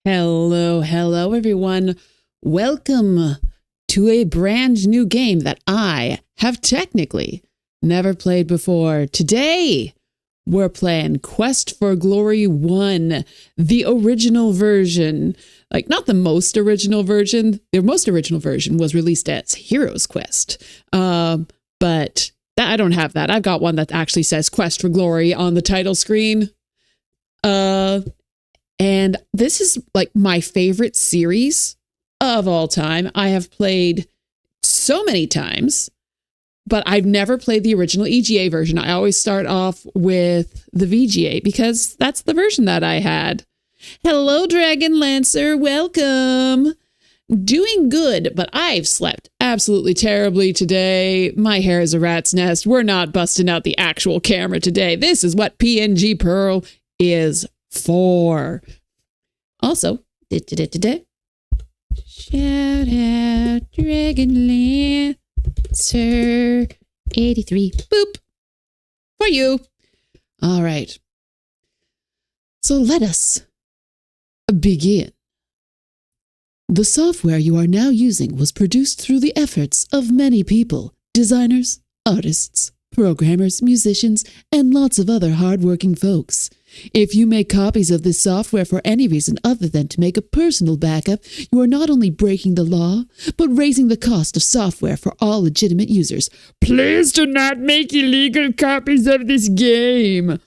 Hello, everyone. Welcome to a brand new game that I have technically never played before. Today, we're playing Quest for Glory 1, the original version. Like, not the most original version. The most original version was released as Heroes Quest. But I don't have that. I've got one that actually says Quest for Glory on the title screen. And this is like my favorite series of all time. I have played so many times, but I've never played the original EGA version. I always start off with the VGA because that's the version that I had. Hello, Dragon Lancer. Welcome. Doing good, but I've slept absolutely terribly today. My hair is a rat's nest. We're not busting out the actual camera today. This is what PNG Pearl is for. Also, shout out Dragon Lancer 83. Boop. For you. All right. So let us begin. The software you are now using was produced through the efforts of many people, designers, artists, programmers, musicians, and lots of other hardworking folks. If you make copies of this software for any reason other than to make a personal backup, you are not only breaking the law, but raising the cost of software for all legitimate users. Please do not make illegal copies of this game.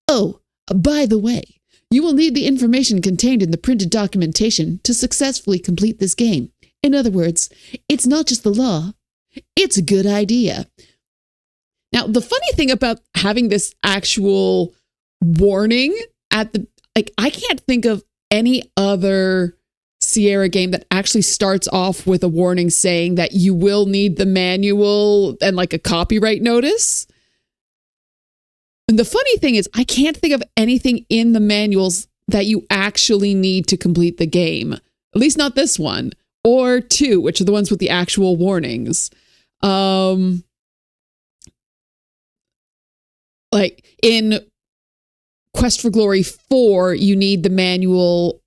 Oh, by the way, you will need the information contained in the printed documentation to successfully complete this game. In other words, it's not just the law, it's a good idea. Now, the funny thing about having this actual warning at the, I can't think of any other Sierra game that actually starts off with a warning saying that you will need the manual and like a copyright notice. And the funny thing is, I can't think of anything in the manuals that you actually need to complete the game. At least not this one. Or 2, which are the ones with the actual warnings. Like in Quest for Glory 4, you need the manual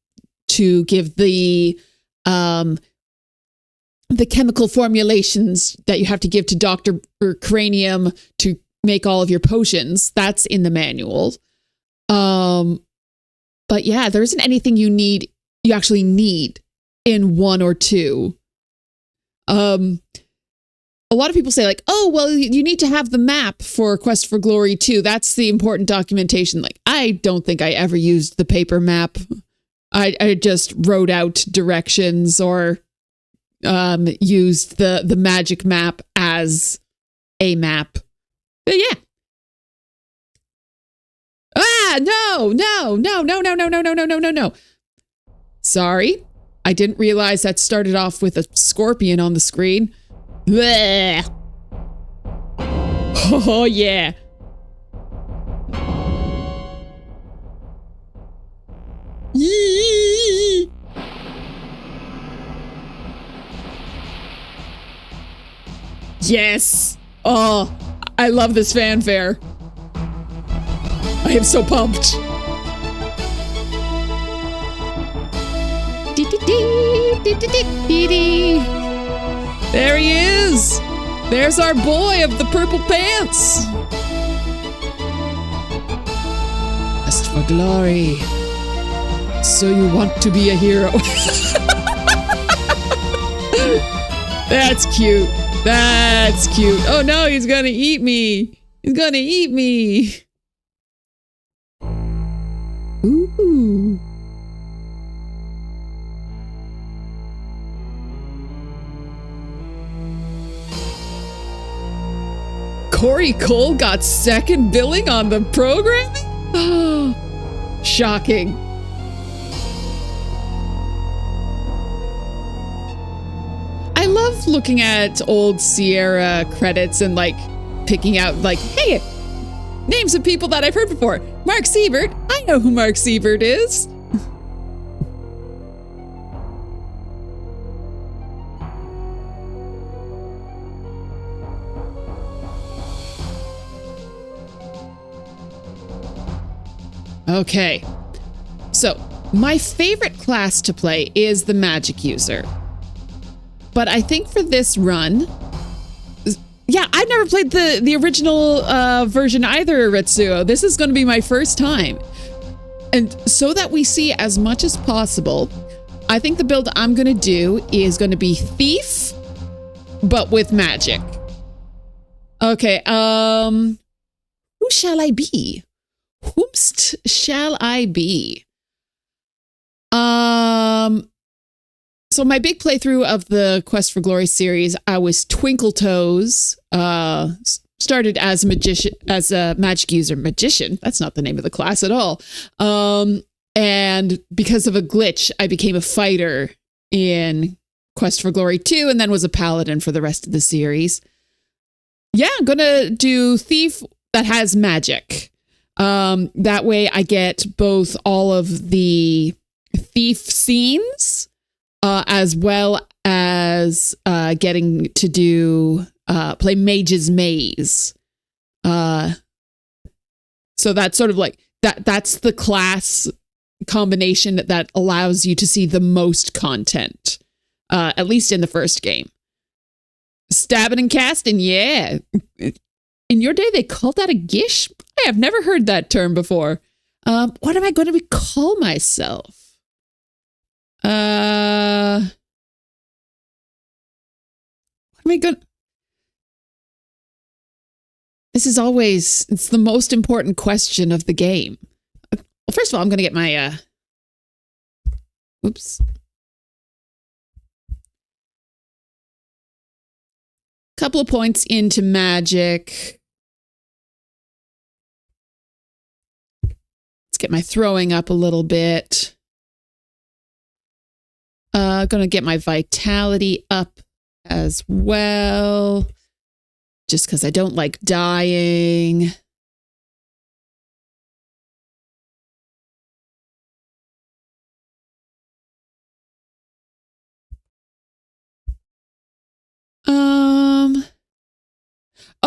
to give the chemical formulations that you have to give to Dr. Cranium to make all of your potions. That's in the manual. But yeah, there isn't anything you actually need in 1 or 2. A lot of people say like, oh, well, you need to have the map for Quest for Glory 2. That's the important documentation. Like, I don't think I ever used the paper map. I just wrote out directions or used the magic map as a map. But yeah. No. Sorry. I didn't realize that started off with a scorpion on the screen. Blech. Oh, yeah. Yee. Yes. Oh, I love this fanfare. I am so pumped. There he is! There's our boy of the purple pants! Quest for Glory. So you want to be a hero. That's cute. That's cute. Oh no, he's gonna eat me. He's gonna eat me. Ooh. Corey Cole got second billing on the programming? Oh, shocking. I love looking at old Sierra credits and like picking out like, hey, names of people that I've heard before. Mark Siebert. I know who Mark Siebert is. Okay, so My favorite class to play is the magic user. But I think for this run, yeah, I've never played the original version either, Retsuo. This is going to be my first time. And so that we see as much as possible, I think the build I'm going to do is going to be Thief, but with magic. Okay, who shall I be? Whomst shall I be? So my big playthrough of the Quest for Glory series, I was Twinkle Toes, started as a magician, as a magic user magician. That's not the name of the class at all. And because of a glitch, I became a fighter in Quest for Glory 2 and then was a paladin for the rest of the series. Yeah, I'm going to do Thief that has magic. That way I get both all of the thief scenes, as well as getting to do play Mage's Maze. So that's sort of like that's the class combination that allows you to see the most content, at least in the first game. Stabbing and casting, yeah. In your day, they called that a gish? I have never heard that term before. What am I going to call myself? What am I going? This is always, it's the most important question of the game. Well, first of all, I'm going to get my, oops. Couple of points into magic. Let's get my throwing up a little bit. Gonna get my vitality up as well. Just because I don't like dying.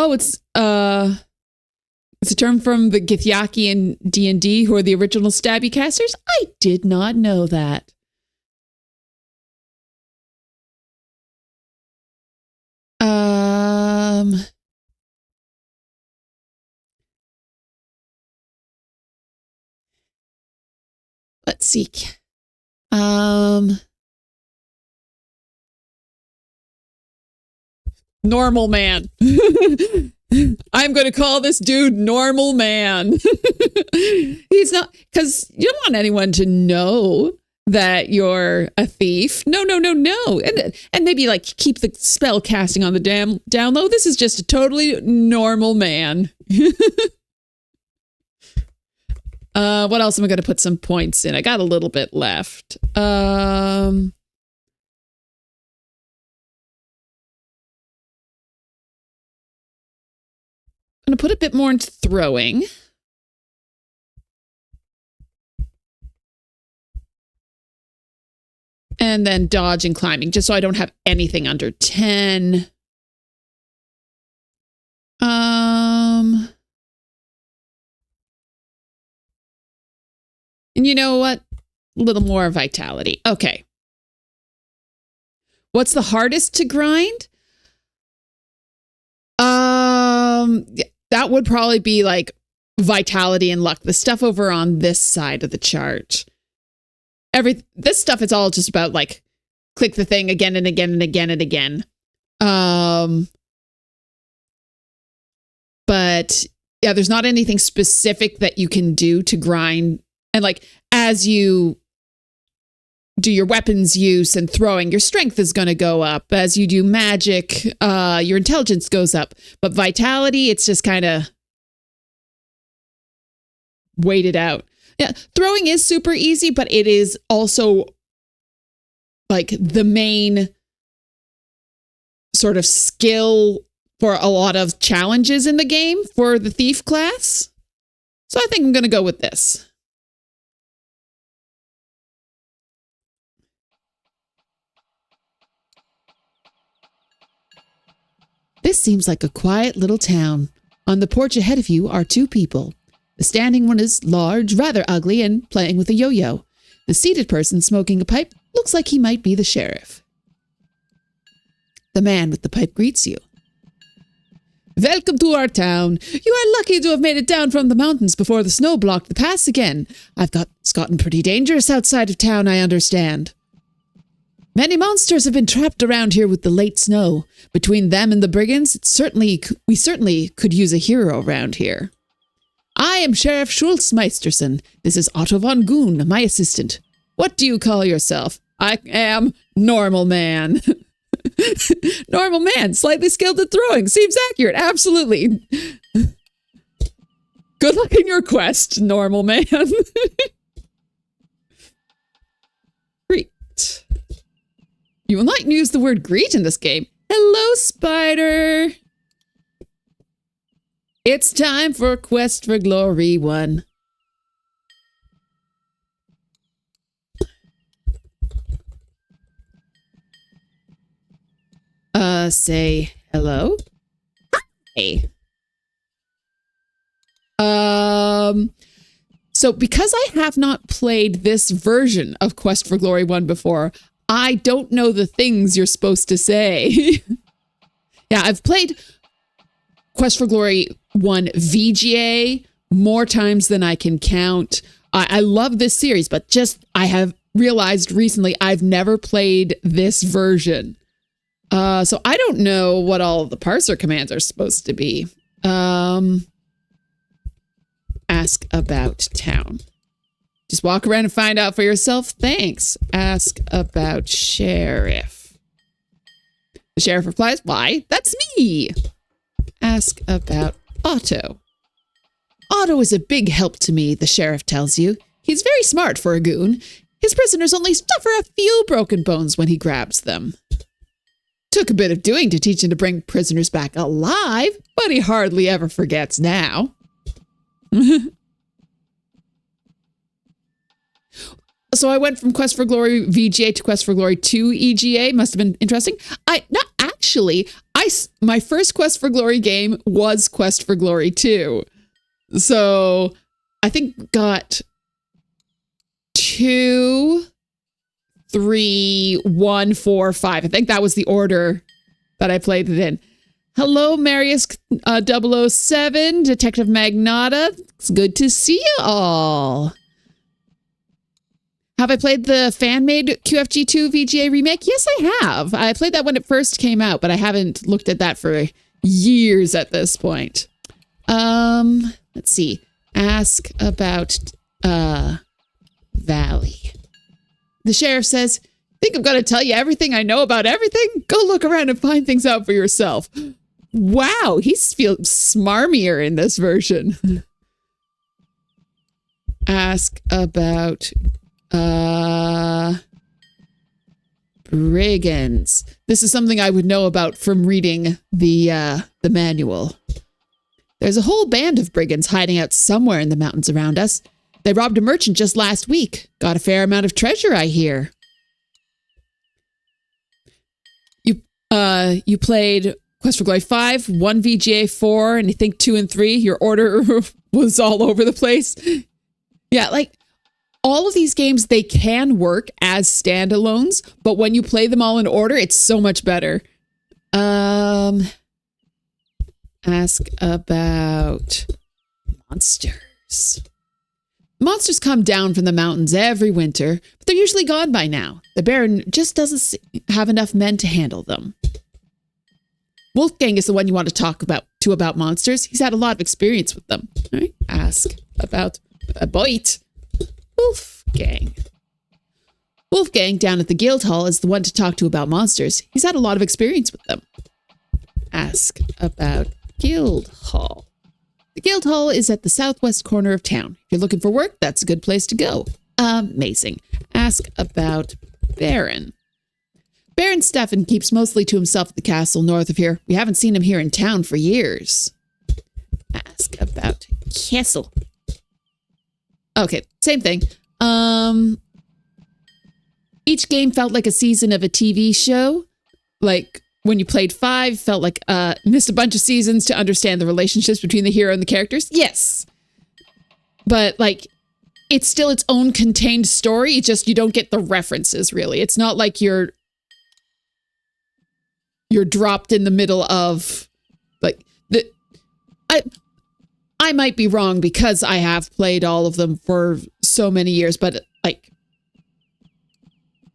Oh, it's a term from the Githyanki in D&D, who are the original stabby casters. I did not know that. Let's see. Normal man. I'm going to call this dude Normal Man. He's not, because you don't want anyone to know that you're a thief. No. And maybe like keep the spell casting on the down low. This is just a totally normal man. What else am I going to put some points in? I got a little bit left. I'm going to put a bit more into throwing. And then dodge and climbing, just so I don't have anything under 10. And you know what? A little more vitality. Okay. What's the hardest to grind? That would probably be like vitality and luck. The stuff over on this side of the chart. This stuff is all just about like click the thing again and again and again and again. But yeah, there's not anything specific that you can do to grind. And like as you do your weapons use and throwing, your strength is going to go up. As you do magic, your intelligence goes up. But vitality, it's just kind of weighted out. Yeah, throwing is super easy, but it is also like the main sort of skill for a lot of challenges in the game for the thief class. So I think I'm going to go with this. This seems like a quiet little town. On the porch ahead of you are two people. The standing one is large, rather ugly, and playing with a yo-yo. The seated person smoking a pipe looks like he might be the sheriff. The man with the pipe greets you. Welcome to our town. You are lucky to have made it down from the mountains before the snow blocked the pass again. It's gotten pretty dangerous outside of town, I understand. Many monsters have been trapped around here with the late snow. Between them and the brigands, we certainly could use a hero around here. I am Sheriff Schultz-Meisterson. This is Otto von Goon, my assistant. What do you call yourself? I am Normal Man. Normal man, slightly skilled at throwing. Seems accurate. Absolutely. Good luck in your quest, normal man. Greet. You will not use the word greet in this game. Hello, spider. It's time for Quest for Glory 1. Say hello. Hi. So because I have not played this version of Quest for Glory 1 before, I don't know the things you're supposed to say. Yeah, I've played Quest for Glory 1 VGA more times than I can count. I love this series, but I have realized recently I've never played this version. So I don't know what all the parser commands are supposed to be. Ask about town. Just walk around and find out for yourself. Thanks. Ask about sheriff. The sheriff replies, why, that's me. Ask about Otto. Otto is a big help to me, the sheriff tells you. He's very smart for a goon. His prisoners only suffer a few broken bones when he grabs them. Took a bit of doing to teach him to bring prisoners back alive, but he hardly ever forgets now. So I went from Quest for Glory VGA to Quest for Glory 2 EGA. Must have been interesting. My first Quest for Glory game was Quest for Glory 2. So I think got 2, 3, 1, 4, 5. I think that was the order that I played it in. Hello, Marius 007, Detective Magnata. It's good to see you all. Have I played the fan-made QFG2 VGA remake? Yes, I have. I played that when it first came out, but I haven't looked at that for years at this point. Let's see. Ask about Valley. The sheriff says, think I'm going to tell you everything I know about everything? Go look around and find things out for yourself. Wow, he feels smarmier in this version. Ask about brigands. This is something I would know about from reading the manual. There's a whole band of brigands hiding out somewhere in the mountains around us. They robbed a merchant just last week. Got a fair amount of treasure, I hear. You played Quest for Glory 5, 1 VGA 4, and I think 2 and 3. Your order was all over the place. Yeah, like all of these games, they can work as standalones, but when you play them all in order, it's so much better. Ask about monsters. Monsters come down from the mountains every winter, but they're usually gone by now. The Baron just doesn't have enough men to handle them. Wolfgang is the one you want to talk about monsters. He's had a lot of experience with them. All right, ask about a bite. Wolfgang. Wolfgang down at the guild hall is the one to talk to about monsters. He's had a lot of experience with them. Ask about guild hall. The guild hall is at the southwest corner of town. If you're looking for work, that's a good place to go. Amazing. Ask about Baron. Baron Stefan keeps mostly to himself at the castle north of here. We haven't seen him here in town for years. Ask about castle. Okay, same thing. Each game felt like a season of a TV show. Like when you played 5, felt like missed a bunch of seasons to understand the relationships between the hero and the characters. Yes. But like it's still its own contained story. It's just you don't get the references, really. It's not like you're dropped in the middle of, like, I might be wrong because I have played all of them for so many years, but, like,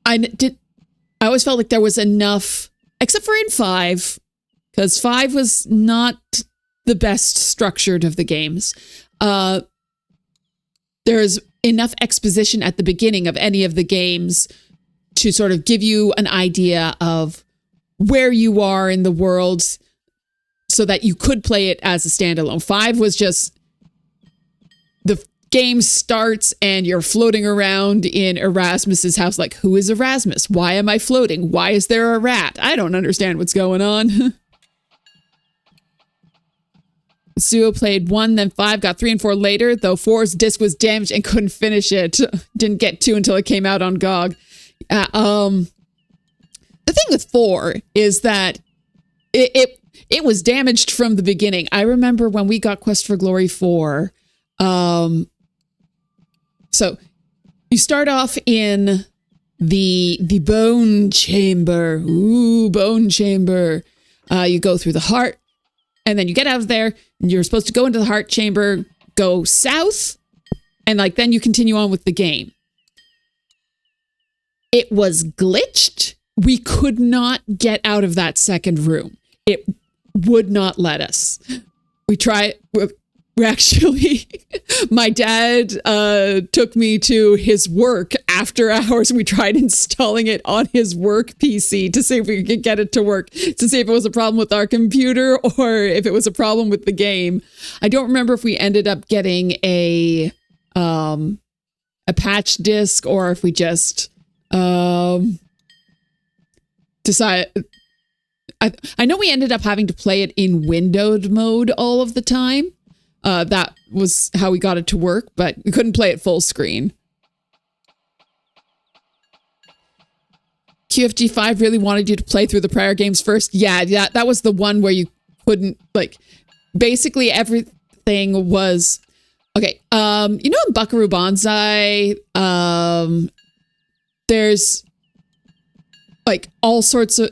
I always felt like there was enough, except for in 5, because 5 was not the best structured of the games. There's enough exposition at the beginning of any of the games to sort of give you an idea of where you are in the world so that you could play it as a standalone. 5 was just the game starts and you're floating around in Erasmus's house like, who is Erasmus? Why am I floating? Why is there a rat? I don't understand what's going on. Suo played 1, then 5, got 3 and 4 later, though 4's disc was damaged and couldn't finish it. Didn't get 2 until it came out on GOG. The thing with 4 is that it was damaged from the beginning. I remember when we got Quest for Glory 4. So you start off in the bone chamber. Ooh, bone chamber. You go through the heart. And then you get out of there, and you're supposed to go into the heart chamber, go south, and like then you continue on with the game. It was glitched. We could not get out of that second room. It would not let us. We tried. We actually, my dad took me to his work after hours. We tried installing it on his work PC to see if we could get it to work, to see if it was a problem with our computer or if it was a problem with the game. I don't remember if we ended up getting a patch disk or if we just decided. I know we ended up having to play it in windowed mode all of the time. That was how we got it to work, but we couldn't play it full screen. QFG 5 really wanted you to play through the prior games first. Yeah, that was the one where you couldn't, like, basically everything was, okay, you know in Buckaroo Banzai, there's, like, all sorts of,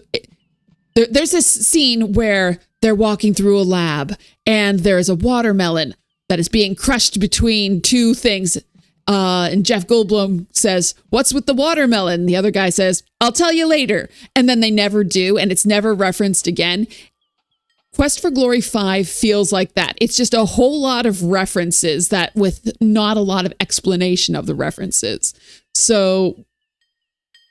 there's this scene where they're walking through a lab and there's a watermelon that is being crushed between two things. And Jeff Goldblum says, "What's with the watermelon?" The other guy says, "I'll tell you later." And then they never do. And it's never referenced again. Quest for Glory 5 feels like that. It's just a whole lot of references that with not a lot of explanation of the references. So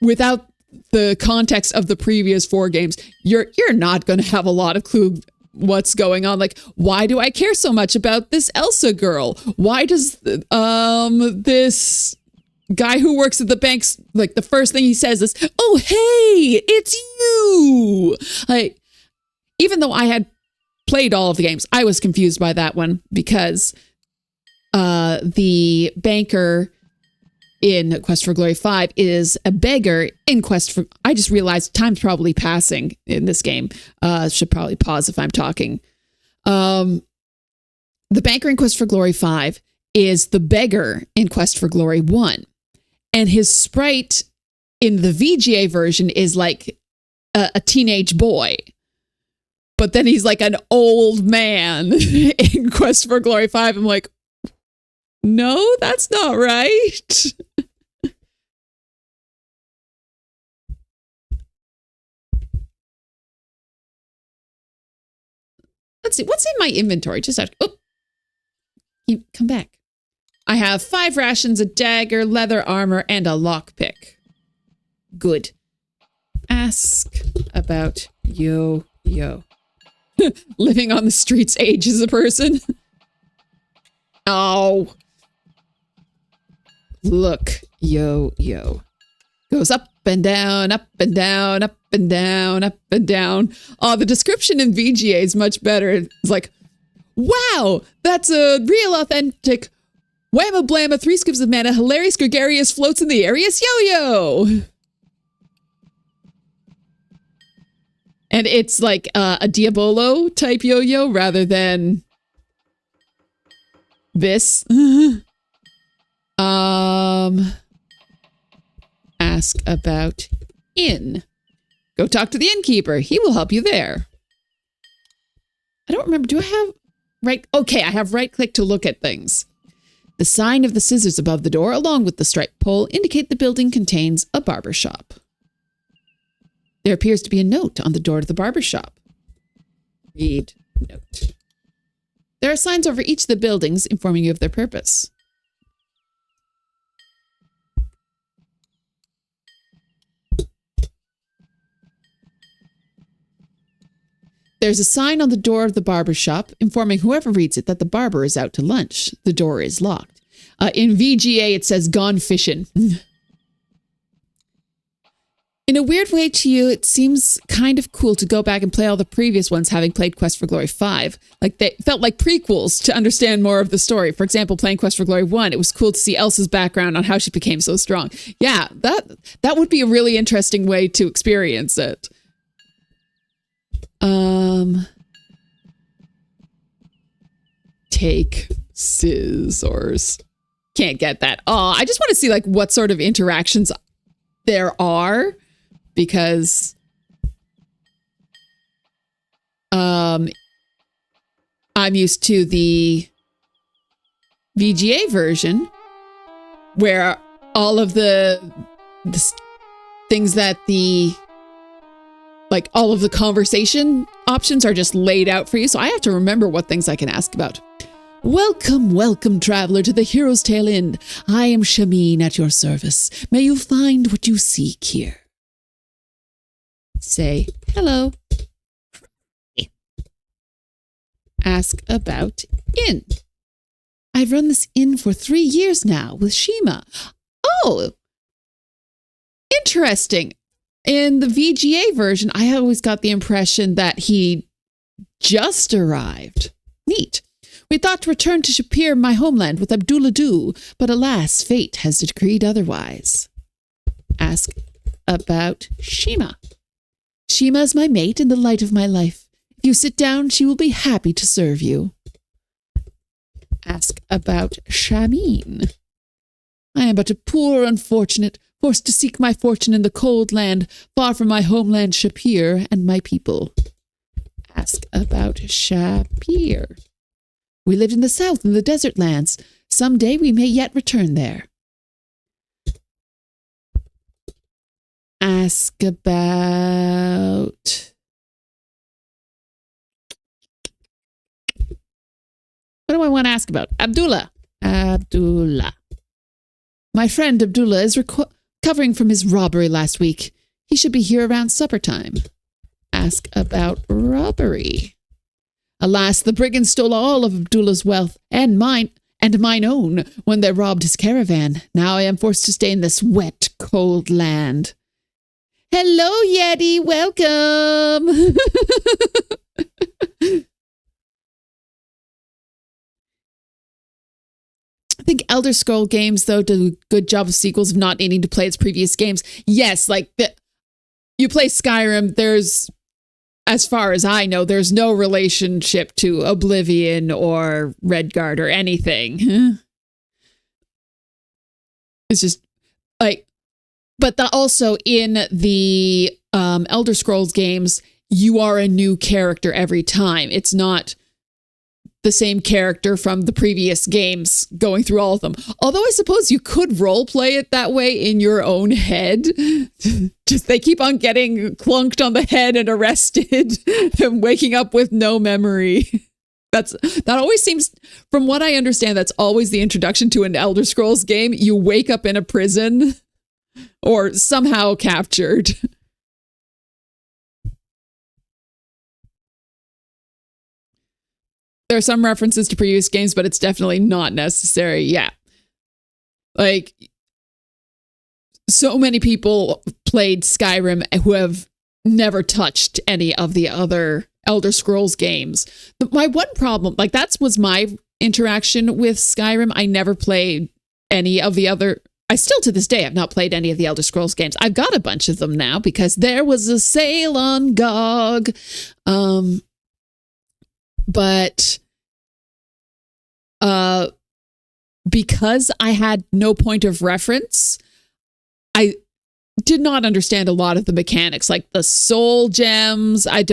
without the context of the previous 4 games, you're not going to have a lot of clue what's going on. Like, why do I care so much about this Elsa girl? Why does this guy who works at the banks, like, the first thing he says is, "Oh, hey, it's you." Like, even though I had played all of the games, I was confused by that one because the banker in Quest for Glory 5 is a beggar in Quest for... I just realized time's probably passing in this game. Should probably pause if I'm talking. The banker in Quest for Glory 5 is the beggar in Quest for Glory 1. And his sprite in the VGA version is like a teenage boy. But then he's like an old man in Quest for Glory 5. I'm like, no, that's not right. Let's see. What's in my inventory? Just oh, you come back. I have 5 rations, a dagger, leather armor, and a lockpick. Good. Ask about yo-yo. Living on the streets ages a person. Oh. Look, yo-yo. Goes up and down, up and down, up and down, up and down. Oh, the description in VGA is much better. It's like, wow, that's a real authentic whamma blamma, 3 scoops of mana, hilarious, gregarious, floats in the areas yo-yo. And it's like a Diabolo type yo-yo rather than this. Ask about inn. Go talk to the innkeeper. He will help you there. I don't remember. Do I have right? Okay, I have right click to look at things. The sign of the scissors above the door, along with the striped pole, indicate the building contains a barber shop. There appears to be a note on the door to the barber shop. Read note. There are signs over each of the buildings informing you of their purpose. There's a sign on the door of the barber shop informing whoever reads it that the barber is out to lunch. The door is locked. In VGA, it says gone fishing. In a weird way to you, it seems kind of cool to go back and play all the previous ones, having played Quest for Glory 5. Like, they felt like prequels to understand more of the story. For example, playing Quest for Glory 1, it was cool to see Elsa's background on how she became so strong. Yeah, that would be a really interesting way to experience it. Take scissors. Can't get that. Oh, I just want to see like what sort of interactions there are, because I'm used to the VGA version where all of the things that like all of the conversation options are just laid out for you. So I have to remember what things I can ask about. Welcome, welcome, traveler, to the Hero's Tale Inn. I am Shameen at your service. May you find what you seek here. Say hello. Ask about inn. I've run this inn for 3 years now with Shima. Oh, interesting. In the VGA version, I always got the impression that he just arrived. Neat. We thought to return to Shapir, my homeland, with Abdullah Du, but alas, fate has decreed otherwise. Ask about Shima. Shima is my mate and the light of my life. If you sit down, she will be happy to serve you. Ask about Shameen. I am but a poor unfortunate, forced to seek my fortune in the cold land, far from my homeland Shapir and my people. Ask about Shapir. We lived in the south in the desert lands. Someday we may yet return there. Ask about... What do I want to ask about? Abdullah. Abdullah. My friend Abdullah is recovering from his robbery last week. He should be here around supper time. Ask about robbery. Alas, the brigands stole all of Abdullah's wealth and mine own when they robbed his caravan. Now I am forced to stay in this wet, cold land. Hello, Yeti. Welcome. I think Elder Scroll games, though, do a good job of sequels of not needing to play its previous games. Yes, like you play Skyrim, there's... As far as I know, there's no relationship to Oblivion or Redguard or anything. It's just like, but also in the Elder Scrolls games, you are a new character every time. It's not the same character from the previous games going through all of them. Although I suppose you could role play it that way in your own head. Just they keep on getting clunked on the head and arrested and waking up with no memory. That always seems, from what I understand, that's always the introduction to an Elder Scrolls game. You wake up in a prison or somehow captured. There are some references to previous games, but it's definitely not necessary. Yeah. Like, so many people played Skyrim who have never touched any of the other Elder Scrolls games. My one problem, like that was my interaction with Skyrim. I never played any of the other... I still to this day have not played any of the Elder Scrolls games. I've got a bunch of them now because there was a sale on GOG. But because I had no point of reference, I did not understand a lot of the mechanics, like the soul gems. I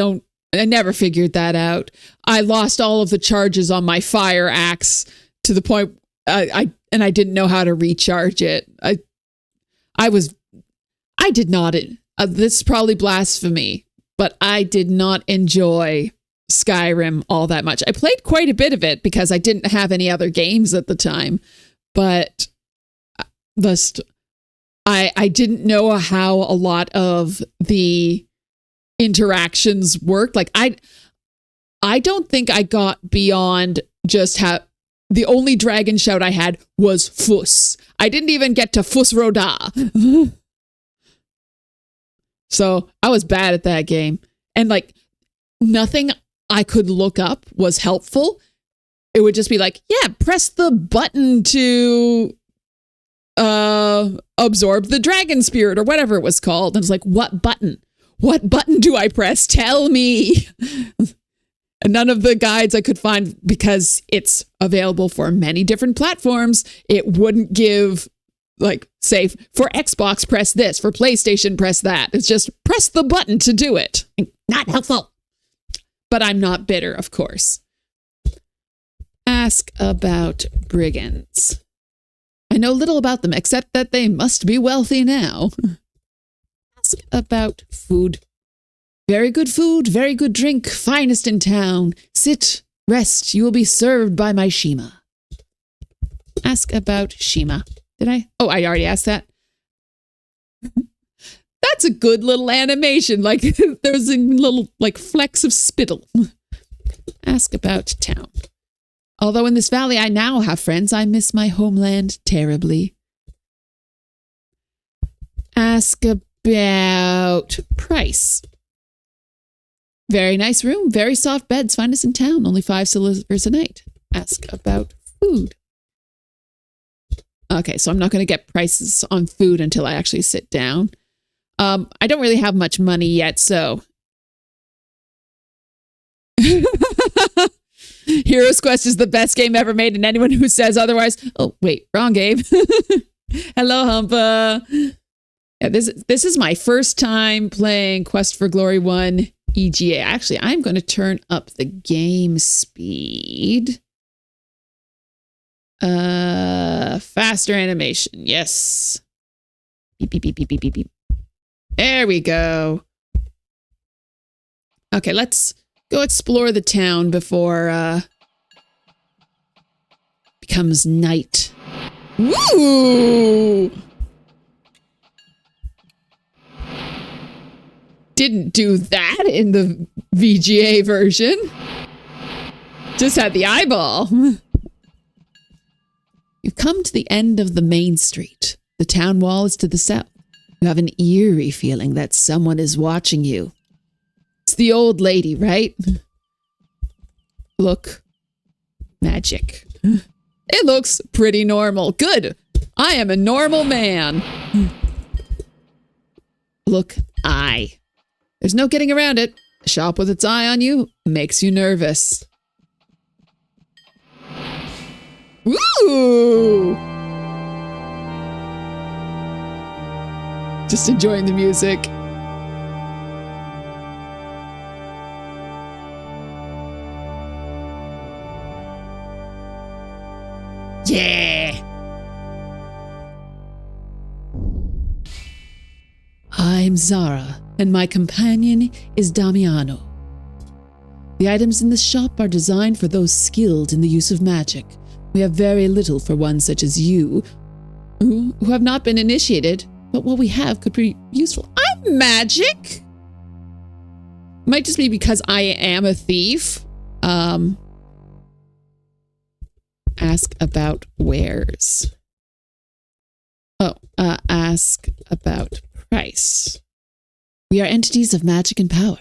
never figured that out. I lost all of the charges on my fire axe to the point I didn't know how to recharge it. I did not. This is probably blasphemy, but I did not enjoy Skyrim all that much. I played quite a bit of it because I didn't have any other games at the time, but I didn't know how a lot of the interactions worked. Like I don't think I got beyond just how the only dragon shout I had was Fuss. I didn't even get to Fuss Roda. So I was bad at that game. And like nothing I could look up was helpful. It would just be like, yeah, press the button to absorb the dragon spirit or whatever it was called. And it's like, what button? What button do I press? Tell me. And none of the guides I could find, because it's available for many different platforms, it wouldn't give, like, say, for Xbox, press this. For PlayStation, press that. It's just press the button to do it. Not helpful. But I'm not bitter, of course. Ask about brigands. I know little about them, except that they must be wealthy now. Ask about food. Very good food, very good drink, finest in town. Sit, rest, you will be served by my Shima. Ask about Shima. Did I? Oh, I already asked that. That's a good little animation. Like, there's a little, like, flecks of spittle. Ask about town. Although in this valley I now have friends, I miss my homeland terribly. Ask about price. Very nice room, very soft beds, finest in town, only 5 silvers a night. Ask about food. Okay, so I'm not going to get prices on food until I actually sit down. I don't really have much money yet, so... Heroes Quest is the best game ever made, and anyone who says otherwise... Oh, wait, wrong game. Hello, Humpa. Yeah, this is my first time playing Quest for Glory 1 EGA. Actually, I'm going to turn up the game speed. Faster animation. Yes. Beep, beep, beep, beep, beep, beep, beep. There we go. Okay, let's go explore the town before becomes night. Woo! Didn't do that in the VGA version. Just had the eyeball. You've come to the end of the main street. The town wall is to the south. You have an eerie feeling that someone is watching you. It's the old lady, right? Look. Magic. It looks pretty normal. Good. I am a normal man. Look, there's no getting around it. A shop with its eye on you makes you nervous. Woo! Just enjoying the music. Yeah! I'm Zara, and my companion is Damiano. The items in this shop are designed for those skilled in the use of magic. We have very little for one such as you, who have not been initiated, but what we have could be useful. I'm magic! Might just be because I am a thief. Ask about wares. Oh, ask about price. We are entities of magic and power.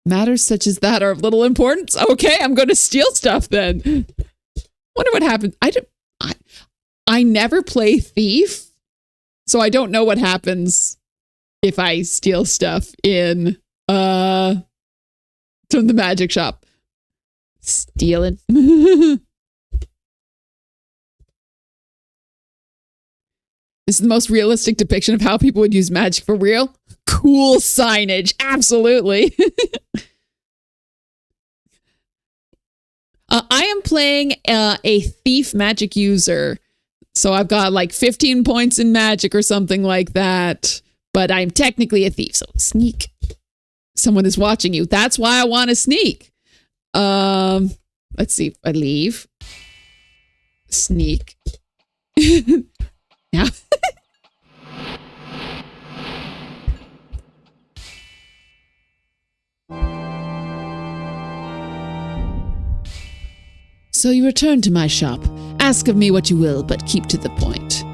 Matters such as that are of little importance. Okay, I'm going to steal stuff then. Wonder what happens. I never play thief, so I don't know what happens if I steal stuff in from the magic shop. Stealing. This is the most realistic depiction of how people would use magic for real. Cool signage. Absolutely. I am playing a thief magic user. So I've got like 15 points in magic or something like that. But I'm technically a thief. So sneak. Someone is watching you. That's why I want to sneak. Let's see if I leave. Sneak. Yeah. So you return to my shop. Ask of me what you will, but keep to the point.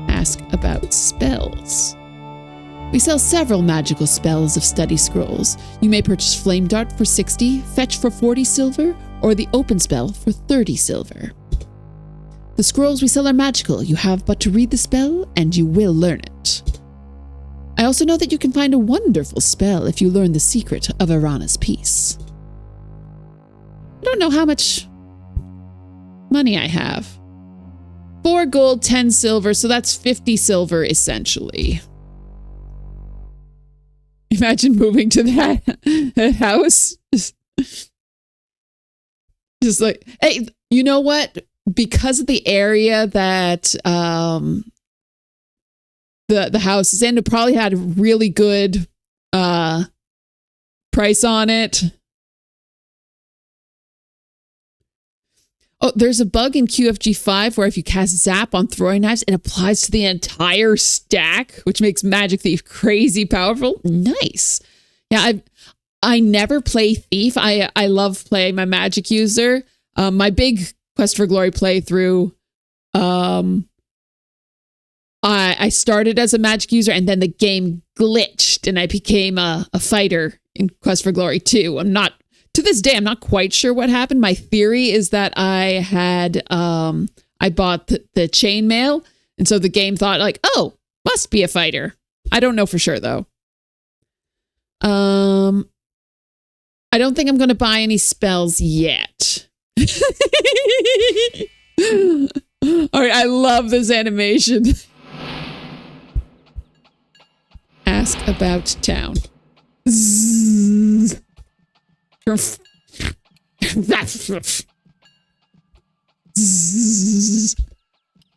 Ask about spells. We sell several magical spells of study scrolls. You may purchase Flame Dart for 60, Fetch for 40 silver, or the Open Spell for 30 silver. The scrolls we sell are magical. You have but to read the spell, and you will learn it. I also know that you can find a wonderful spell if you learn the secret of Arana's Peace. I don't know how much money I have. 4 gold, 10 silver, so that's 50 silver essentially. Imagine moving to that house. Just like, hey, you know what? Because of the area that the house is in, it probably had a really good price on it. Oh, there's a bug in QFG5 where if you cast Zap on throwing knives, it applies to the entire stack, which makes Magic Thief crazy powerful. Nice. Yeah, I never play Thief. I love playing my Magic user. My big Quest for Glory playthrough, I started as a Magic user and then the game glitched and I became a fighter in Quest for Glory 2. To this day, I'm not quite sure what happened. My theory is that I bought the chainmail, and so the game thought like, oh, must be a fighter. I don't know for sure though. I don't think I'm going to buy any spells yet. All right, I love this animation. Ask about town. Zzz.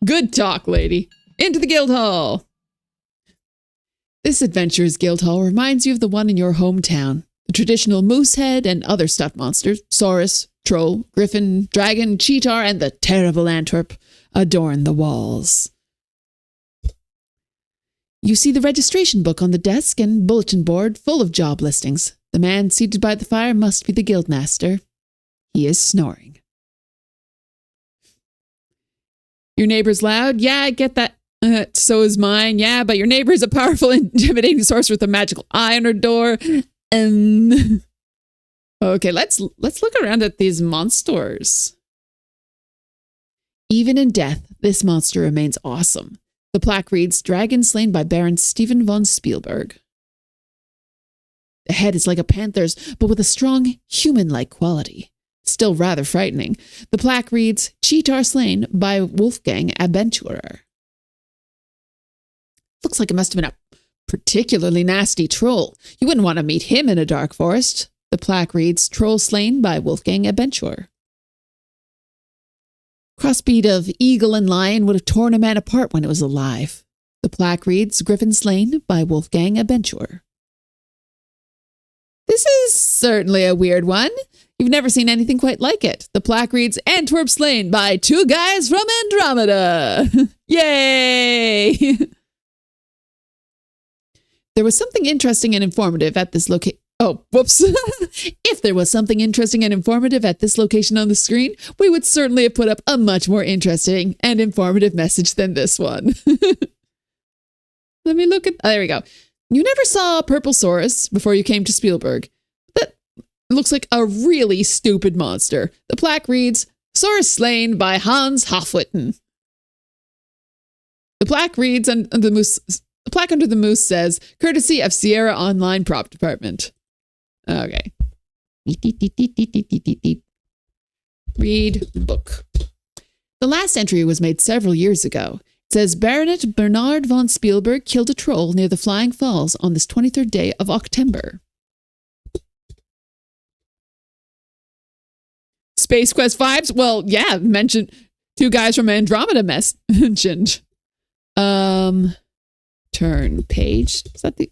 Good talk, lady. Into the guild hall. This adventurer's guild hall reminds you of the one in your hometown. The traditional moose head and other stuffed monsters, saurus, troll, griffin, dragon, cheetar, and the terrible Antwerp adorn the walls. You see the registration book on the desk and bulletin board full of job listings. The man seated by the fire must be the guildmaster. He is snoring. Your neighbor's loud? Yeah, I get that. So is mine. Yeah, but your neighbor is a powerful, intimidating sorcerer with a magical eye on her door. Okay, let's look around at these monsters. Even in death, this monster remains awesome. The plaque reads, Dragon slain by Baron Stephen von Spielberg. The head is like a panther's, but with a strong, human-like quality. Still rather frightening. The plaque reads, Cheetar slain by Wolfgang Adventurer. Looks like it must have been a particularly nasty troll. You wouldn't want to meet him in a dark forest. The plaque reads, Troll slain by Wolfgang Adventurer. Crossbreed of eagle and lion would have torn a man apart when it was alive. The plaque reads, Griffin slain by Wolfgang Adventurer. This is certainly a weird one. You've never seen anything quite like it. The plaque reads, Antwerp slain by 2 guys from Andromeda. Yay! There was something interesting and informative at this location. Oh, whoops. If there was something interesting and informative at this location on the screen, we would certainly have put up a much more interesting and informative message than this one. Let me look at... Oh, there we go. You never saw Purple Saurus before you came to Spielberg. That looks like a really stupid monster. The plaque reads, Saurus slain by Hans Hofwitten. The plaque reads, and the plaque under the moose says, courtesy of Sierra Online Prop Department. Okay. Read book. The last entry was made several years ago. It says, Baronet Bernard von Spielberg killed a troll near the Flying Falls on this 23rd day of October. Space Quest vibes? Well, yeah, mentioned two guys from Andromeda mentioned. Turn page. Is that the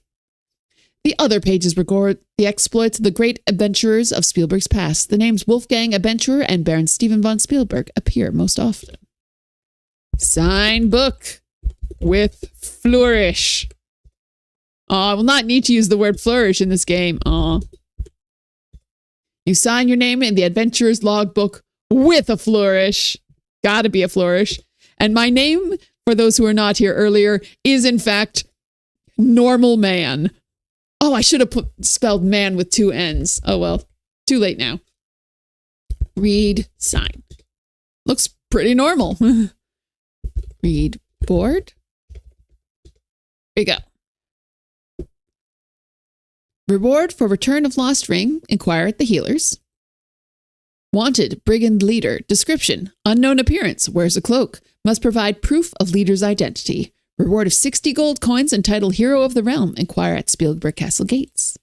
other pages record the exploits of the great adventurers of Spielberg's past. The names Wolfgang Adventurer and Baron Stephen von Spielberg appear most often. Sign book with flourish. I will not need to use the word flourish in this game. You sign your name in the adventurer's logbook with a flourish. Gotta be a flourish. And my name, for those who were not here earlier, is in fact Normal Man. Oh, I should have spelled man with two N's. Oh well, too late now. Read, sign. Looks pretty normal. Read, board. Here you go. Reward for return of lost ring. Inquire at the healers. Wanted, brigand leader. Description, unknown appearance. Wears a cloak. Must provide proof of leader's identity. Reward of 60 gold coins entitled Hero of the Realm. Inquire at Spielberg Castle gates.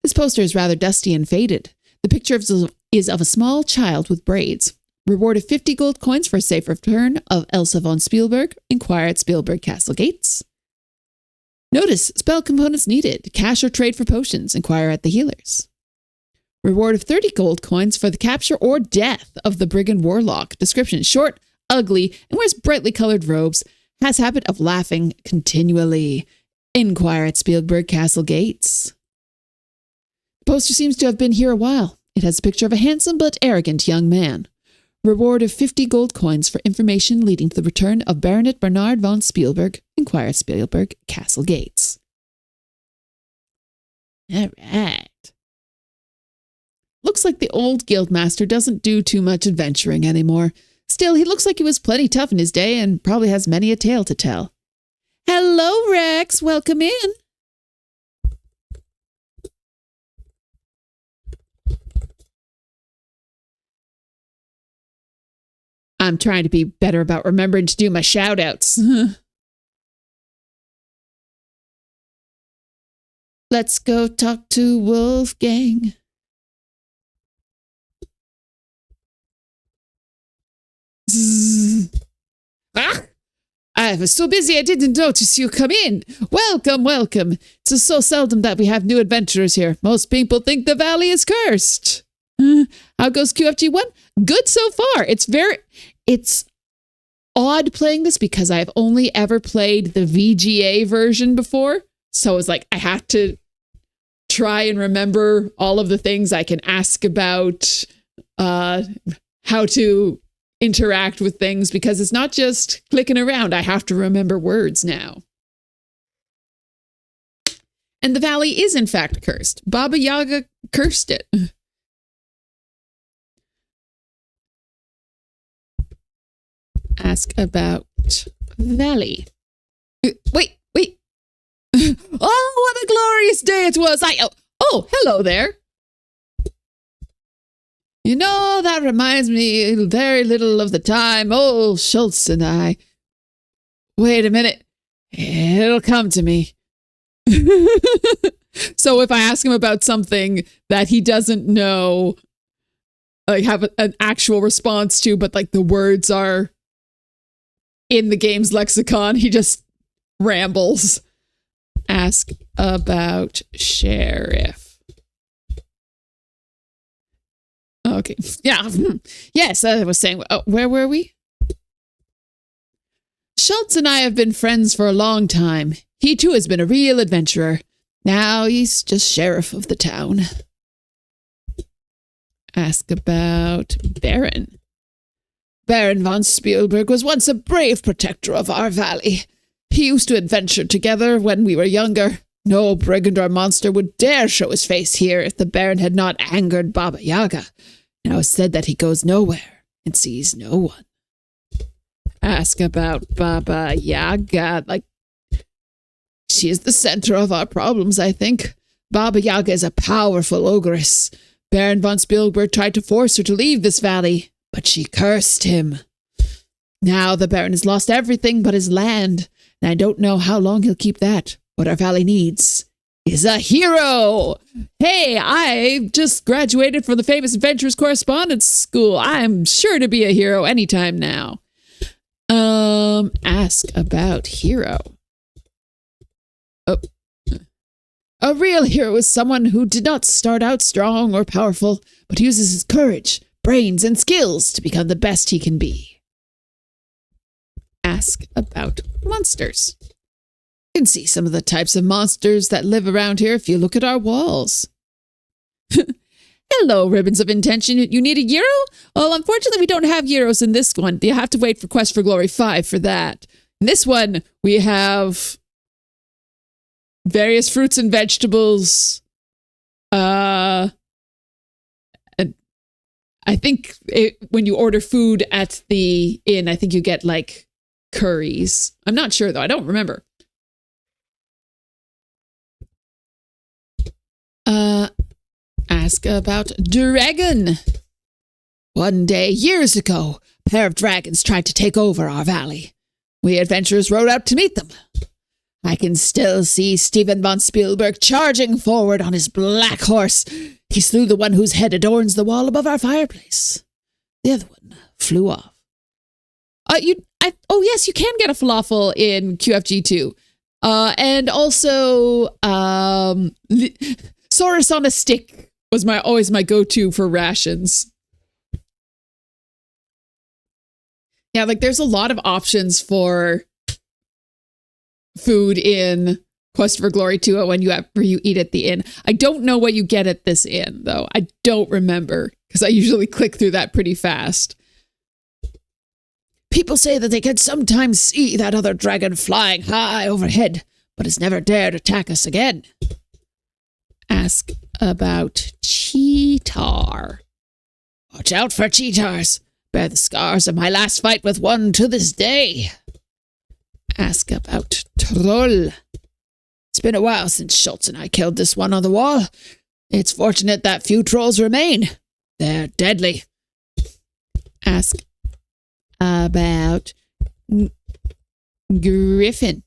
This poster is rather dusty and faded. The picture is of a small child with braids. Reward of 50 gold coins for a safe return of Elsa von Spielberg. Inquire at Spielberg Castle gates. Notice, spell components needed. Cash or trade for potions. Inquire at the healers. Reward of 30 gold coins for the capture or death of the brigand warlock. Description, short, ugly, and wears brightly colored robes. Has habit of laughing continually. Inquire at Spielberg Castle gates. The poster seems to have been here a while. It has a picture of a handsome but arrogant young man. Reward of 50 gold coins for information leading to the return of Baronet Bernard von Spielberg. Inquire at Spielberg Castle gates. All right. Looks like the old guildmaster doesn't do too much adventuring anymore. Still, he looks like he was plenty tough in his day and probably has many a tale to tell. Hello, Rex. Welcome in. I'm trying to be better about remembering to do my shout-outs. Let's go talk to Wolfgang. I was so busy I didn't notice you come in. Welcome, welcome. It's so seldom that we have new adventurers here. Most people think the valley is cursed. How goes QFG1? Good so far. It's odd playing this because I've only ever played the VGA version before. So it's like I have to try and remember all of the things I can ask about, how to interact with things, because it's not just clicking around. I have to remember words now. And the valley is in fact cursed. Baba Yaga cursed it. Ask about valley. Wait. Oh, what a glorious day it was. Oh, hello there. You know, that reminds me very little of the time old Schultz and I. Wait a minute. It'll come to me. So if I ask him about something that he doesn't know, like have an actual response to, but like the words are in the game's lexicon, he just rambles. Ask about sheriff. Okay. Yeah. Yes, I was saying, where were we? Schultz and I have been friends for a long time. He too has been a real adventurer. Now he's just sheriff of the town. Ask about Baron. Baron von Spielberg was once a brave protector of our valley. He used to adventure together when we were younger. No brigand or monster would dare show his face here if the Baron had not angered Baba Yaga. Now it's said that he goes nowhere and sees no one. Ask about Baba Yaga. Like, she is the center of our problems, I think. Baba Yaga is a powerful ogress. Baron von Spielberg tried to force her to leave this valley, but she cursed him. Now the Baron has lost everything but his land, and I don't know how long he'll keep that. What our valley needs is a hero. Hey, I just graduated from the famous Adventurers Correspondence School. I'm sure to be a hero anytime now. Ask about hero. Oh. A real hero is someone who did not start out strong or powerful, but uses his courage, brains, and skills to become the best he can be. Ask about monsters. You can see some of the types of monsters that live around here if you look at our walls. Hello, Ribbons of Intention. You need a hero? Well, unfortunately, we don't have heroes in this one. You have to wait for Quest for Glory 5 for that. In this one, we have various fruits and vegetables. And I think when you order food at the inn, I think you get like curries. I'm not sure though. I don't remember. Ask about dragon. One day, years ago, a pair of dragons tried to take over our valley. We adventurers rode out to meet them. I can still see Stephen von Spielberg charging forward on his black horse. He slew the one whose head adorns the wall above our fireplace. The other one flew off. Yes, you can get a falafel in QFG2. And also, Saurus on a stick was always my go-to for rations. Yeah, like there's a lot of options for food in Quest for Glory 2 when you eat at the inn. I don't know what you get at this inn, though. I don't remember, because I usually click through that pretty fast. People say that they can sometimes see that other dragon flying high overhead, but has never dared attack us again. Ask about Cheetar. Watch out for Cheetars. Bear the scars of my last fight with one to this day. Ask about Troll. It's been a while since Schultz and I killed this one on the wall. It's fortunate that few trolls remain. They're deadly. Ask about Griffin.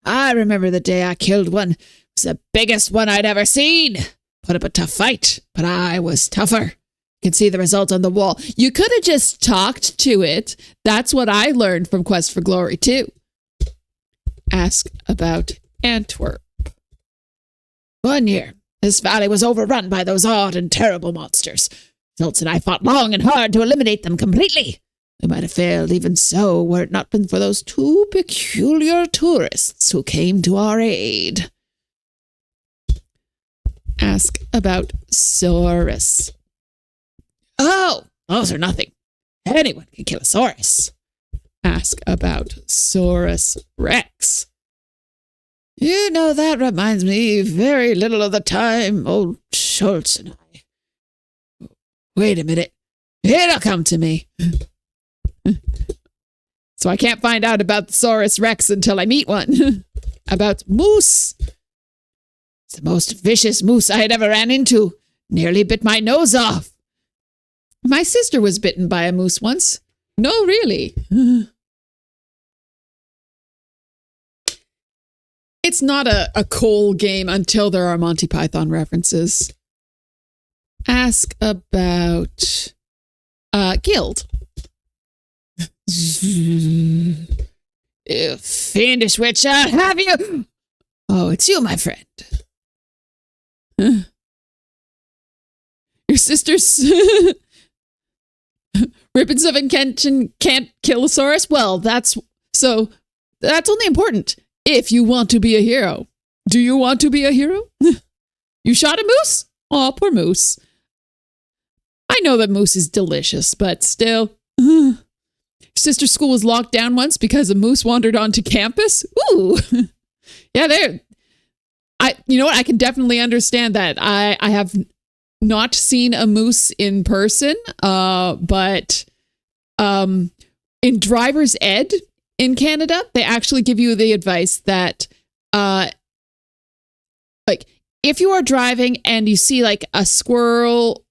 I remember the day I killed one. It was the biggest one I'd ever seen. Put up a tough fight, but I was tougher. You can see the result on the wall. You could have just talked to it. That's what I learned from Quest for Glory 2. Ask about Antwerp. One year, this valley was overrun by those odd and terrible monsters. Schultz and I fought long and hard to eliminate them completely. We might have failed even so were it not been for those two peculiar tourists who came to our aid. Ask about Saurus. Oh, those are nothing. Anyone can kill a Saurus. Ask about Saurus Rex. You know, that reminds me very little of the time old Schultz and I. Wait a minute. It'll come to me. So I can't find out about the Saurus Rex until I meet one. About Moose. It's the most vicious moose I had ever ran into. Nearly bit my nose off. My sister was bitten by a moose once. No, really. It's not a coal game until there are Monty Python references. Ask about Guild. You fiendish witch, I'll have you. Oh, it's you, my friend. Your sister's Ribbons of Intention can't kill a Saurus? Well, that's only important if you want to be a hero. Do you want to be a hero? You shot a moose? Aw, poor moose. I know that moose is delicious, but still. Your sister's school was locked down once because a moose wandered onto campus? Ooh. Yeah, you know what? I can definitely understand that. I have not seen a moose in person, but in driver's ed in Canada, they actually give you the advice that like if you are driving and you see like a squirrel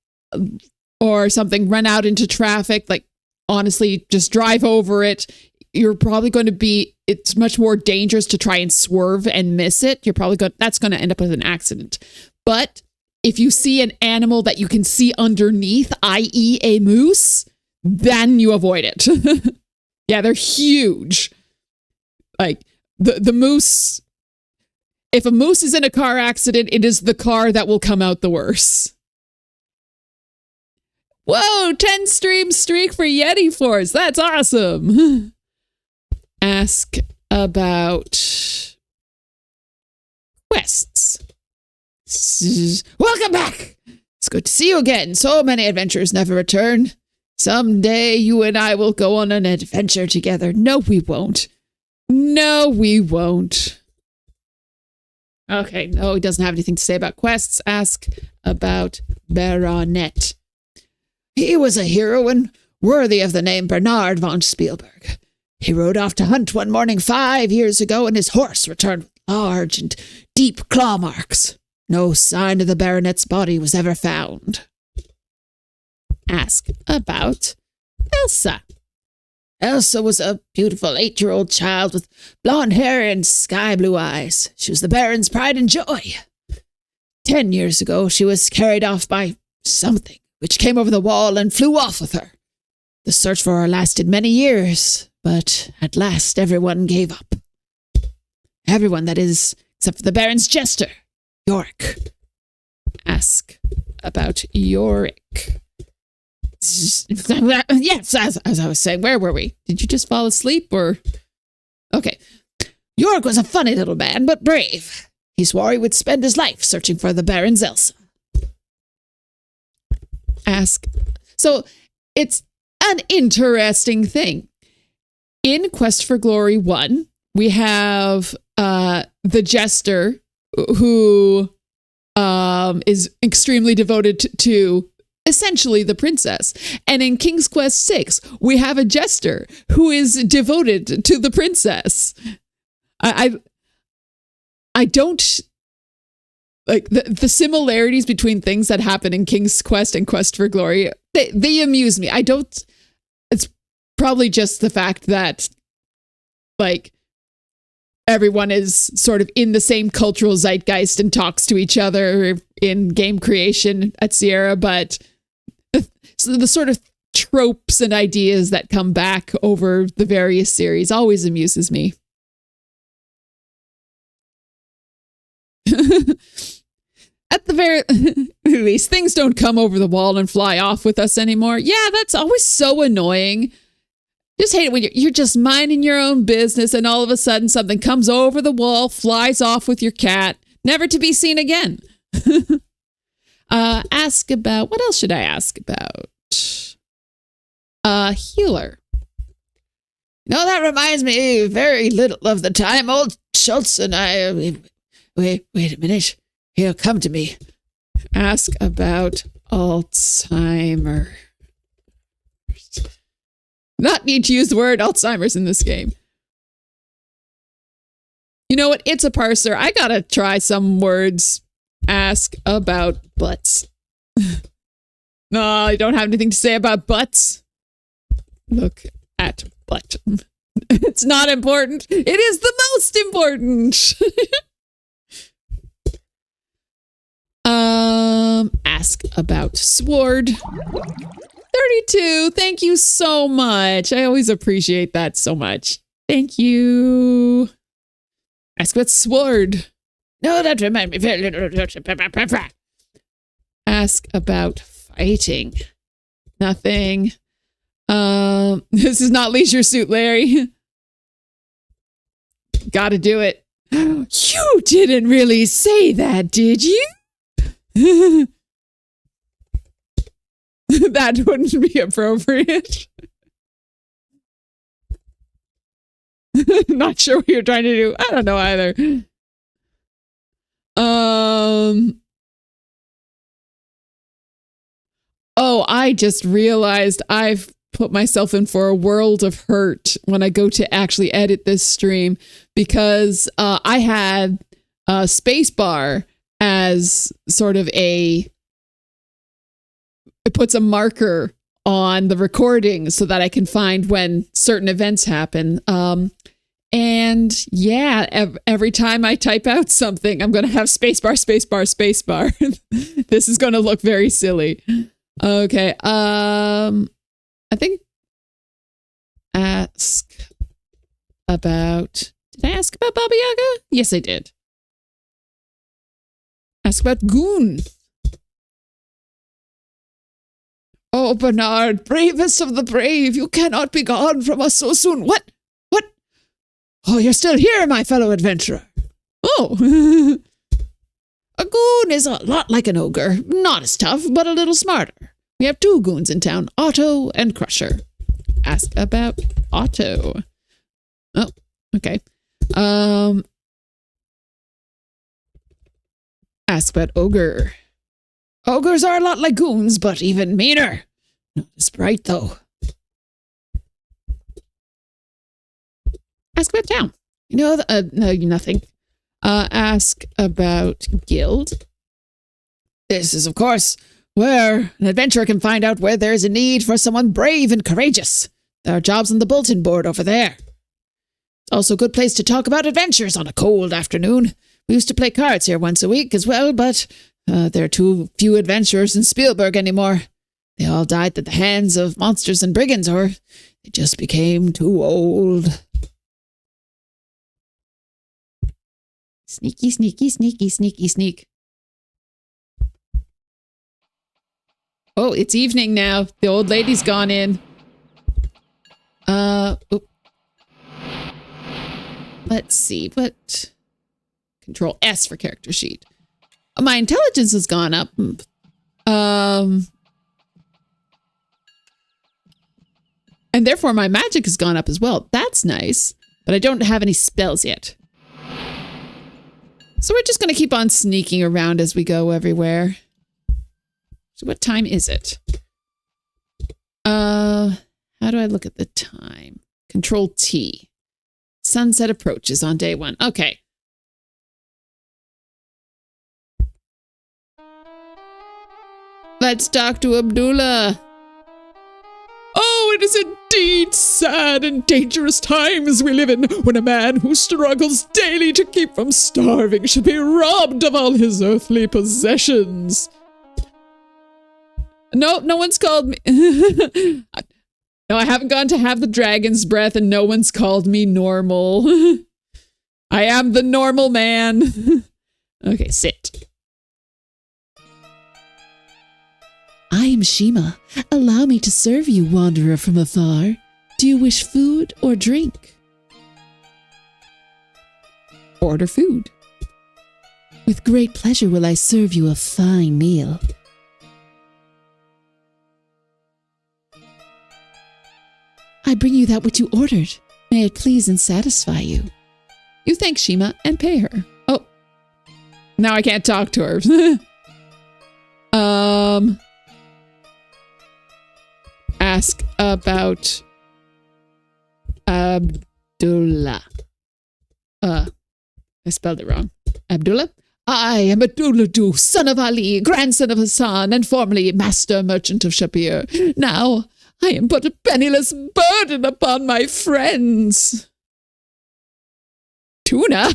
or something run out into traffic, like honestly, just drive over it. You're probably going to be, it's much more dangerous to try and swerve and miss it. That's going to end up with an accident. But if you see an animal that you can see underneath, i.e. a moose, then you avoid it. Yeah, they're huge. Like the moose, if a moose is in a car accident, it is the car that will come out the worse. Whoa, 10 stream streak for Yeti Force. That's awesome. Ask about quests. Welcome back. It's good to see you again. So many adventures never return. Someday you and I will go on an adventure together. No, we won't. No, we won't. Okay, no, he doesn't have anything to say about quests. Ask about Baronet. He was a hero and worthy of the name Bernard von Spielberg. He rode off to hunt one morning 5 years ago, and his horse returned with large and deep claw marks. No sign of the baronet's body was ever found. Ask about Elsa. Elsa was a beautiful 8-year-old child with blonde hair and sky blue eyes. She was the Baron's pride and joy. 10 years ago, she was carried off by something, which came over the wall and flew off with her. The search for her lasted many years, but at last everyone gave up. Everyone, that is, except for the Baron's jester, Yorick. Ask about Yorick. Yes, as I was saying, where were we? Did you just fall asleep or? Okay. Yorick was a funny little man, but brave. He swore he would spend his life searching for the Baron's Elsa. Ask. So it's an interesting thing. In Quest for Glory 1, we have the jester who is extremely devoted to essentially the princess. And in King's Quest 6, we have a jester who is devoted to the princess. I don't like the similarities between things that happen in King's Quest and Quest for Glory. They amuse me. It's probably just the fact that like everyone is sort of in the same cultural zeitgeist and talks to each other in game creation at Sierra, but so the sort of tropes and ideas that come back over the various series always amuses me. At the very least, things don't come over the wall and fly off with us anymore. Yeah, that's always so annoying. Just hate it when you're just minding your own business and all of a sudden something comes over the wall, flies off with your cat, never to be seen again. Ask about, what else should I ask about? Healer. No, that reminds me very little of the time old Schultz and I... Wait a minute. He'll come to me. Ask about Alzheimer's. Not need to use the word Alzheimer's in this game. You know what? It's a parser. I gotta try some words. Ask about butts. No, I don't have anything to say about butts. Look at butt. It's not important. It is the most important. Ask about sword. 32. Thank you so much. I always appreciate that so much. Thank you. Ask about sword. No, that reminds me. Ask about fighting. Nothing. This is not Leisure Suit Larry. Gotta do it. You didn't really say that, did you? That wouldn't be appropriate. Not sure what you're trying to do. I don't know either. Oh, I just realized I've put myself in for a world of hurt when I go to actually edit this stream because I had spacebar as sort of it puts a marker on the recording so that I can find when certain events happen. And yeah, every time I type out something, I'm going to have spacebar, spacebar, spacebar. This is going to look very silly. Okay. I think ask about, did I ask about Baba Yaga? Yes, I did. Ask about Goon. Oh, Bernard, bravest of the brave, you cannot be gone from us so soon. What? What? Oh, you're still here, my fellow adventurer. Oh. A goon is a lot like an ogre. Not as tough, but a little smarter. We have 2 goons in town, Otto and Crusher. Ask about Otto. Oh, okay. Ask about Ogre. Ogres are a lot like goons, but even meaner. Not as bright, though. Ask about town. No, nothing. Ask about guild. This is, of course, where an adventurer can find out where there is a need for someone brave and courageous. There are jobs on the bulletin board over there. It's also a good place to talk about adventures on a cold afternoon. We used to play cards here once a week as well, but there are too few adventurers in Spielberg anymore. They all died at the hands of monsters and brigands, or they just became too old. Sneaky, sneaky, sneaky, sneaky, sneak. Oh, it's evening now. The old lady's gone in. Oop. Let's see, what? Control S for character sheet. My intelligence has gone up. And therefore my magic has gone up as well. That's nice, but I don't have any spells yet. So we're just going to keep on sneaking around as we go everywhere. So what time is it? How do I look at the time? Control T. Sunset approaches on day 1. Okay. Let's talk to Abdullah. Oh, it is indeed sad and dangerous times we live in when a man who struggles daily to keep from starving should be robbed of all his earthly possessions. No one's called me. No, I haven't gone to have the dragon's breath and no one's called me normal. I am the normal man. Okay, sit. I am Shima. Allow me to serve you, wanderer from afar. Do you wish food or drink? Order food. With great pleasure will I serve you a fine meal. I bring you that which you ordered. May it please and satisfy you. You thank Shima and pay her. Oh, now I can't talk to her. Ask about Abdullah. I spelled it wrong. Abdullah? I am Abdullah Du, son of Ali, grandson of Hassan, and formerly master merchant of Shapir. Now, I am but a penniless burden upon my friends. Tuna?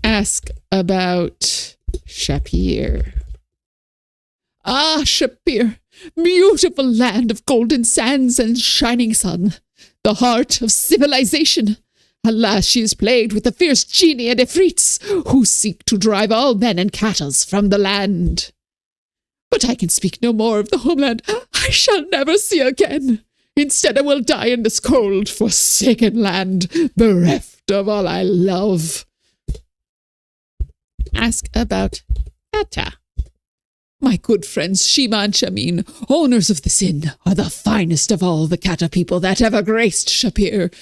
Ask about Shapir. Ah, Shapir, beautiful land of golden sands and shining sun, the heart of civilization. Alas, she is plagued with the fierce genii and ifrits, who seek to drive all men and cattle from the land. But I can speak no more of the homeland I shall never see again. Instead, I will die in this cold, forsaken land, bereft of all I love. Ask about Atta. My good friends Shima and Shamin, owners of this inn, are the finest of all the Kata people that ever graced Shapir.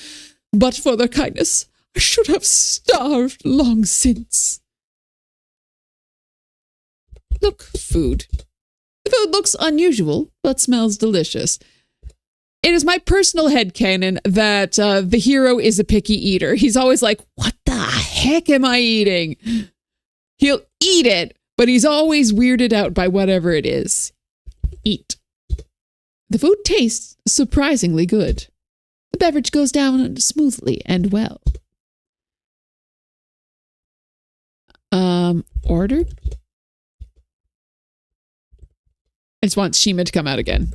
But for their kindness, I should have starved long since. Look, food. The food looks unusual, but smells delicious. It is my personal headcanon that the hero is a picky eater. He's always like, what the heck am I eating? He'll eat it, but he's always weirded out by whatever it is. Eat. The food tastes surprisingly good. The beverage goes down smoothly and well. Order? I just want Shima to come out again.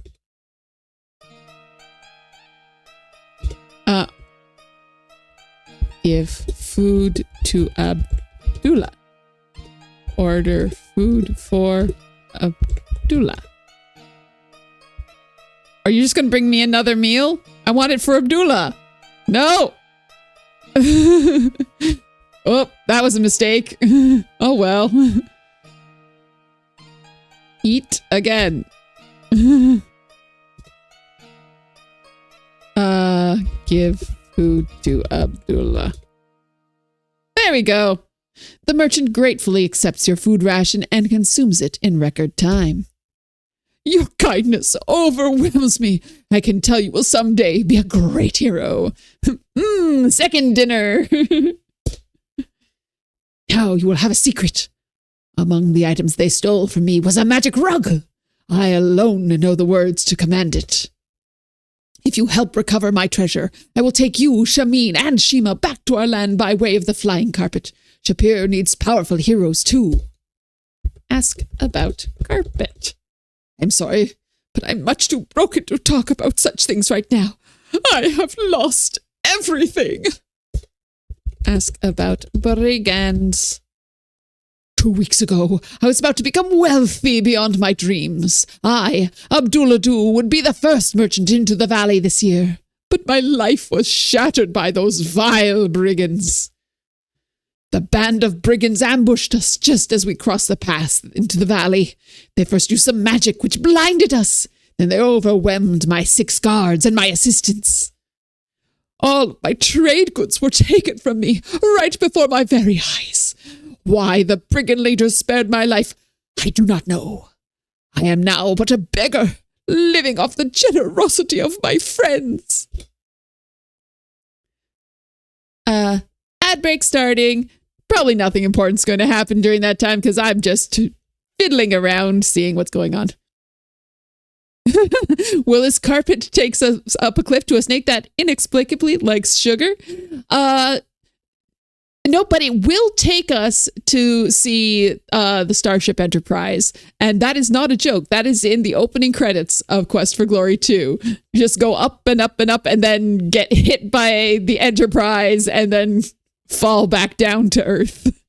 Give food to Abdullah. Order food for Abdullah. Are you just going to bring me another meal? I want it for Abdullah. No. Oh, that was a mistake. Oh, well. Eat again. Give food to Abdullah. There we go. The merchant gratefully accepts your food ration and consumes it in record time. Your kindness overwhelms me. I can tell you will someday be a great hero. Second dinner. Now you will have a secret. Among the items they stole from me was a magic rug. I alone know the words to command it. If you help recover my treasure, I will take you, Shamin, and Shima back to our land by way of the flying carpet. Shapir needs powerful heroes too. Ask about carpet. I'm sorry, but I'm much too broken to talk about such things right now. I have lost everything. Ask about brigands. 2 weeks ago, I was about to become wealthy beyond my dreams. I, Abdullah Du, would be the first merchant into the valley this year. But my life was shattered by those vile brigands. The band of brigands ambushed us just as we crossed the pass into the valley. They first used some magic which blinded us. Then they overwhelmed my 6 guards and my assistants. All of my trade goods were taken from me right before my very eyes. Why the brigand leaders spared my life, I do not know. I am now but a beggar, living off the generosity of my friends. Ad break starting. Probably nothing important's going to happen during that time because I'm just fiddling around, seeing what's going on. Willis Carpet takes us up a cliff to a snake that inexplicably likes sugar. No, but it will take us to see the Starship Enterprise. And that is not a joke. That is in the opening credits of Quest for Glory 2. You just go up and up and up and then get hit by the Enterprise and then fall back down to Earth.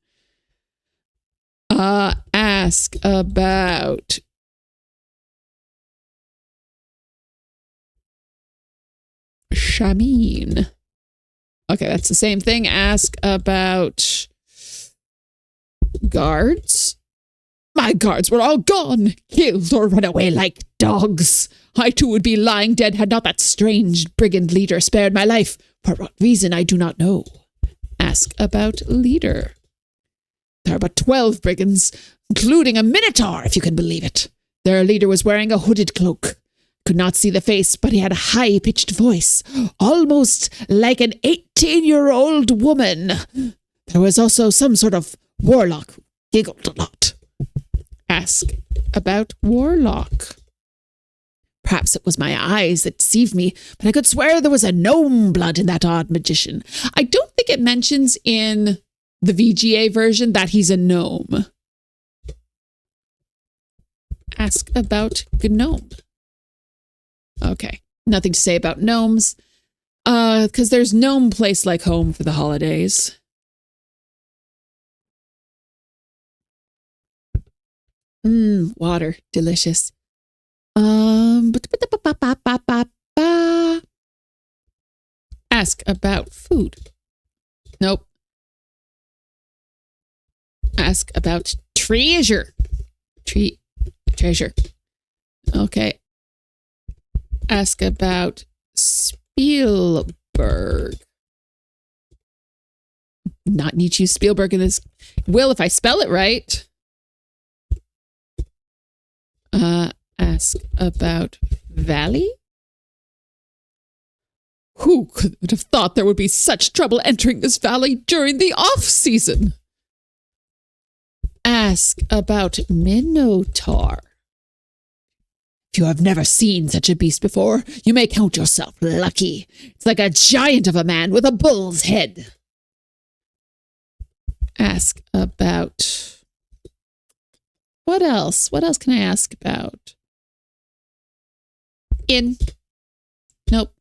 Ask about Shamin. Okay, that's the same thing. Ask about guards. My guards were all gone, killed or run away like dogs. I too would be lying dead had not that strange brigand leader spared my life. For what reason, I do not know. Ask about leader. There are but 12 brigands, including a minotaur, if you can believe it. Their leader was wearing a hooded cloak. Could not see the face, but he had a high-pitched voice, almost like an 18-year-old woman. There was also some sort of warlock who giggled a lot. Ask about warlock. Perhaps it was my eyes that deceived me, but I could swear there was a gnome blood in that odd magician. I don't think it mentions in the VGA version that he's a gnome. Ask about gnome. Okay, nothing to say about gnomes, because there's gnome place like home for the holidays. Water, delicious. Ask about food. Nope. Ask about treasure. Treasure. Okay. Ask about Spielberg. Not need to use Spielberg in this. Will, if I spell it right. Ask about Valley. Who could have thought there would be such trouble entering this valley during the off-season? Ask about Minotaur. If you have never seen such a beast before, you may count yourself lucky. It's like a giant of a man with a bull's head. Ask about... What else? What else can I ask about? Nope.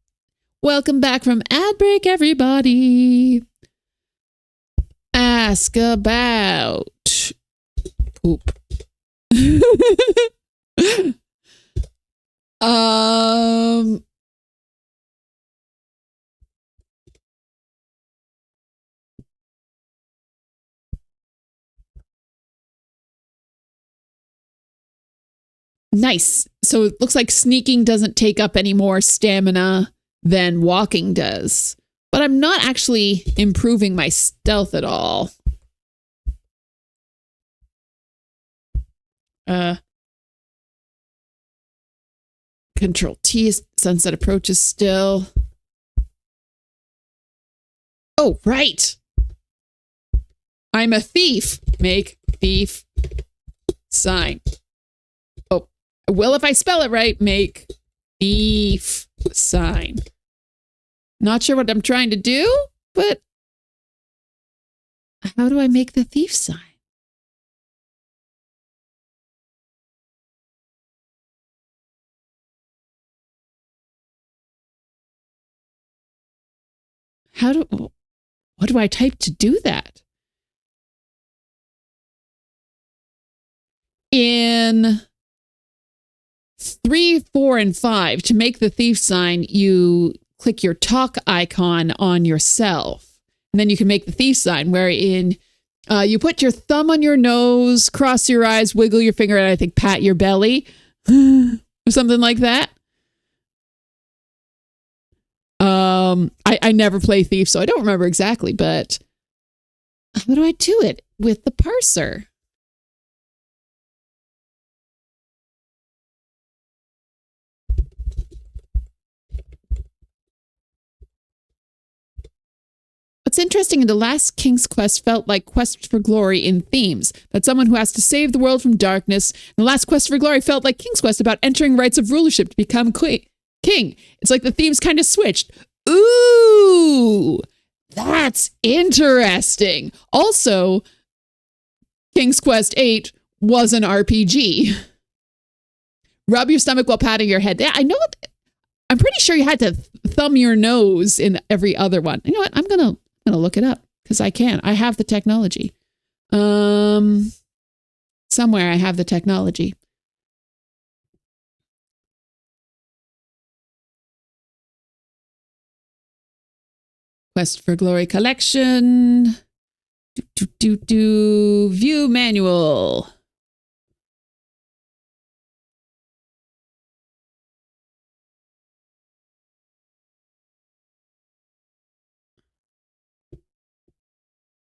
Welcome back from ad break, everybody. Ask about poop. Nice. So it looks like sneaking doesn't take up any more stamina than walking does. But I'm not actually improving my stealth at all. Control T, sunset approaches still. Oh, right. I'm a thief. Make thief sign. Oh, well, if I spell it right, make thief sign. Not sure what I'm trying to do, but how do I make the thief sign? What do I type to do that? In 3, 4, and 5, to make the thief sign, you click your talk icon on yourself. And then you can make the thief sign, wherein you put your thumb on your nose, cross your eyes, wiggle your finger, and I think pat your belly. Or something like that. I never play Thief, so I don't remember exactly, but how do I do it with the parser? What's interesting, in the last King's Quest felt like Quest for Glory in themes, that someone who has to save the world from darkness. And the last Quest for Glory felt like King's Quest about entering rites of rulership to become king. It's like the themes kind of switched. Ooh, that's interesting. Also, King's Quest 8 was an RPG. Rub your stomach while patting your head. Yeah, I know. I'm pretty sure you had to thumb your nose in every other one. You know what? I'm gonna look it up because I can. I have the technology. Somewhere I have the technology. Quest for Glory collection. View manual.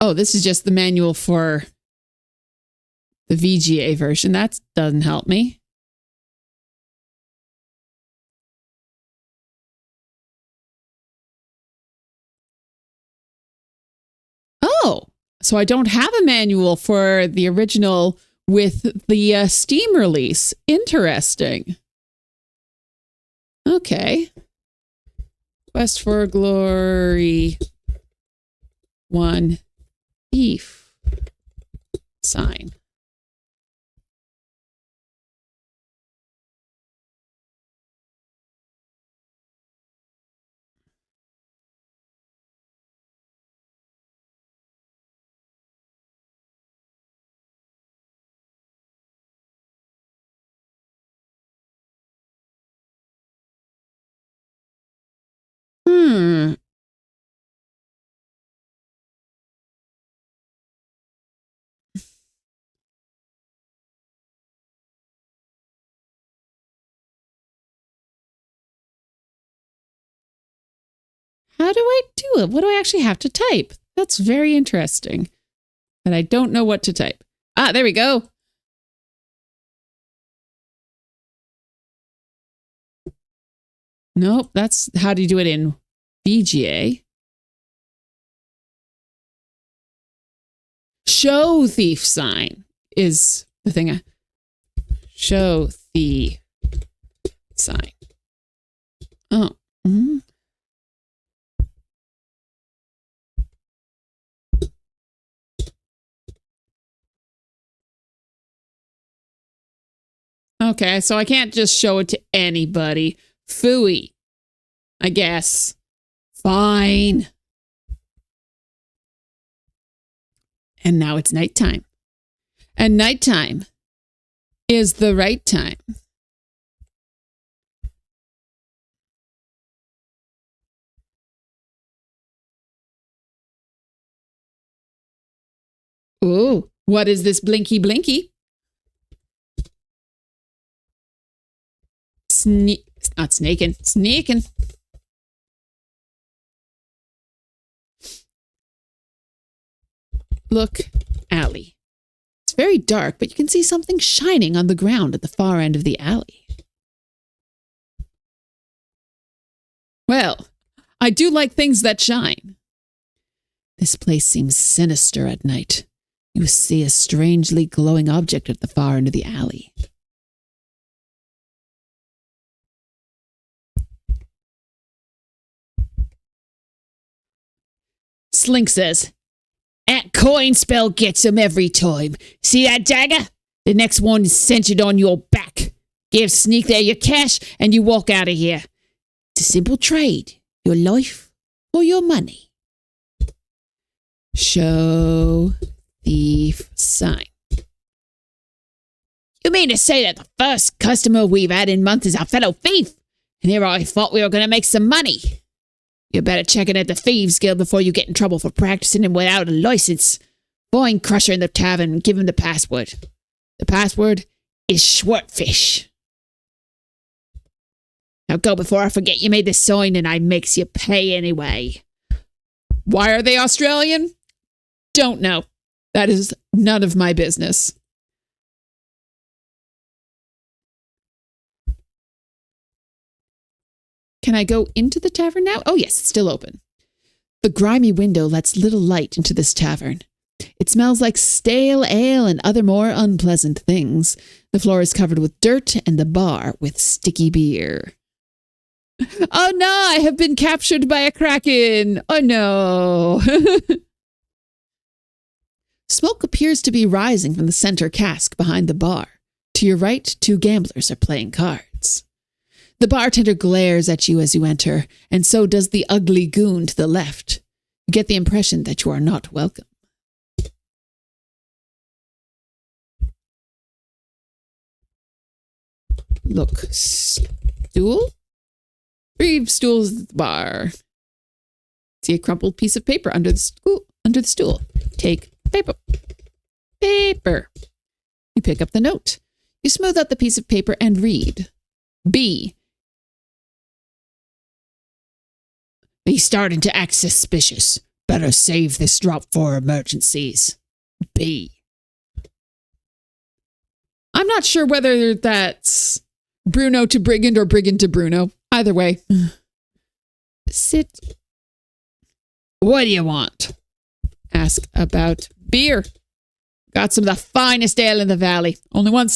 Oh, this is just the manual for the VGA version. That doesn't help me. Oh, so I don't have a manual for the original with the Steam release. Interesting. Okay. Quest for Glory 1 Thief sign. How do I do it? What do I actually have to type? That's very interesting. And I don't know what to type. Ah, there we go. Nope, that's how do you do it in VGA. Show thief sign. is the thing. Show the sign. Oh. Mm-hmm. Okay, so I can't just show it to anybody. Phooey, I guess. Fine. And now it's nighttime. And nighttime is the right time. Ooh, what is this blinky blinky? Not snaking, sneaking. Look, alley. It's very dark, but you can see something shining on the ground at the far end of the alley. Well, I do like things that shine. This place seems sinister at night. You see a strangely glowing object at the far end of the alley. Slink says, "That coin spell gets him every time. See that dagger? The next one is centered on your back. Give Sneak there your cash and you walk out of here. It's a simple trade. Your life or your money." Show thief sign. You mean to say that the first customer we've had in months is our fellow thief? And here I thought we were going to make some money. You better check in at the Thieves Guild before you get in trouble for practicing him without a license. Find Crusher in the tavern and give him the password. The password is Schwartfish. Now go before I forget you made this sign and I makes you pay anyway. Why are they Australian? Don't know. That is none of my business. Can I go into the tavern now? Oh yes, it's still open. The grimy window lets little light into this tavern. It smells like stale ale and other more unpleasant things. The floor is covered with dirt and the bar with sticky beer. Oh no, I have been captured by a kraken. Oh no. Smoke appears to be rising from the center cask behind the bar. To your right, two gamblers are playing cards. The bartender glares at you as you enter, and so does the ugly goon to the left. You get the impression that you are not welcome. Look, stool? 3 stools at the bar. See a crumpled piece of paper under the stool. Take paper. Paper. You pick up the note. You smooth out the piece of paper and read. B. He's starting to act suspicious. Better save this drop for emergencies. B. I'm not sure whether that's Bruno to Brigand or Brigand to Bruno. Either way. Sit. What do you want? Ask about beer. Got some of the finest ale in the valley. Only one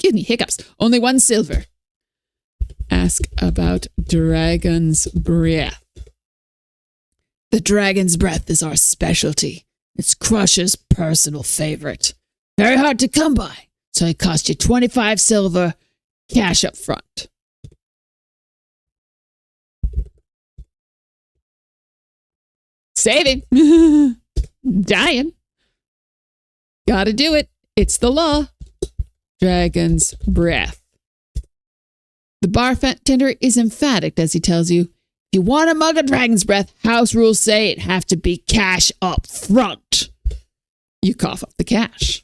hiccups. Only 1 silver. Ask about Dragon's Breath. The Dragon's Breath is our specialty. It's Crusher's personal favorite. Very hard to come by, so it cost you 25 silver, cash up front. Saving. Dying. Gotta do it. It's the law. Dragon's Breath. The bartender is emphatic as he tells you, if you want a mug of Dragon's Breath, house rules say it have to be cash up front. You cough up the cash.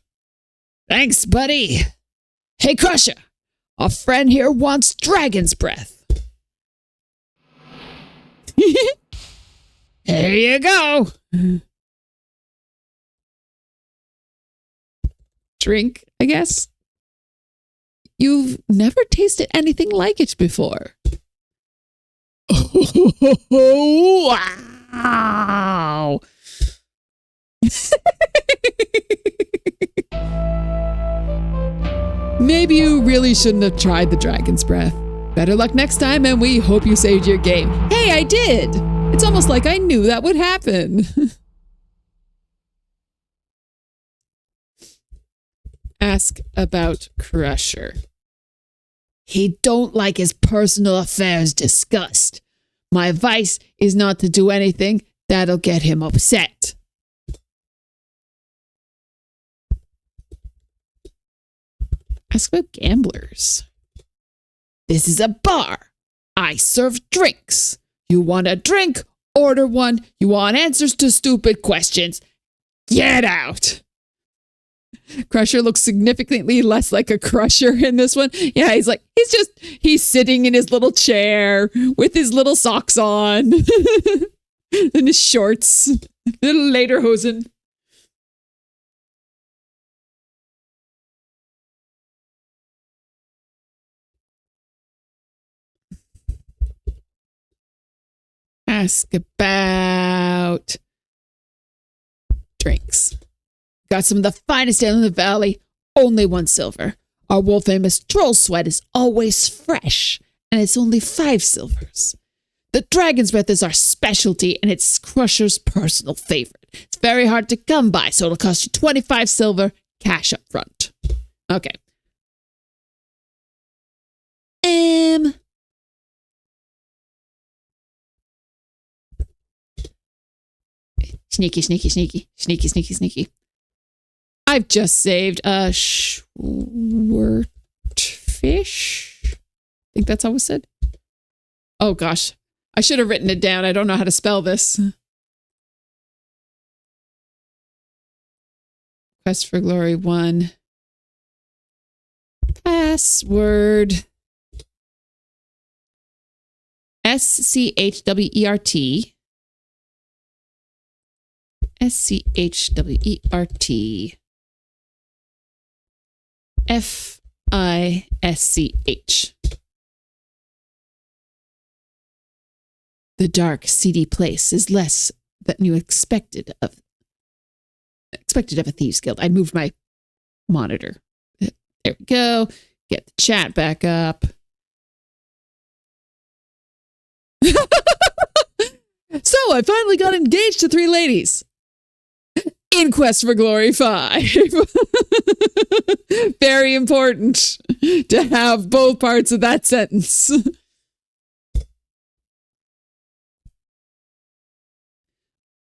Thanks, buddy. Hey, Crusher. Our friend here wants Dragon's Breath. Here you go. Drink, I guess. You've never tasted anything like it before. Oh, wow. Maybe you really shouldn't have tried the dragon's breath. Better luck next time, and we hope you saved your game. Hey, I did! It's almost like I knew that would happen. Ask about Crusher. He don't like his personal affairs discussed. My advice is not to do anything that'll get him upset. Ask about gamblers. This is a bar. I serve drinks. You want a drink? Order one. You want answers to stupid questions? Get out. Crusher looks significantly less like a crusher in this one. Yeah, he's sitting in his little chair with his little socks on and his shorts, little lederhosen. Ask about drinks. Got some of the finest ale in the valley, only 1 silver. Our world famous troll sweat is always fresh, and it's only 5 silvers. The dragon's breath is our specialty, and it's Crusher's personal favorite. It's very hard to come by, so it'll cost you 25 silver cash up front. Okay. Sneaky. I've just saved a schwertfish. I think that's how it's said. Oh gosh, I should have written it down. I don't know how to spell this. Quest for Glory 1. Password. SCHWERT. SCHWERT. FISCH. The dark, seedy place is less than you expected of a thieves' guild. I moved my monitor. There we go. Get the chat back up. So I finally got engaged to 3 ladies. In Quest for Glory 5. Very important to have both parts of that sentence.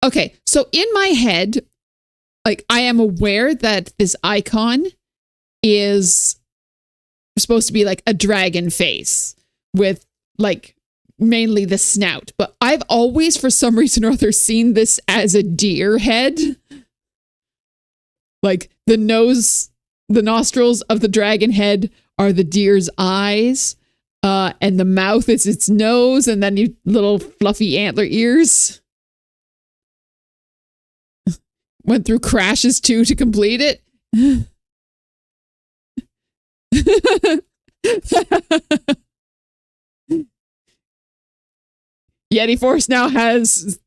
Okay, so in my head, like, I am aware that this icon is supposed to be like a dragon face with like mainly the snout, but I've always, for some reason or other, seen this as a deer head. Like the nose, the nostrils of the dragon head are the deer's eyes, and the mouth is its nose, and then you little fluffy antler ears. Went through crashes too to complete it. Yeti Force now has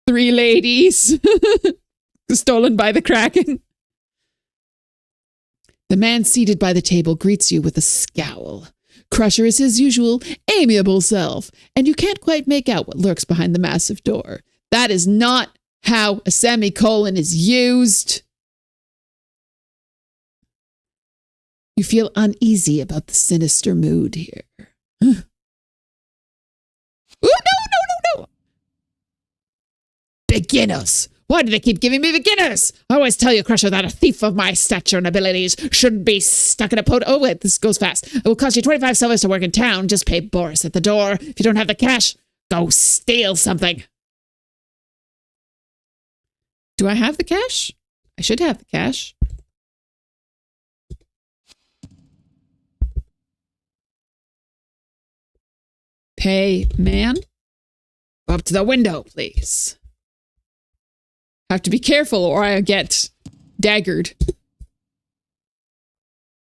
3 ladies stolen by the Kraken. The man seated by the table greets you with a scowl. Crusher is his usual amiable self, and you can't quite make out what lurks behind the massive door. That is not how a semicolon is used. You feel uneasy about the sinister mood here. Ooh, no! Beginners! Why do they keep giving me beginners? I always tell you, Crusher, that a thief of my stature and abilities shouldn't be stuck in a pod. Oh, wait, this goes fast. It will cost you 25 silvers to work in town. Just pay Boris at the door. If you don't have the cash, go steal something. Do I have the cash? I should have the cash. Pay, man. Up to the window, please. Have to be careful or I get daggered.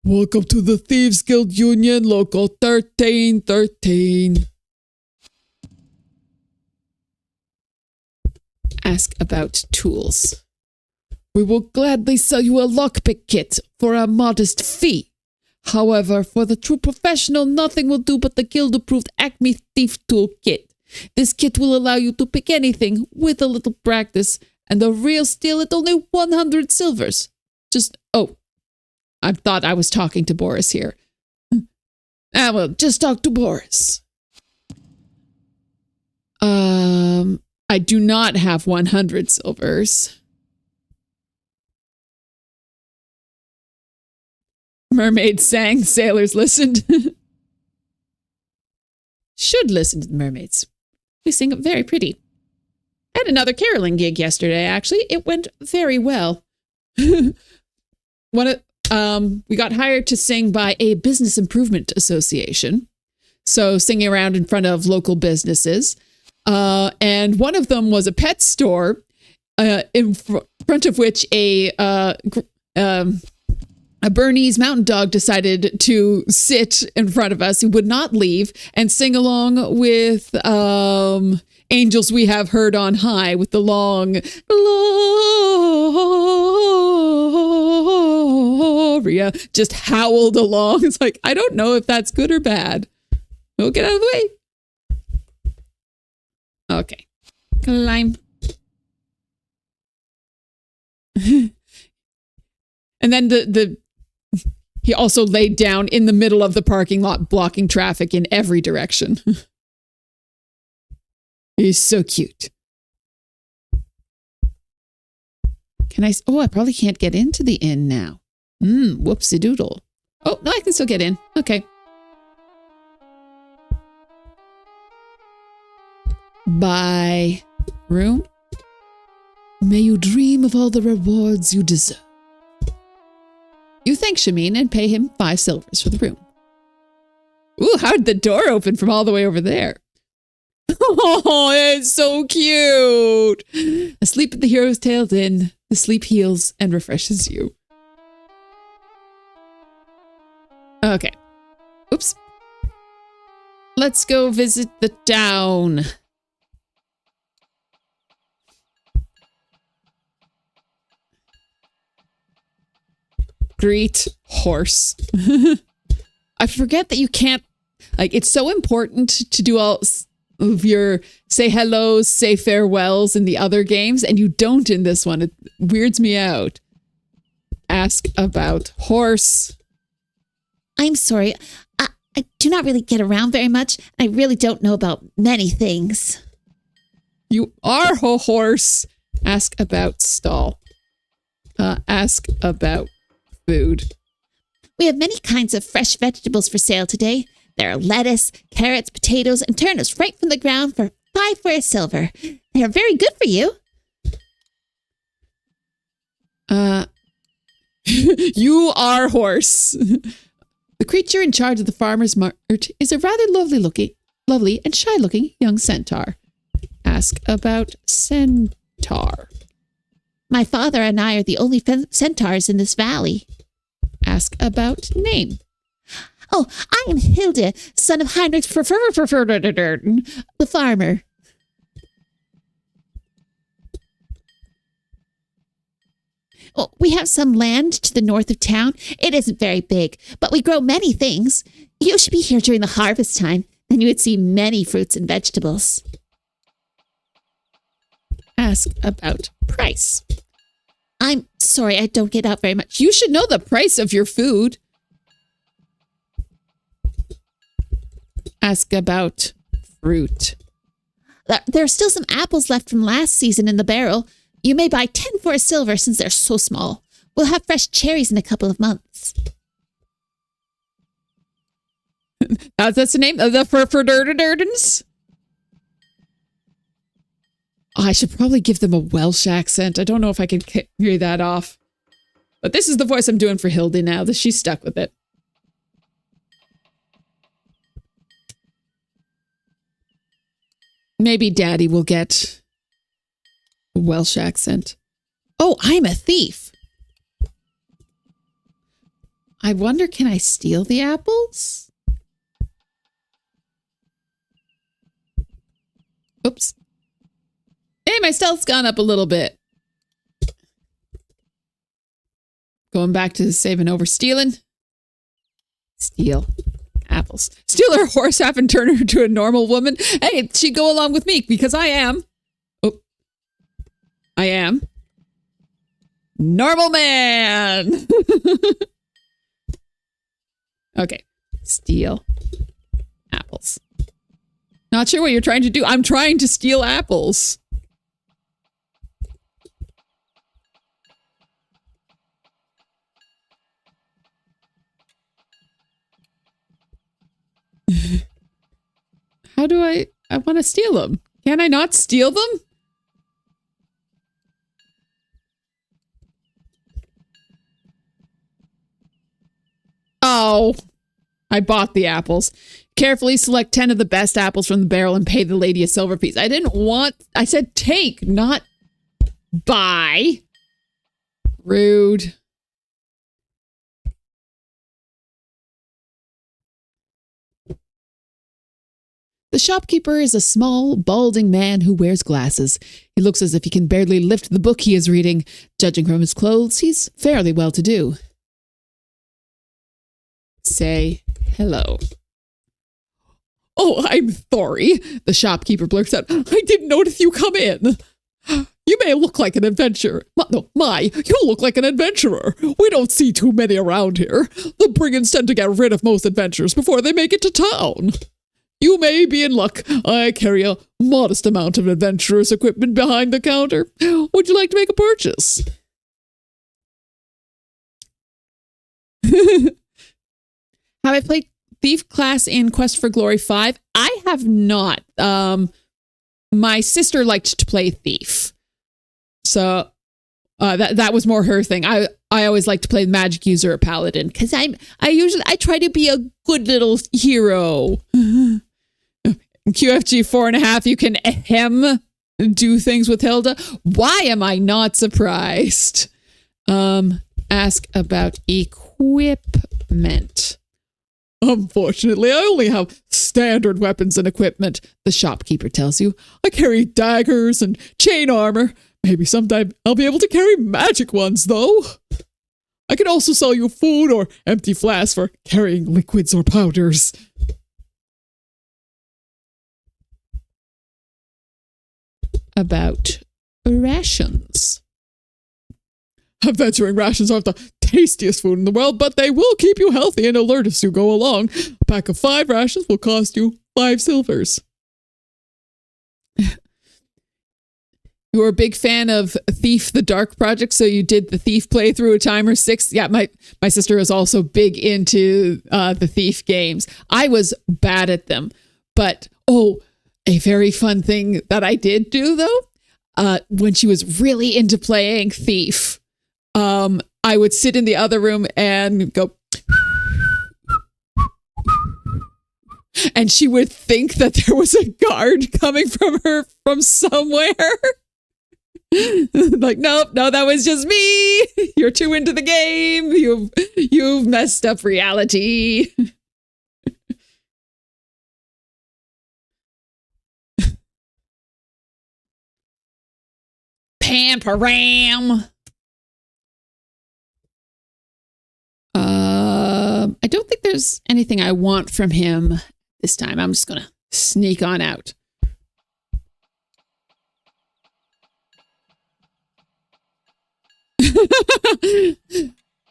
Welcome to the Thieves Guild Union, Local 1313. Ask about tools. We will gladly sell you a lockpick kit for a modest fee. However, for the true professional, nothing will do but the guild-approved Acme Thief Toolkit. This kit will allow you to pick anything with a little practice, and the real steal at only 100 silvers. I thought I was talking to Boris here. Well, just talk to Boris. I do not have 100 silvers. Mermaid sang, sailors listened. Should listen to the mermaids. They sing very pretty. I had another caroling gig yesterday, actually. It went very well. We got hired to sing by a business improvement association. So singing around in front of local businesses. And one of them was a pet store in front of which a Bernese mountain dog decided to sit in front of us. He would not leave and sing along with Angels We Have Heard on High with the long Gloria, just howled along. It's like, I don't know if that's good or bad. We'll get out of the way. Okay. Climb. And then he also laid down in the middle of the parking lot, blocking traffic in every direction. He's so cute. I probably can't get into the inn now. Whoopsie doodle. Oh, no, I can still get in. Okay. Buy room. May you dream of all the rewards you deserve. You thank Shamin and pay him 5 silvers for the room. Ooh, how'd the door open from all the way over there? Oh, it's so cute. Asleep at the hero's tailed inn. The sleep heals and refreshes you. Okay. Oops. Let's go visit the town. Greet horse. I forget that you can't, it's so important to do all of your say hellos, say farewells in the other games, and you don't in this one. It weirds me out. Ask about horse. I'm sorry. I do not really get around very much. I really don't know about many things. You are a horse. Ask about stall. Ask about food. We have many kinds of fresh vegetables for sale today. There are lettuce, carrots, potatoes, and turnips right from the ground for 5 for a silver. They are very good for you. You are horse. The creature in charge of the farmer's mart is a rather lovely and shy-looking young centaur. Ask about centaur. My father and I are the only centaurs in this valley. Ask about name. Oh, I am Hilda, son of Heinrich the farmer. Well, we have some land to the north of town. It isn't very big, but we grow many things. You should be here during the harvest time, and you would see many fruits and vegetables. Ask about price. I'm sorry, I don't get out very much. You should know the price of your food. Ask about fruit. There are still some apples left from last season in the barrel. You may buy 10 for a silver since they're so small. We'll have fresh cherries in a couple of months. That's the name of the Furdurdurdurdens? Oh, I should probably give them a Welsh accent. I don't know if I can carry that off. But this is the voice I'm doing for Hildy now. She's stuck with it. Maybe Daddy will get a Welsh accent. Oh, I'm a thief. I wonder, can I steal the apples? Oops. Hey, my stealth's gone up a little bit. Going back to saving over stealing. Steal apples. Steal her horse half and turn her into a normal woman. Hey, she'd go along with me because I am. Oh, I am. Normal man. Okay. Steal apples. Not sure what you're trying to do. I'm trying to steal apples. How do I want to steal them. Can I not steal them? Oh, I bought the apples. Carefully select 10 of the best apples from the barrel and pay the lady a silver piece. I didn't want, I said take, not buy. Rude. The shopkeeper is a small, balding man who wears glasses. He looks as if he can barely lift the book he is reading. Judging from his clothes, he's fairly well-to-do. Say hello. Oh, I'm sorry, the shopkeeper blurts out. I didn't notice you come in. You may look like an adventurer. You look like an adventurer. We don't see too many around here. The brigands tend to get rid of most adventurers before they make it to town. You may be in luck. I carry a modest amount of adventurer's equipment behind the counter. Would you like to make a purchase? Have I played Thief class in Quest for Glory 5? I have not. My sister liked to play Thief. So that was more her thing. I always like to play the magic user or paladin because I try to be a good little hero. QFG 4.5, you can do things with Hilda. Why am I not surprised? Ask about equipment. Unfortunately, I only have standard weapons and equipment, the shopkeeper tells you. I carry daggers and chain armor. Maybe sometime I'll be able to carry magic ones, though. I can also sell you food or empty flasks for carrying liquids or powders. About rations. Adventuring rations aren't the tastiest food in the world, but they will keep you healthy and alert as you go along. A pack of 5 rations will cost you 5 silvers. You were a big fan of Thief the Dark Project, so you did the Thief playthrough a time or 6. Yeah, my sister was also big into the Thief games. I was bad at them, but a very fun thing that I did do though, when she was really into playing Thief, I would sit in the other room and go, and she would think that there was a guard coming from her from somewhere. Like, no, that was just me. You're too into the game. You've messed up reality. Pamparam. I don't think there's anything I want from him this time. I'm just gonna sneak on out.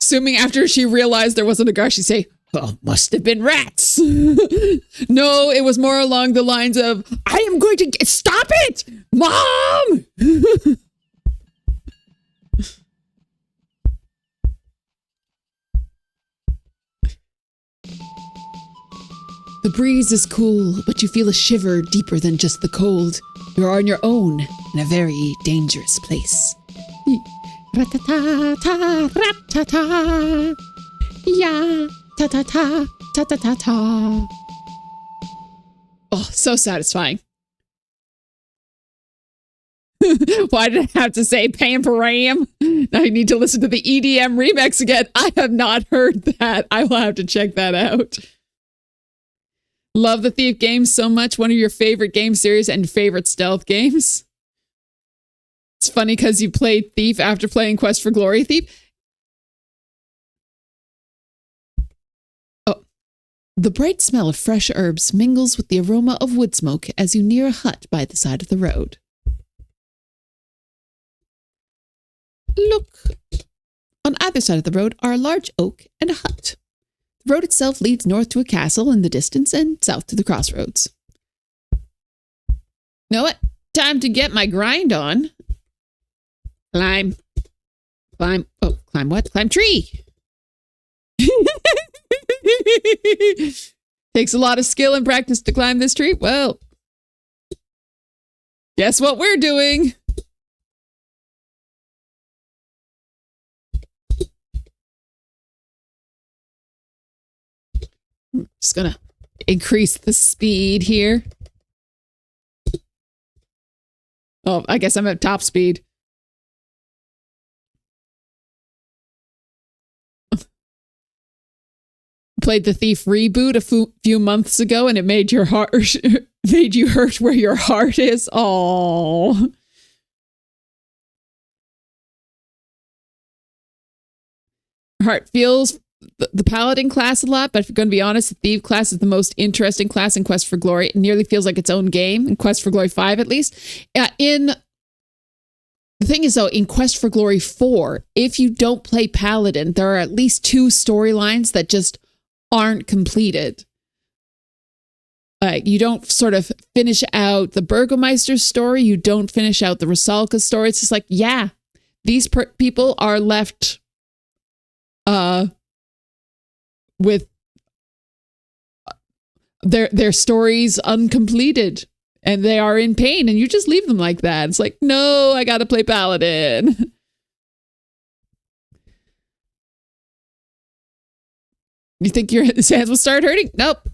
Assuming after she realized there wasn't a guard, she'd say, "Oh, must have been rats." No, it was more along the lines of, "I am going to stop it, Mom." The breeze is cool, but you feel a shiver deeper than just the cold. You're on your own in a very dangerous place. Ra-ta-ta-ta, ra-ta-ta. Yeah, ta-ta-ta, ta-ta-ta-ta. Oh, so satisfying. Why did I have to say Pam for Ram? Now I need to listen to the EDM remix again. I have not heard that. I will have to check that out. Love the Thief games so much. One of your favorite game series and favorite stealth games. It's funny because you played Thief after playing Quest for Glory Thief. Oh, The bright smell of fresh herbs mingles with the aroma of wood smoke as you near a hut by the side of the road. Look. On either side of the road are a large oak and a hut. The road itself leads north to a castle in the distance and south to the crossroads. Know what? Time to get my grind on. Climb. Climb. Oh, climb what? Climb tree. Takes a lot of skill and practice to climb this tree. Well, guess what we're doing? Just gonna increase the speed here. Oh, I guess I'm at top speed. Played the Thief reboot a few months ago, and it made your heart made you hurt where your heart is. Oh, heart feels the Paladin class a lot, but if you're going to be honest, the Thief class is the most interesting class in Quest for Glory. It nearly feels like its own game in Quest for Glory 5, at least. The thing is, though, in Quest for Glory 4, if you don't play Paladin, there are at least 2 storylines that just aren't completed. You don't sort of finish out the Burgomeister's story. You don't finish out the Rusalka's story. It's just like, yeah, these people are left with their stories uncompleted, and they are in pain, and you just leave them like that. It's like, no, I gotta play Paladin. You think your hands will start hurting? Nope.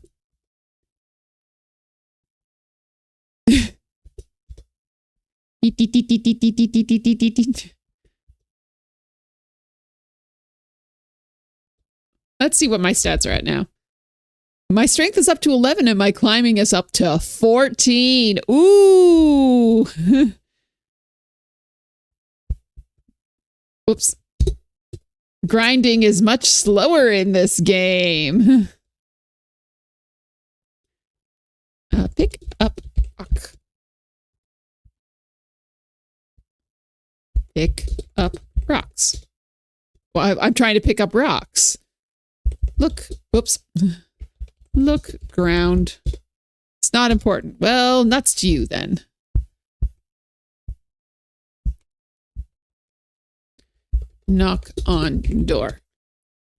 Let's see what my stats are at now. My strength is up to 11 and my climbing is up to 14. Ooh. Whoops. Grinding is much slower in this game. Pick up rock. Pick up rocks. Well, I'm trying to pick up rocks. Look. Whoops. Look, ground. It's not important. Well, nuts to you then. Knock on door.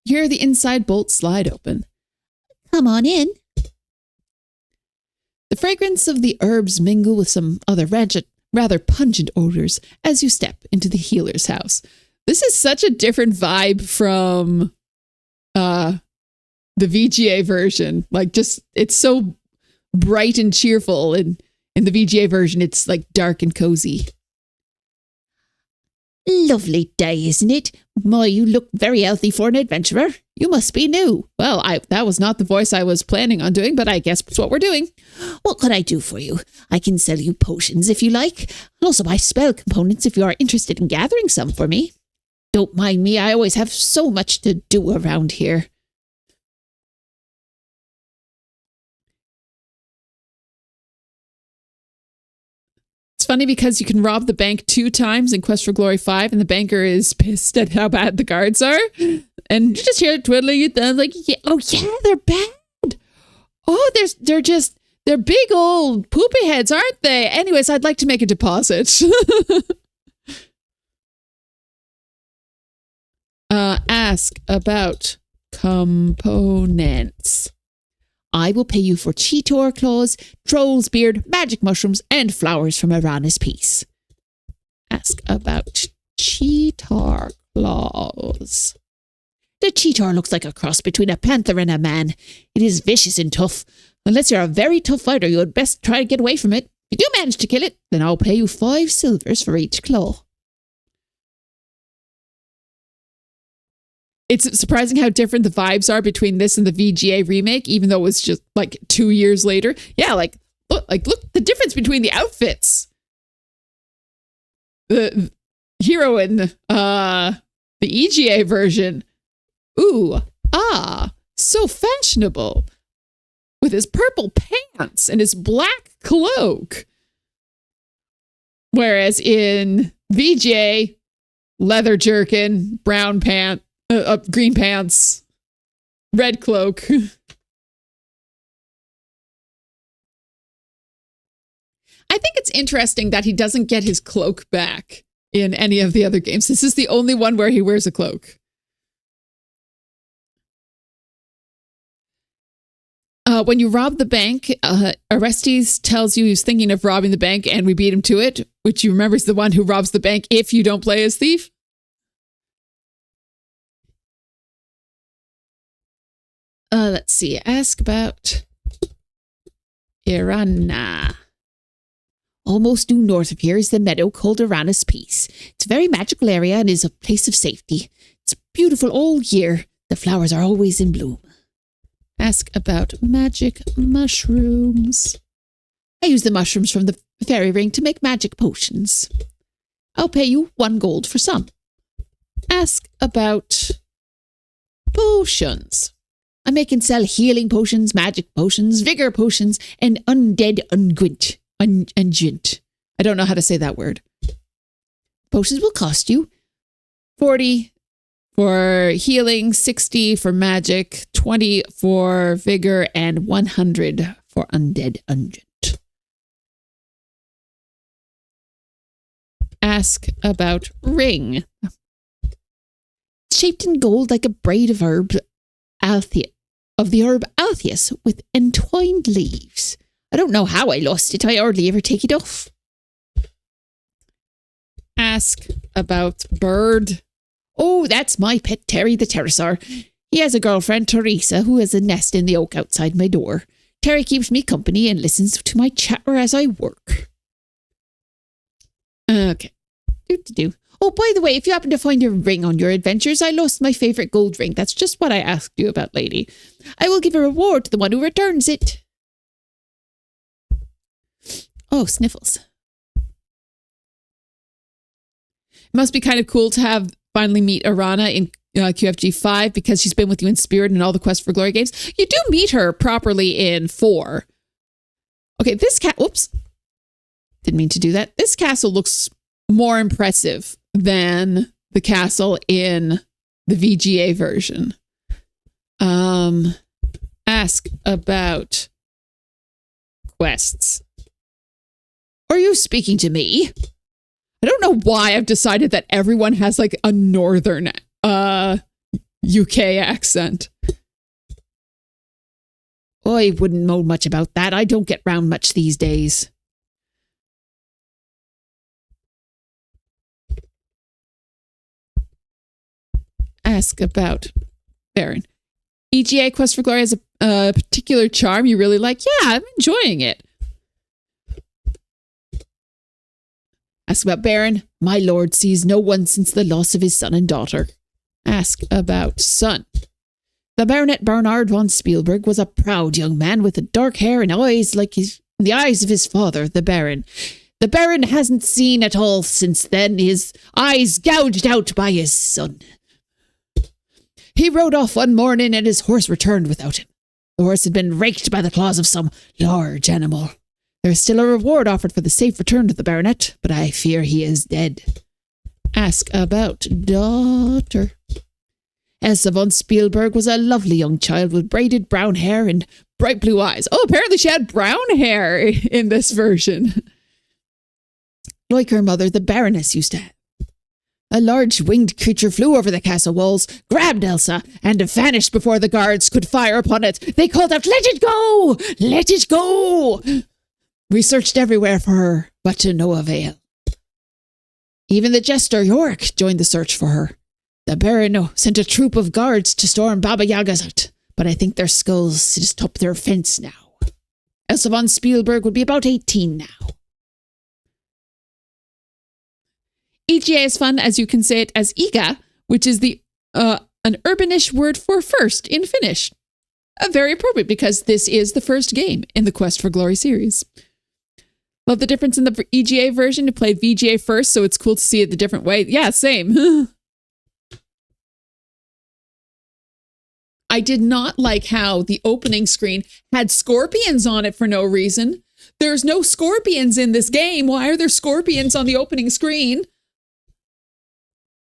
Hear the inside bolt slide open. Come on in. The fragrance of the herbs mingle with some other rather pungent odors as you step into the healer's house. This is such a different vibe from the VGA version. Like, just, it's so bright and cheerful. And in the VGA version, it's like dark and cozy. Lovely day, isn't it? My, you look very healthy for an adventurer. You must be new. Well, that was not the voice I was planning on doing, but I guess it's what we're doing. What could I do for you? I can sell you potions if you like, and also buy spell components if you are interested in gathering some for me. Don't mind me, I always have so much to do around here. It's funny because you can rob the bank 2 times in Quest for Glory 5, and the banker is pissed at how bad the guards are. And you just hear twiddling your thumbs like, yeah, oh yeah, they're bad. Oh, they're big old poopy heads, aren't they? Anyways, I'd like to make a deposit. Ask about components. I will pay you for Cheetor claws, troll's beard, magic mushrooms, and flowers from Irana's piece. Ask about Cheetor claws. The Cheetor looks like a cross between a panther and a man. It is vicious and tough. Unless you're a very tough fighter, you had best try to get away from it. If you do manage to kill it, then I'll pay you 5 silvers for each claw. It's surprising how different the vibes are between this and the VGA remake, even though it was just like 2 years later. Yeah, look the difference between the outfits. The hero in the EGA version. Ooh, so fashionable. with his purple pants and his black cloak. Whereas in VGA, leather jerkin, brown pant, green pants, red cloak. I think it's interesting that he doesn't get his cloak back in any of the other games. This is the only one where he wears a cloak. When you rob the bank, Orestes tells you he's thinking of robbing the bank and we beat him to it, which you remember is the one who robs the bank if you don't play as thief. Let's see. Ask about Irana. Almost due north of here is the meadow called Irana's Peace. It's a very magical area and is a place of safety. It's beautiful all year. The flowers are always in bloom. Ask about magic mushrooms. I use the mushrooms from the fairy ring to make magic potions. I'll pay you 1 gold for some. Ask about potions. I make and sell healing potions, magic potions, vigor potions, and undead unguent. Ungent. I don't know how to say that word. Potions will cost you 40 for healing, 60 for magic, 20 for vigor, and 100 for undead ungent. Ask about ring. It's shaped in gold like a braid of the herb Altheus with entwined leaves. I don't know how I lost it. I hardly ever take it off. Ask about bird. Oh, that's my pet Terry the pterosaur. He has a girlfriend, Teresa, who has a nest in the oak outside my door. Terry keeps me company and listens to my chatter as I work. Okay. Oh, by the way, if you happen to find a ring on your adventures, I lost my favourite gold ring. That's just what I asked you about, lady. I will give a reward to the one who returns it. Oh, sniffles. It must be kind of cool to finally meet Irana in QFG 5 because she's been with you in spirit in all the Quest for Glory games. You do meet her properly in 4. Okay, whoops. Didn't mean to do that. This castle looks more impressive than the castle in the VGA version. Ask about quests. Are you speaking to me? I don't know why I've decided that everyone has like a northern UK accent. I wouldn't know much about that. I don't get round much these days. Ask about Baron. EGA Quest for Glory has a particular charm you really like. Yeah, I'm enjoying it. Ask about Baron. My lord sees no one since the loss of his son and daughter. Ask about son. The Baronet Bernard von Spielberg was a proud young man with dark hair and eyes like the eyes of his father, the Baron. The Baron hasn't seen at all since then, his eyes gouged out by his son. He rode off one morning and his horse returned without him. The horse had been raked by the claws of some large animal. There is still a reward offered for the safe return to the Baronet, but I fear he is dead. Ask about daughter. Elsa von Spielberg was a lovely young child with braided brown hair and bright blue eyes. Oh, apparently she had brown hair in this version. Like her mother, the Baroness used to have. A large winged creature flew over the castle walls, grabbed Elsa, and vanished before the guards could fire upon it. They called out, "Let it go! Let it go!" We searched everywhere for her, but to no avail. Even the jester Yorick joined the search for her. The Baron sent a troop of guards to storm Baba Yaga's hut, but I think their skulls sit atop their fence now. Elsa von Spielberg would be about 18 now. EGA is fun, as you can say it as EGA, which is an urbanish word for first in Finnish. Very appropriate because this is the first game in the Quest for Glory series. Love the difference in the EGA version. You played VGA first, so it's cool to see it the different way. Yeah, same. I did not like how the opening screen had scorpions on it for no reason. There's no scorpions in this game. Why are there scorpions on the opening screen?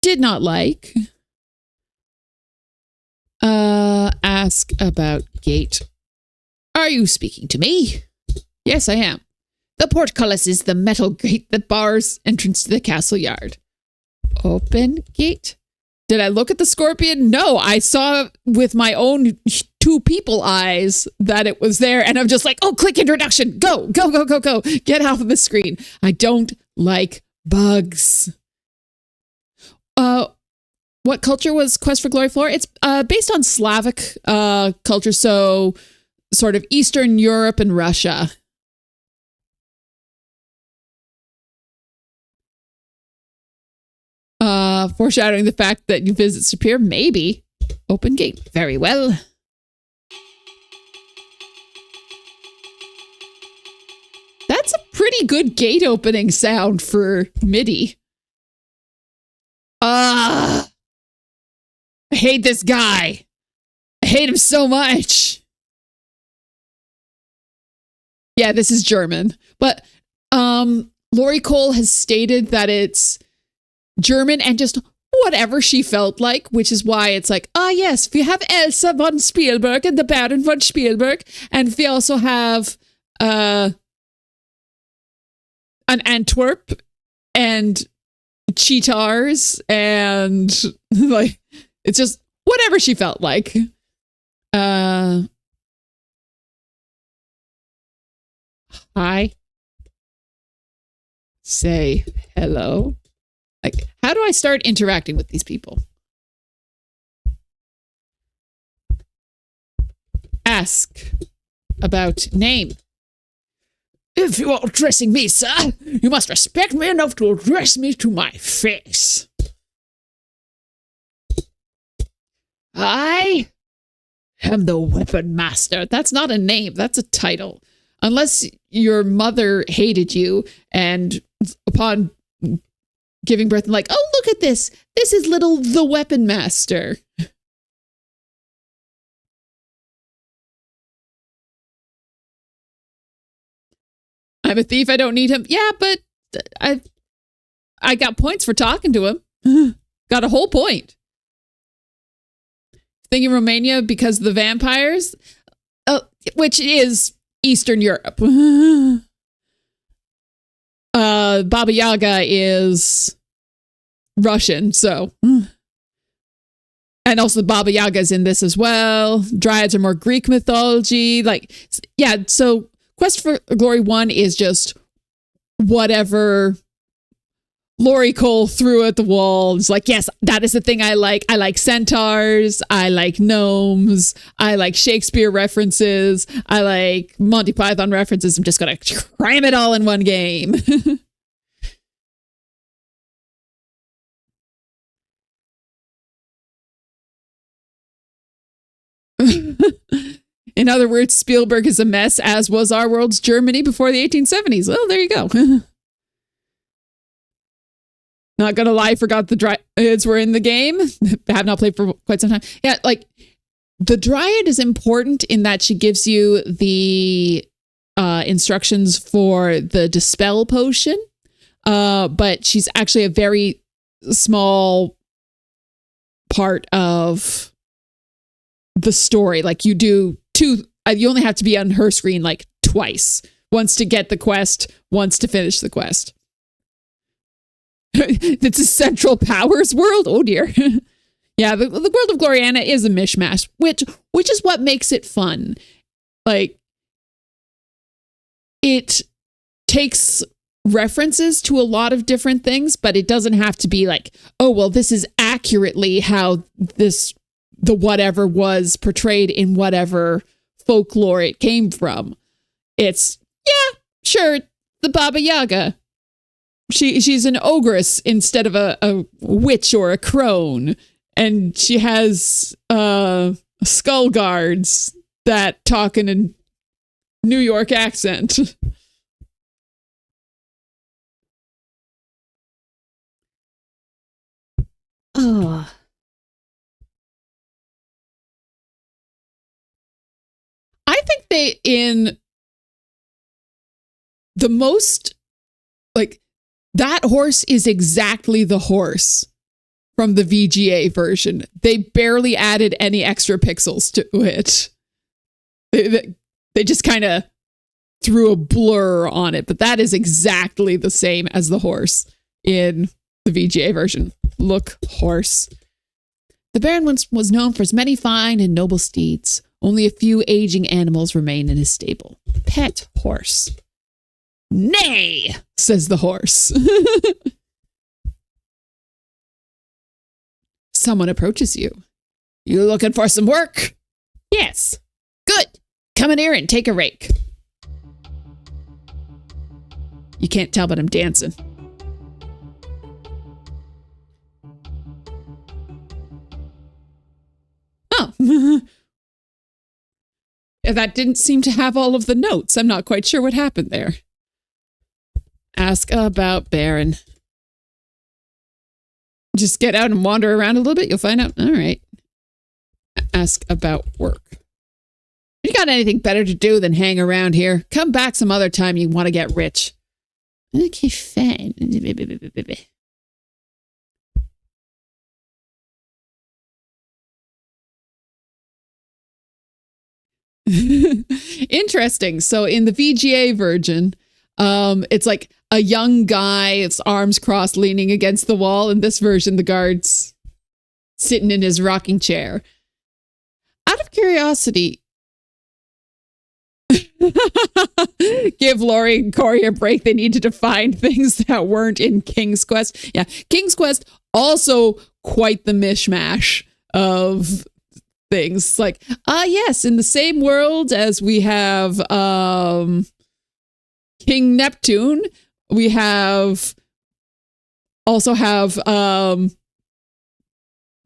Did not like. Ask about gate. Are you speaking to me? Yes, I am. The portcullis is the metal gate that bars entrance to the castle yard. Open gate. Did I look at the scorpion? No, I saw with my own two people eyes that it was there. And I'm just like, oh, click introduction. Go, go, go, go, go. Get off of the screen. I don't like bugs. What culture was Quest for Glory for? It's based on Slavic culture. So sort of Eastern Europe and Russia. Foreshadowing the fact that you visit Superior, maybe. Open gate. Very well. That's a pretty good gate opening sound for MIDI. I hate this guy. I hate him so much. Yeah, this is German. But Lori Cole has stated that it's German and just whatever she felt like, which is why it's like, yes, we have Elsa von Spielberg and the Baron von Spielberg, and we also have an Antwerp and cheetars, and like it's just whatever she felt like. Hi. Say hello. Like, how do I start interacting with these people? Ask about name. If you are addressing me, sir, you must respect me enough to address me to my face. I am the weapon master. That's not a name. That's a title. Unless your mother hated you and upon giving birth and like, oh, look at this. This is little the weapon master. I'm a thief. I don't need him. Yeah, but I got points for talking to him. Got a whole point. Thinking Romania because of the vampires, which is Eastern Europe. Baba Yaga is Russian, so. And also Baba Yaga's in this as well. Dryads are more Greek mythology. Like, yeah, so Quest for Glory 1 is just whatever Lori Cole threw at the wall. It's like, yes, that is the thing I like. I like centaurs. I like gnomes. I like Shakespeare references. I like Monty Python references. I'm just going to cram it all in one game. In other words, Spielberg is a mess, as was our world's Germany before the 1870s. Well, there you go. Not gonna lie, forgot the Dryads were in the game. Have not played for quite some time. Yeah, like the Dryad is important in that she gives you the instructions for the Dispel potion, but she's actually a very small part of the story. Like you do two, you only have to be on her screen like twice. Once to get the quest, once to finish the quest. It's a Central Powers world. Oh dear. Yeah, the world of Gloriana is a mishmash, which is what makes it fun. Like, it takes references to a lot of different things, but it doesn't have to be like, oh, well, this is accurately how the whatever was portrayed in whatever folklore it came from. It's, yeah, sure, the Baba Yaga. She's an ogress instead of a witch or a crone. And she has skull guards that talk in a New York accent. Oh. they in the most, like, that horse is exactly the horse from the VGA version. They barely added any extra pixels to it. They just kind of threw a blur on it, but that is exactly the same as the horse in the VGA version. Look, horse. The Baron once was known for his many fine and noble steeds. Only a few aging animals remain in his stable. Pet horse. Nay, says the horse. Someone approaches you. You looking for some work? Yes. Good. Come in here and take a rake. You can't tell, but I'm dancing. Oh. That didn't seem to have all of the notes. I'm not quite sure what happened there. Ask about Baron. Just get out and wander around a little bit. You'll find out. All right. Ask about work. You got anything better to do than hang around here? Come back some other time you want to get rich. Okay, fine. Interesting. So in the VGA version, it's like a young guy, it's arms crossed, leaning against the wall. In this version, the guard's sitting in his rocking chair. Out of curiosity, give Laurie and Corey a break. They needed to find things that weren't in King's Quest. Yeah, King's Quest also quite the mishmash of things. Like, yes, in the same world as we have King Neptune, we also have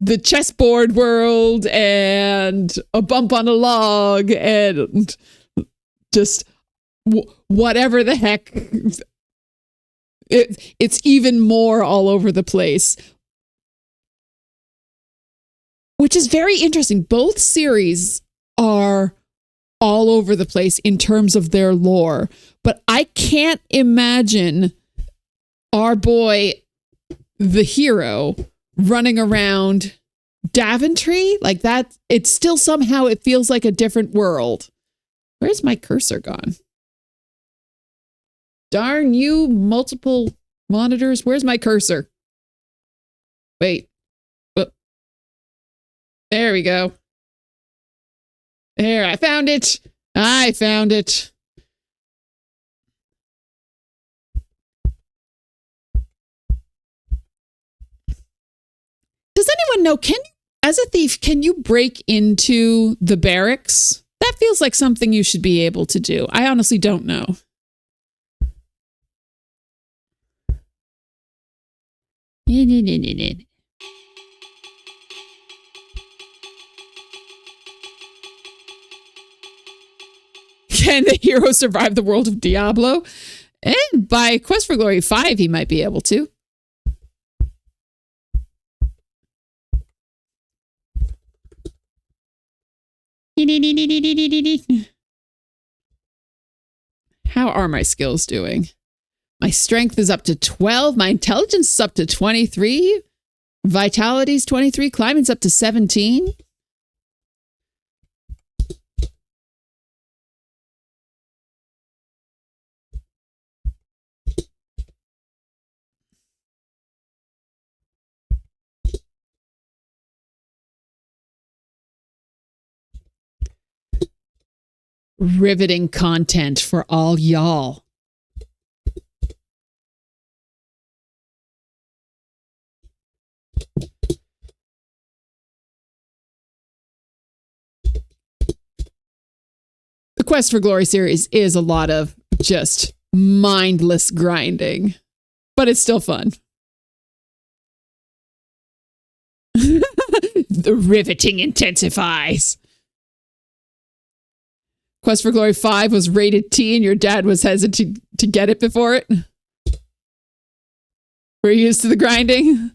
the chessboard world and a bump on a log and just whatever the heck. It's even more all over the place, which is very interesting. Both series are all over the place in terms of their lore, but I can't imagine our boy, the hero, running around Daventry like that. It's still somehow, it feels like a different world. Where's my cursor gone? Darn you, multiple monitors. Where's my cursor? Wait. There we go. There, I found it. I found it. Does anyone know, as a thief, can you break into the barracks? That feels like something you should be able to do. I honestly don't know. Can the hero survive the world of Diablo? And by Quest for Glory 5, he might be able to. How are my skills doing? My strength is up to 12. My intelligence is up to 23. Vitality's 23. Climbing's up to 17. Riveting content for all y'all. The Quest for Glory series is a lot of just mindless grinding, but it's still fun. The riveting intensifies. Quest for Glory 5 was rated T and your dad was hesitant to get it before it? Were you used to the grinding?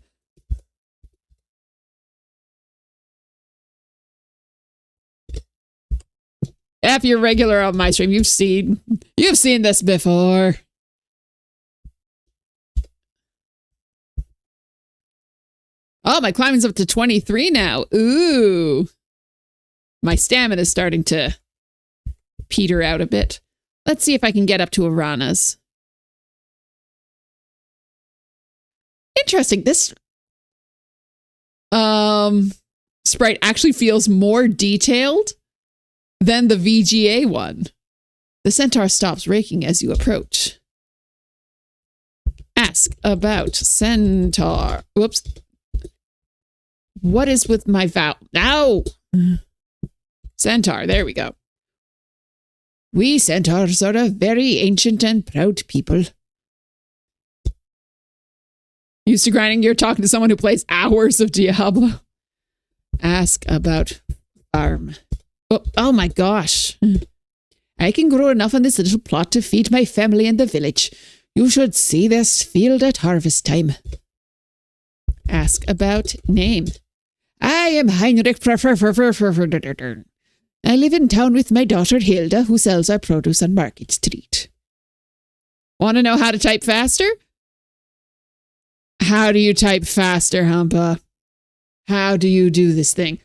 If you're regular on my stream, you've seen this before. Oh, my climbing's up to 23 now. Ooh. My stamina is starting to peter out a bit. Let's see if I can get up to Arana's. Interesting. This sprite actually feels more detailed than the VGA one. The centaur stops raking as you approach. Ask about centaur. Whoops. What is with my vow? Ow! Centaur, there we go. We centaurs are a very ancient and proud people. Used to grinding gear, talking to someone who plays hours of Diablo. Ask about farm. Oh my gosh. I can grow enough on this little plot to feed my family and the village. You should see this field at harvest time. Ask about name. I am Heinrich. I live in town with my daughter Hilda, who sells our produce on Market Street. Want to know how to type faster? How do you type faster, Hampa? How do you do this thing?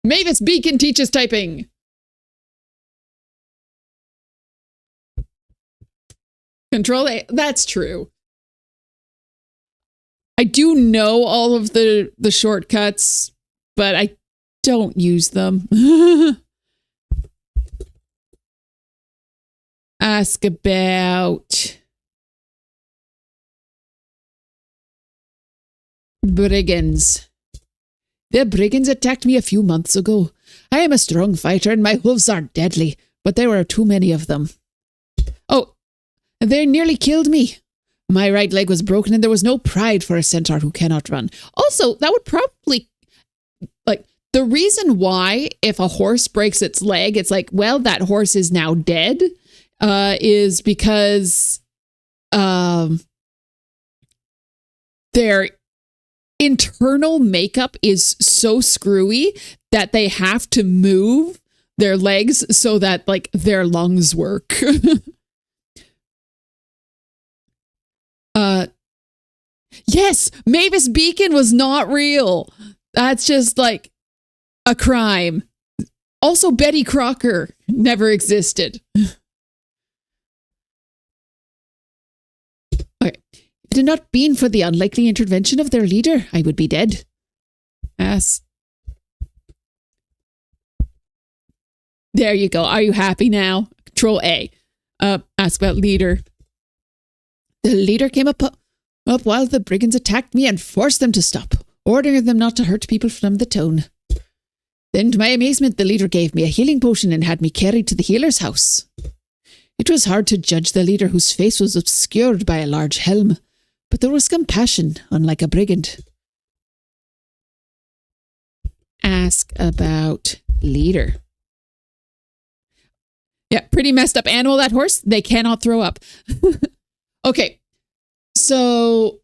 Mavis Beacon teaches typing. Control A. That's true. I do know all of the shortcuts, but I don't use them. Ask about brigands. The brigands attacked me a few months ago. I am a strong fighter and my hooves are deadly, but there were too many of them. Oh, they nearly killed me. My right leg was broken and there was no pride for a centaur who cannot run. Also, that would probably, like, the reason why if a horse breaks its leg, it's like, well, that horse is now dead, is because their internal makeup is so screwy that they have to move their legs so that, like, their lungs work. Yes, Mavis Beacon was not real. That's just like a crime. Also, Betty Crocker never existed. Okay. If it had not been for the unlikely intervention of their leader, I would be dead. There you go. Are you happy now? Control A. Ask about leader. The leader came up while the brigands attacked me and forced them to stop, ordering them not to hurt people from the town. Then, to my amazement, the leader gave me a healing potion and had me carried to the healer's house. It was hard to judge the leader whose face was obscured by a large helm, but there was compassion, unlike a brigand. Ask about leader. Yeah, pretty messed up animal, that horse. They cannot throw up. Okay. So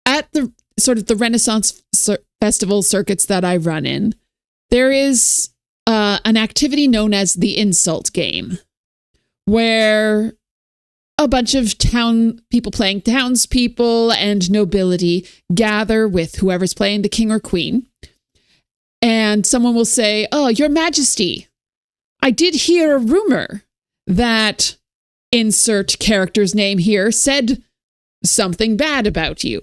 at the sort of the Renaissance festival circuits that I run in, there is an activity known as the insult game, where a bunch of town people playing townspeople and nobility gather with whoever's playing the king or queen. And someone will say, "Oh, Your Majesty, I did hear a rumor that insert character's name here said something bad about you."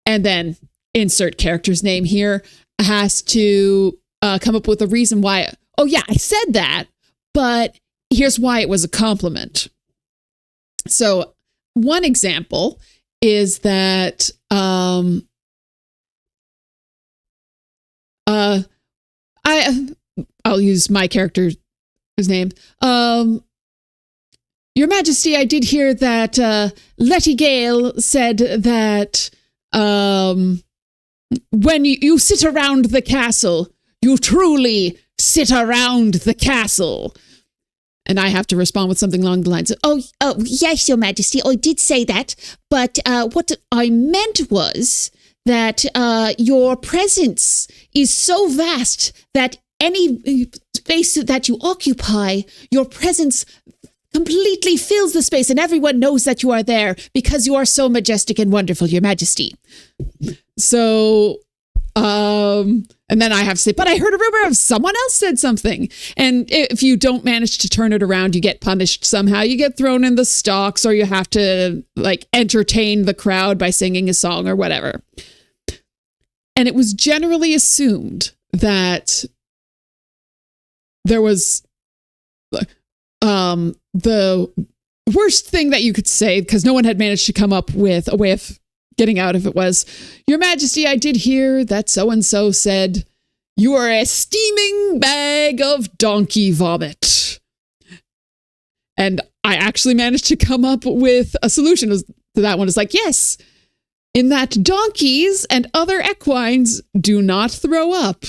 And then insert character's name here has to come up with a reason why. Oh yeah, I said that, but here's why it was a compliment. So one example is that I'll use my character's name. Your Majesty, I did hear that Letty Gale said that when you sit around the castle, you truly sit around the castle. And I have to respond with something along the lines of, oh, yes, Your Majesty, I did say that. But what I meant was that your presence is so vast that any space that you occupy, your presence completely fills the space and everyone knows that you are there because you are so majestic and wonderful, Your Majesty. So, and then I have to say, but I heard a rumor of someone else said something. And if you don't manage to turn it around, you get punished somehow. You get thrown in the stocks, or you have to like entertain the crowd by singing a song or whatever. And it was generally assumed that there was the worst thing that you could say, because no one had managed to come up with a way of getting out of it, was, Your Majesty, I did hear that so-and-so said, you are a steaming bag of donkey vomit. And I actually managed to come up with a solution to that one. It's like, yes, in that donkeys and other equines do not throw up.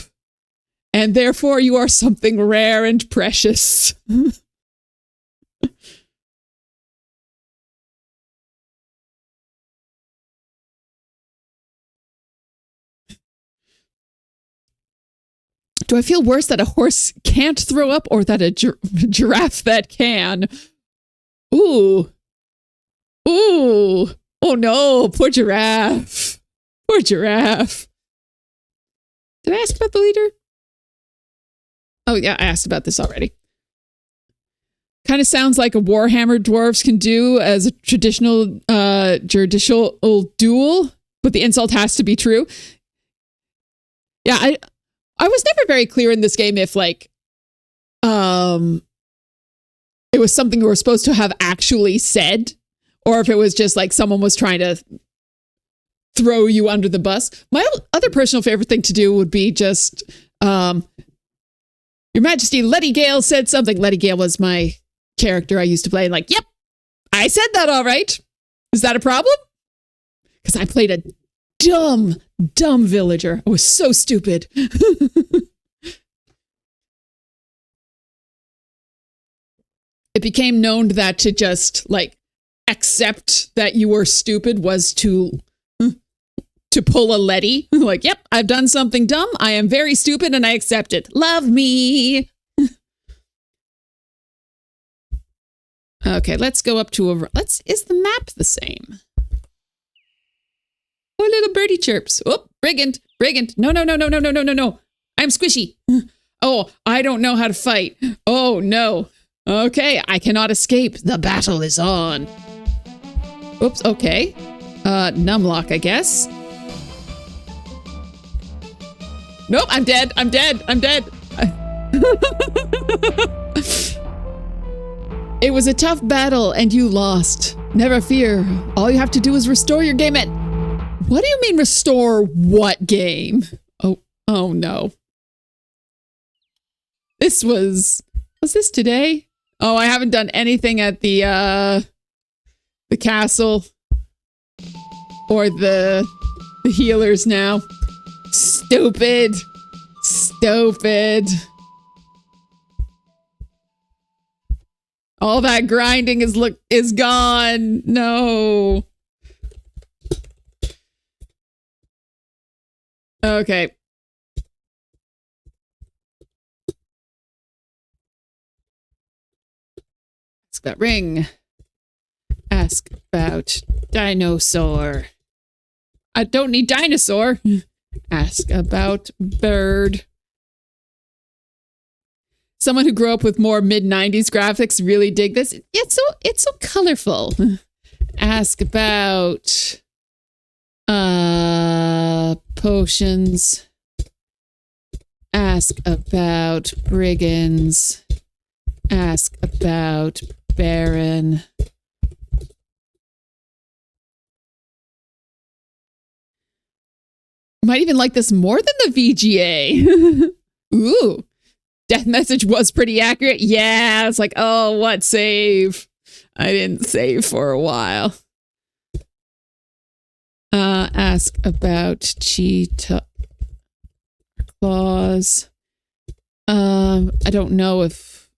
And therefore you are something rare and precious. Do I feel worse that a horse can't throw up or that a giraffe that can? Ooh. Ooh. Oh no, poor giraffe. Poor giraffe. Did I ask about the leader? Oh yeah, I asked about this already. Kind of sounds like a Warhammer dwarves can do as a traditional judicial duel, but the insult has to be true. Yeah, I was never very clear in this game if like it was something we were supposed to have actually said, or if it was just like someone was trying to throw you under the bus. My other personal favorite thing to do would be just Your Majesty, Letty Gale said something. Letty Gale was my character I used to play, and like, yep, I said that all right. Is that a problem? Because I played a dumb villager. I was so stupid. It became known that to just like accept that you were stupid was to pull a Letty. Like, yep, I've done something dumb. I am very stupid and I accept it. Love me. Okay, let's go up to a... Is the map the same? Oh, little birdie chirps. Oh, brigand. No. I'm squishy. Oh, I don't know how to fight. Oh, no. Okay, I cannot escape. The battle is on. Oops, okay. Numlock, I guess. Nope, I'm dead. It was a tough battle and you lost. Never fear. All you have to do is restore your game at... What do you mean restore what game? Oh no. Was this today? Oh, I haven't done anything at the castle or the healers now. Stupid. All that grinding is gone. No. Okay. Ask about ring. Ask about dinosaur. I don't need dinosaur. Ask about bird. Someone who grew up with more mid-90s graphics really dig this. Yeah, it's so colorful. Ask about potions. Ask about brigands. Ask about baron. Might even like this more than the VGA. Ooh. Death message was pretty accurate. Yeah, it's like, oh, what save? I didn't save for a while. Ask about cheetah claws. I don't know if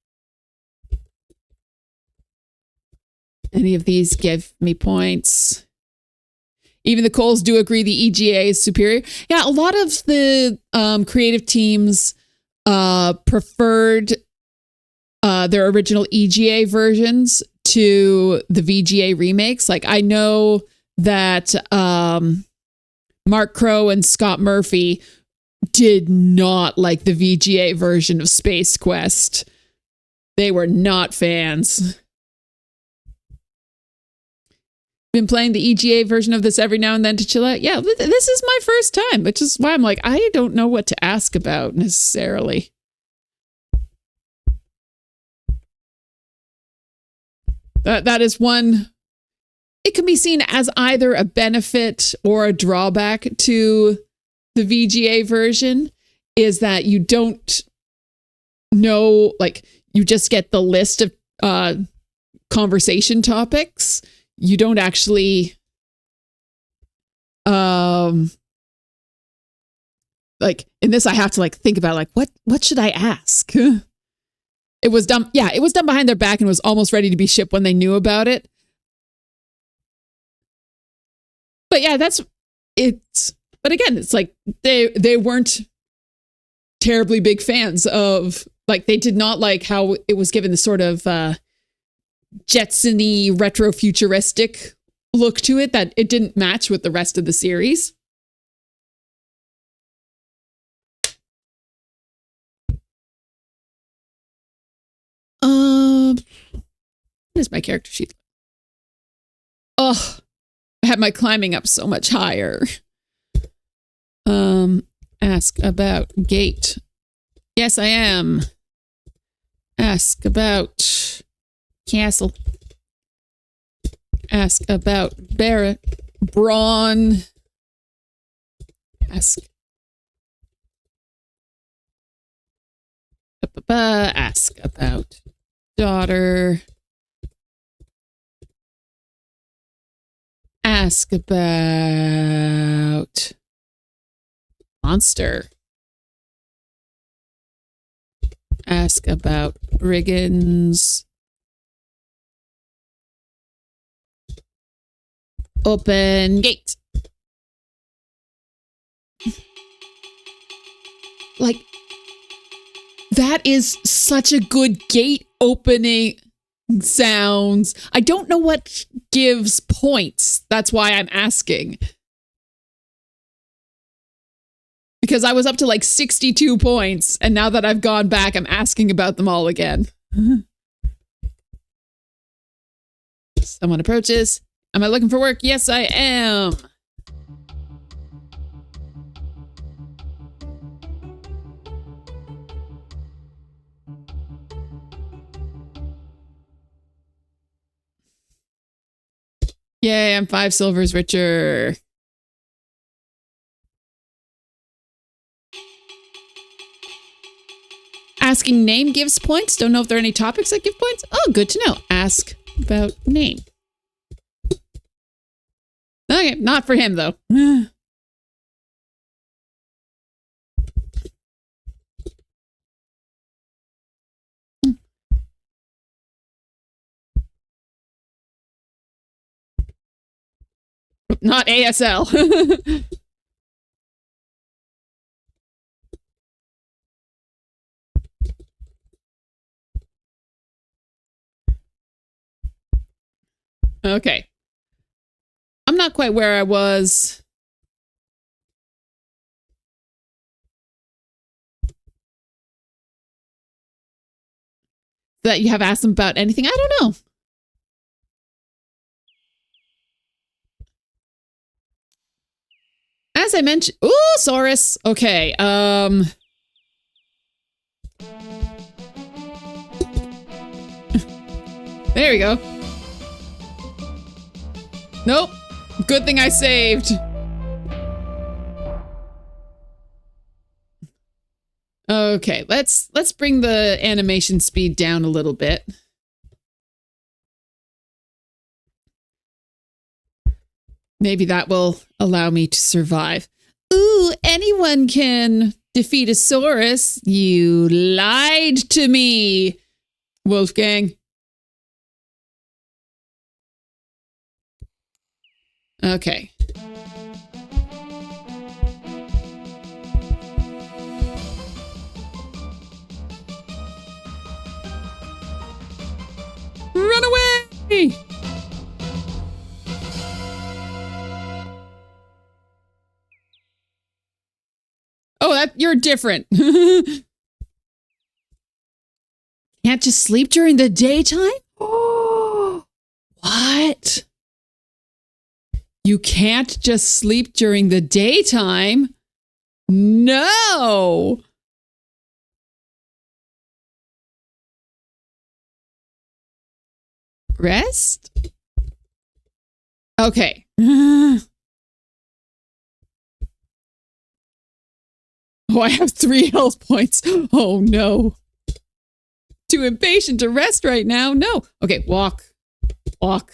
any of these give me points. Even the Coles do agree the EGA is superior. Yeah, a lot of the creative teams preferred their original EGA versions to the VGA remakes. Like, I know that Mark Crow and Scott Murphy did not like the VGA version of Space Quest. They were not fans. Been playing the EGA version of this every now and then to chill out. Yeah, this is my first time, which is why I'm like, I don't know what to ask about necessarily. That is one. It can be seen as either a benefit or a drawback to the VGA version, is that you don't know, like, you just get the list of conversation topics. You don't actually like, in this I have to like think about like what should I ask? It was done. Yeah, it was done behind their back and was almost ready to be shipped when they knew about it. But yeah, but again, it's like they weren't terribly big fans of, like, they did not like how it was given the sort of Jetson-y retro futuristic look to it, that it didn't match with the rest of the series. What is my character sheet? Oh, I had my climbing up so much higher. Ask about gate. Yes, I am. Ask about castle. Ask about Barrett. Braun. Ask. Ask about daughter. Ask about monster. Ask about brigands. Open gate. Like, that is such a good gate opening sounds. I don't know what gives points. That's why I'm asking. Because I was up to like 62 points, and now that I've gone back, I'm asking about them all again. Someone approaches. Am I looking for work? Yes, I am. Yay, I'm 5 silvers richer. Asking name gives points. Don't know if there are any topics that give points. Oh, good to know. Ask about name. Okay, not for him, though. Not ASL. Okay. I'm not quite where I was. That you have asked them about anything? I don't know. As I mentioned, ooh, Saurus. Okay. There we go. Nope. Good thing I saved. Okay, let's bring the animation speed down a little bit. Maybe that will allow me to survive. Ooh, anyone can defeat a Saurus. You lied to me, Wolfgang. Okay. that you're different. Can't just sleep during the daytime? Oh, what? You can't just sleep during the daytime? No. Rest? Okay. Oh, I have 3 health points. Oh, no. Too impatient to rest right now. No. Okay, walk. Walk.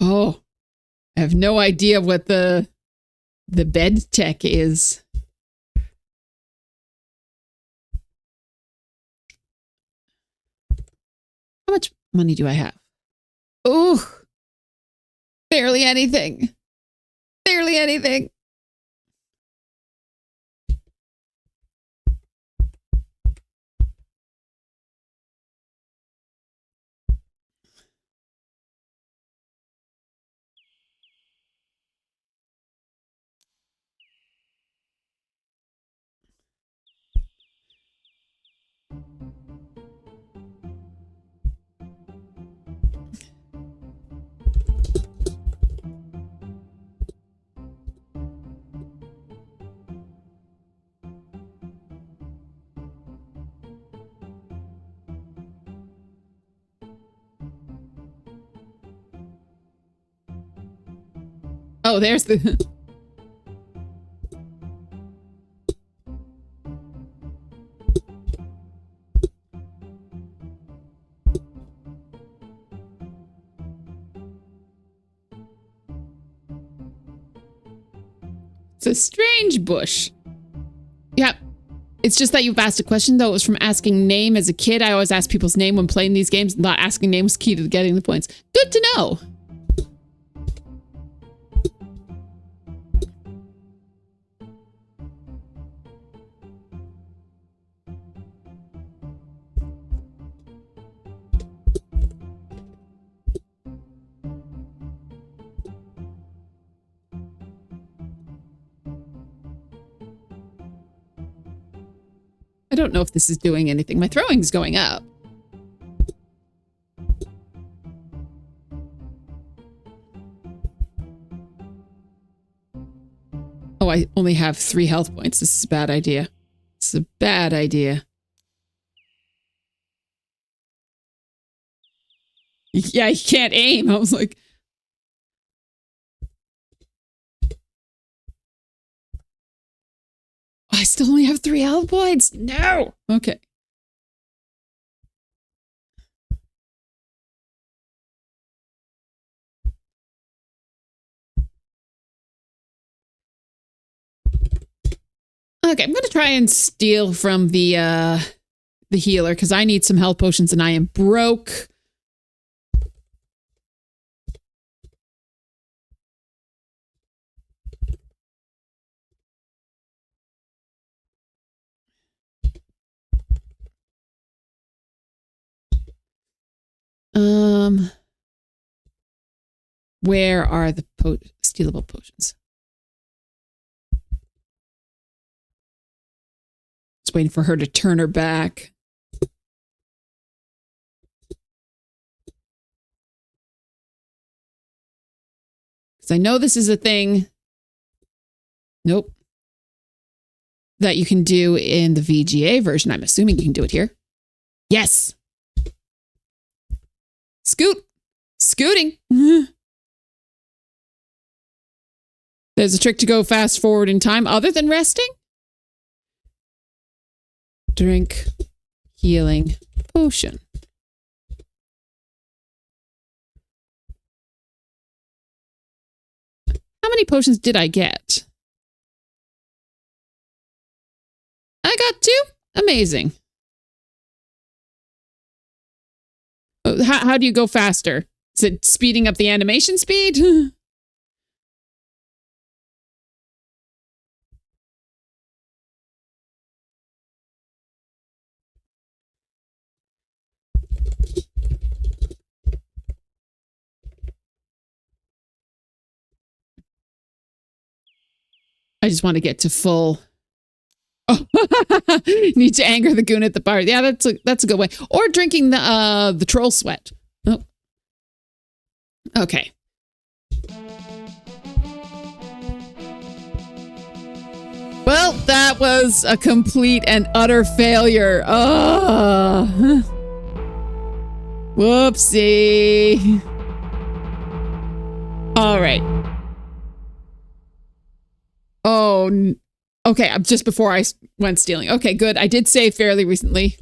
Oh, I have no idea what the bed tech is. How much money do I have? Oh, barely anything. Barely anything. Oh, there's the... It's a strange bush. Yep. It's just that you've asked a question, though. It was from asking name as a kid. I always ask people's name when playing these games. Not asking name was key to getting the points. Good to know. I don't know if this is doing anything. My throwing's going up. Oh, I only have 3 health points. This is a bad idea. This is a bad idea. Yeah, you can't aim. I was like... I still only have 3 health points. No. Okay. Okay, I'm going to try and steal from the healer because I need some health potions and I am broke. Where are the stealable potions? Just waiting for her to turn her back. Because I know this is a thing. Nope. That you can do in the VGA version. I'm assuming you can do it here. Yes. Scooting. There's a trick to go fast forward in time other than resting. Drink healing potion. How many potions did I get? I got 2? Amazing. How do you go faster? Is it speeding up the animation speed? I just want to get to full. Oh, need to anger the goon at the bar. Yeah, that's a good way. Or drinking the troll sweat. Oh, okay. Well, that was a complete and utter failure. Oh, whoopsie. All right. Oh, okay. Just before I went stealing. Okay, good. I did save fairly recently.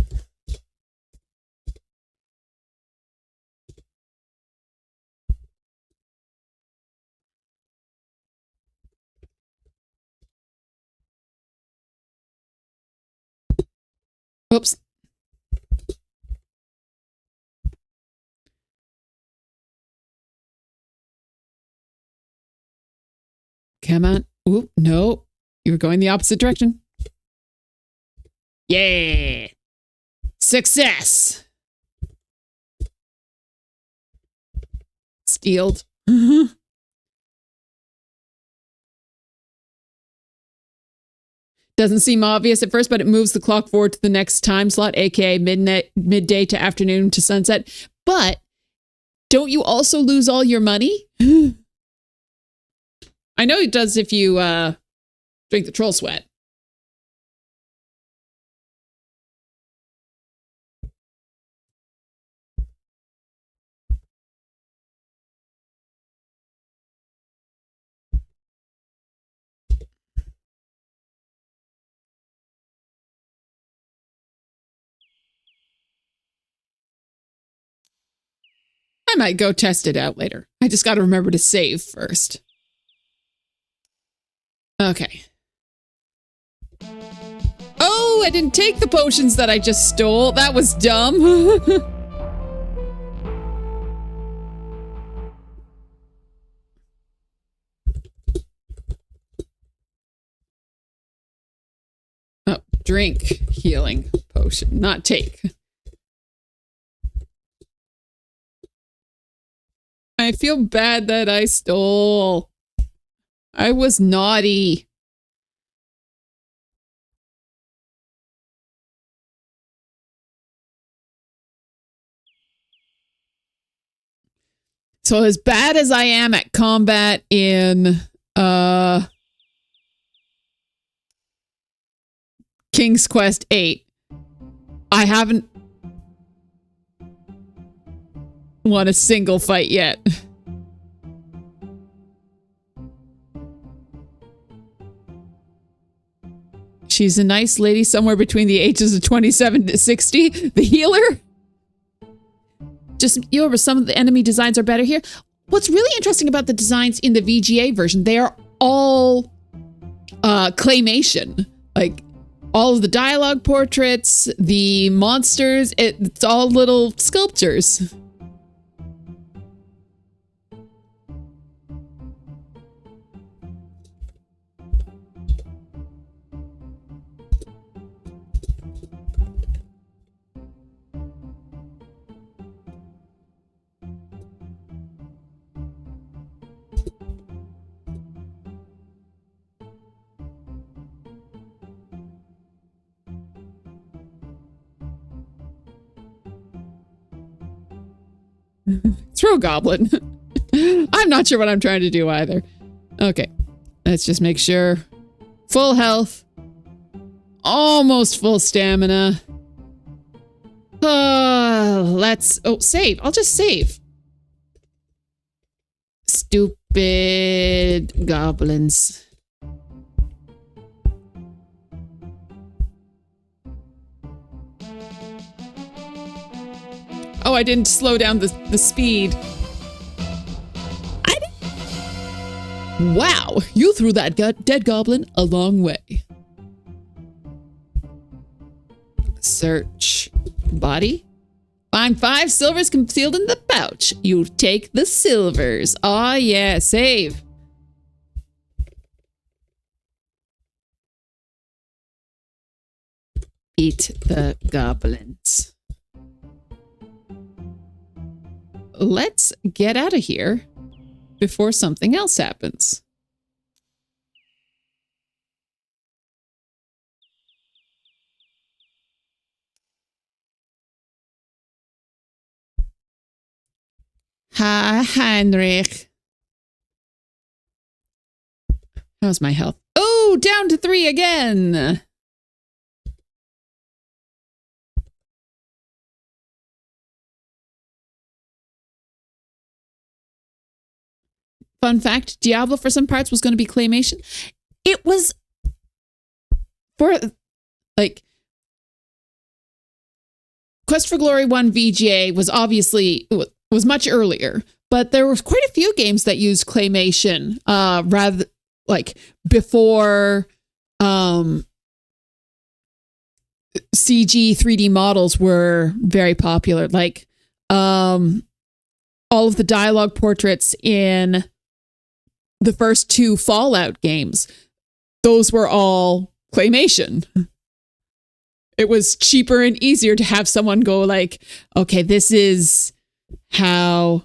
Oops. Come on. Oop, no. You were going the opposite direction. Yeah. Success. Stealed. Doesn't seem obvious at first, but it moves the clock forward to the next time slot, aka midday to afternoon to sunset. But don't you also lose all your money? I know it does if you drink the troll sweat. I might go test it out later. I just got to remember to save first. Okay. Oh, I didn't take the potions that I just stole. That was dumb. Oh, drink healing potion, not take. I feel bad that I stole. I was naughty. So as bad as I am at combat in King's Quest 8, I haven't won a single fight yet. She's a nice lady somewhere between the ages of 27 to 60. The healer? Just, some of the enemy designs are better here. What's really interesting about the designs in the VGA version, they are all claymation. Like, all of the dialogue portraits, the monsters, it's all little sculptures. Throw goblin. I'm not sure what I'm trying to do either. Okay. Let's just make sure. Full health. Almost full stamina. Save. I'll just save. Stupid goblins. Oh, I didn't slow down the speed. Wow, you threw that dead goblin a long way. Search. Body. Find 5 silvers concealed in the pouch. You take the silvers. Ah, yeah, save. Beat the goblins. Let's get out of here before something else happens. Hi, Heinrich. How's my health? Oh, down to 3 again. Fun fact, Diablo for some parts was going to be claymation. It was for, like, Quest for Glory 1 VGA was obviously, was much earlier, but there were quite a few games that used claymation, rather, like, before CG 3D models were very popular. Like, all of the dialogue portraits in the first 2 Fallout games, those were all claymation. It was cheaper and easier to have someone go like, okay, this is how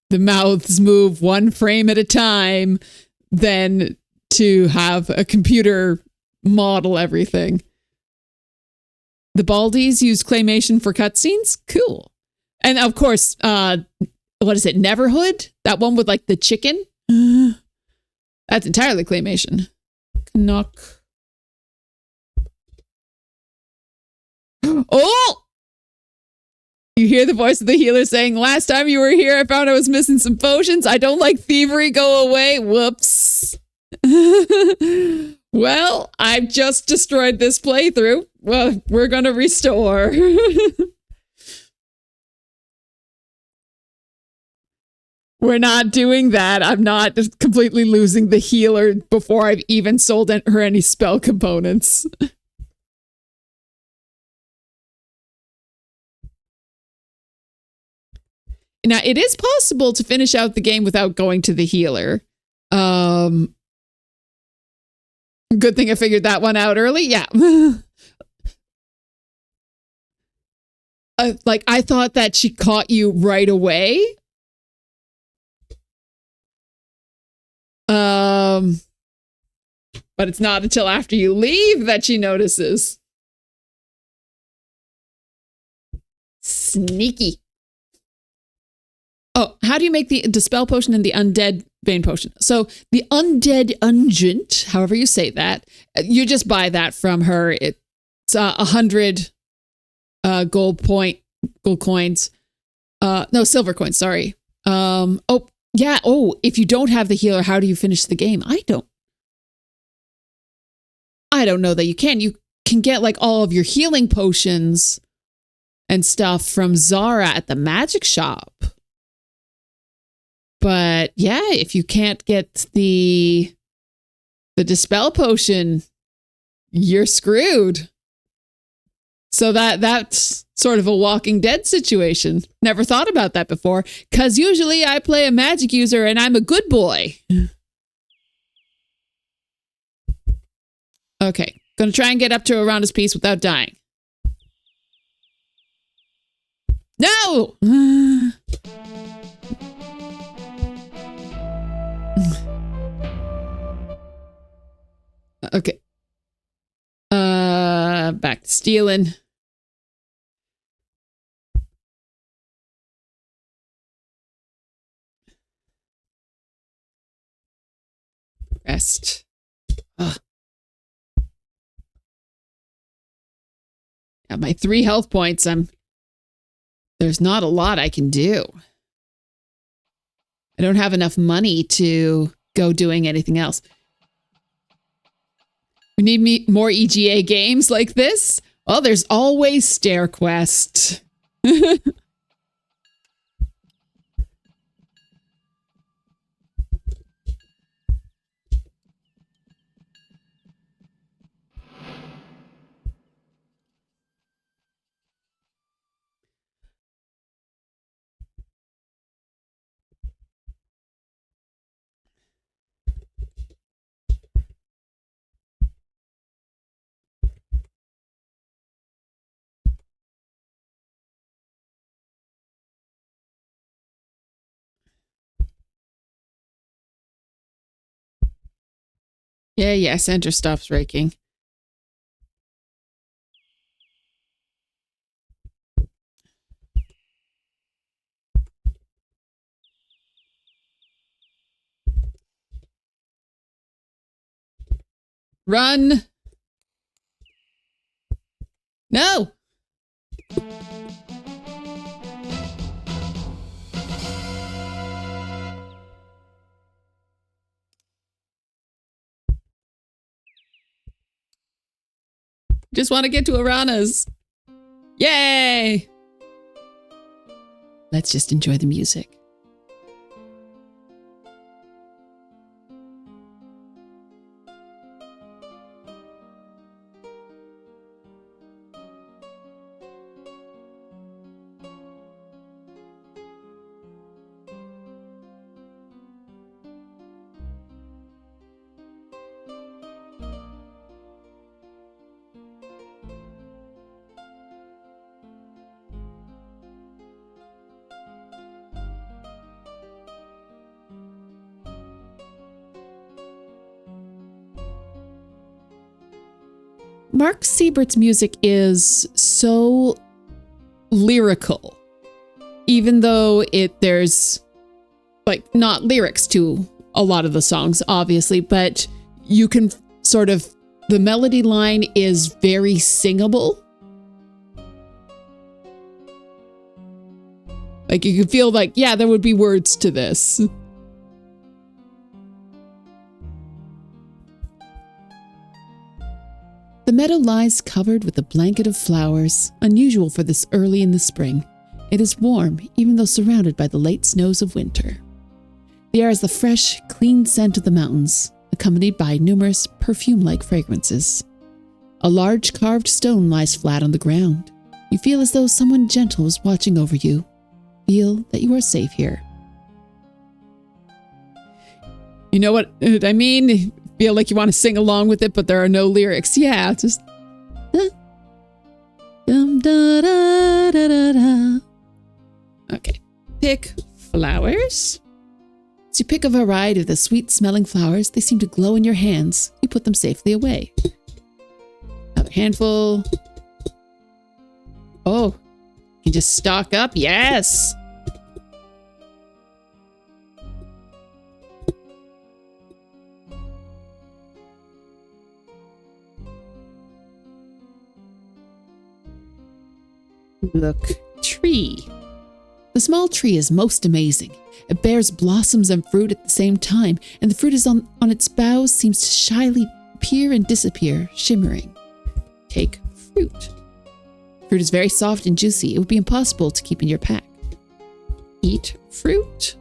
the mouths move 1 frame at a time, than to have a computer model everything. The Baldies used claymation for cutscenes? Cool. And of course, what is it, Neverhood? That one with like the chicken? That's entirely claymation. Knock. Oh! You hear the voice of the healer saying, last time you were here, I found I was missing some potions. I don't like thievery. Go away. Whoops. Well, I've just destroyed this playthrough. Well, we're going to restore. We're not doing that. I'm not just completely losing the healer before I've even sold her any spell components. Now, it is possible to finish out the game without going to the healer. Good thing I figured that one out early. Yeah. Like, I thought that she caught you right away. But it's not until after you leave that she notices. Sneaky. Oh, how do you make the Dispel Potion and the Undead Bane Potion? So the Undead Ungent, however you say that, you just buy that from her. It's 100 gold coins. No, silver coins, sorry. Oh, yeah. Oh, if you don't have the healer, how do you finish the game? I don't know that you can. You can get like all of your healing potions and stuff from Zara at the magic shop. But yeah, if you can't get the Dispel Potion, you're screwed. So that's sort of a Walking Dead situation. Never thought about that before, because usually I play a magic user and I'm a good boy. Okay, gonna try and get up to Aranda's piece without dying. No! Okay. Back to stealing. Rest. Ugh. At my 3 health points, there's not a lot I can do. I don't have enough money to go doing anything else. We need more EGA games like this. Well, there's always Stair Quest. Yeah, center stops raking. Run. No. Just want to get to Arana's. Yay! Let's just enjoy the music. Mark Siebert's music is so lyrical, even though there's like not lyrics to a lot of the songs, obviously, but you can sort of, the melody line is very singable. Like you can feel like, yeah, there would be words to this. The meadow lies covered with a blanket of flowers, unusual for this early in the spring. It is warm, even though surrounded by the late snows of winter. The air is the fresh, clean scent of the mountains, accompanied by numerous perfume-like fragrances. A large carved stone lies flat on the ground. You feel as though someone gentle is watching over you. Feel that you are safe here. You know what I mean? Feel like you want to sing along with it, but there are no lyrics. Yeah, just... Okay. Pick flowers. As you pick a variety of the sweet-smelling flowers, they seem to glow in your hands. You put them safely away. Another handful. Oh, you can just stock up. Yes! Look, tree. The small tree is most amazing. It bears blossoms and fruit at the same time, and the fruit is on its boughs seems to shyly appear and disappear, shimmering. Take fruit. Fruit is very soft and juicy. It would be impossible to keep in your pack. Eat fruit.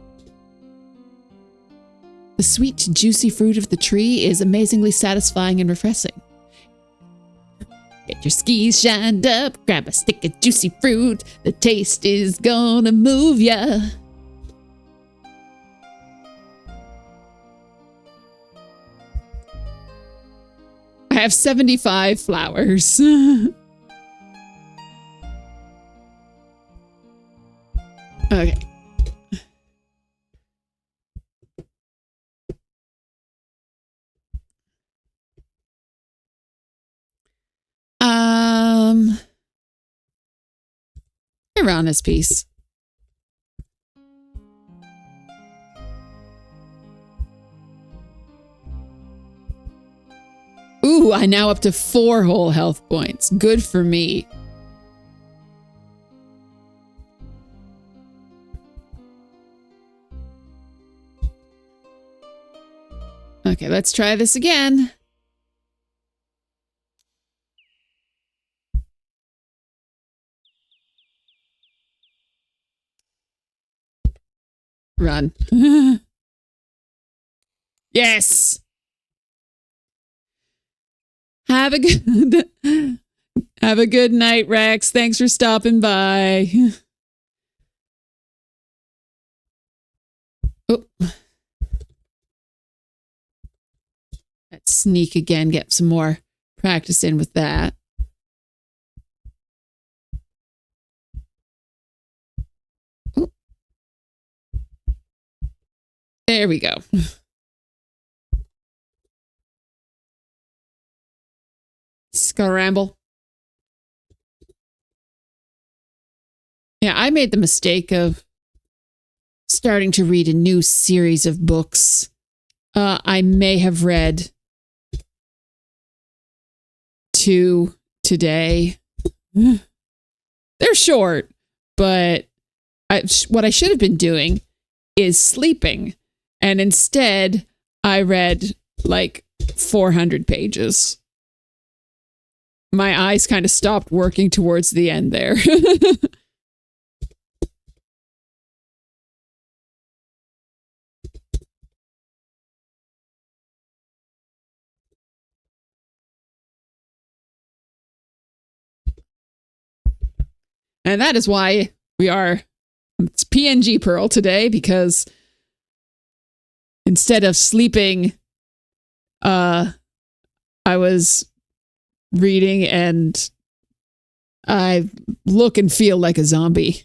The sweet, juicy fruit of the tree is amazingly satisfying and refreshing. Get your skis shined up, grab a stick of juicy fruit. The taste is gonna move ya. I have 75 flowers. Okay. Irana's piece. Ooh, I now up to 4 whole health points. Good for me. Okay, let's try this again. Run. Yes. Have a good night, Rex. Thanks for stopping by. Oh. Let's sneak again, get some more practice in with that. Oh. There we go. Scramble. Yeah, I made the mistake of starting to read a new series of books. I may have read 2 today. They're short, but what I should have been doing is sleeping. And instead, I read like 400 pages. My eyes kind of stopped working towards the end there. And that is why it's PNG Pearl today, because instead of sleeping, I was reading and I look and feel like a zombie.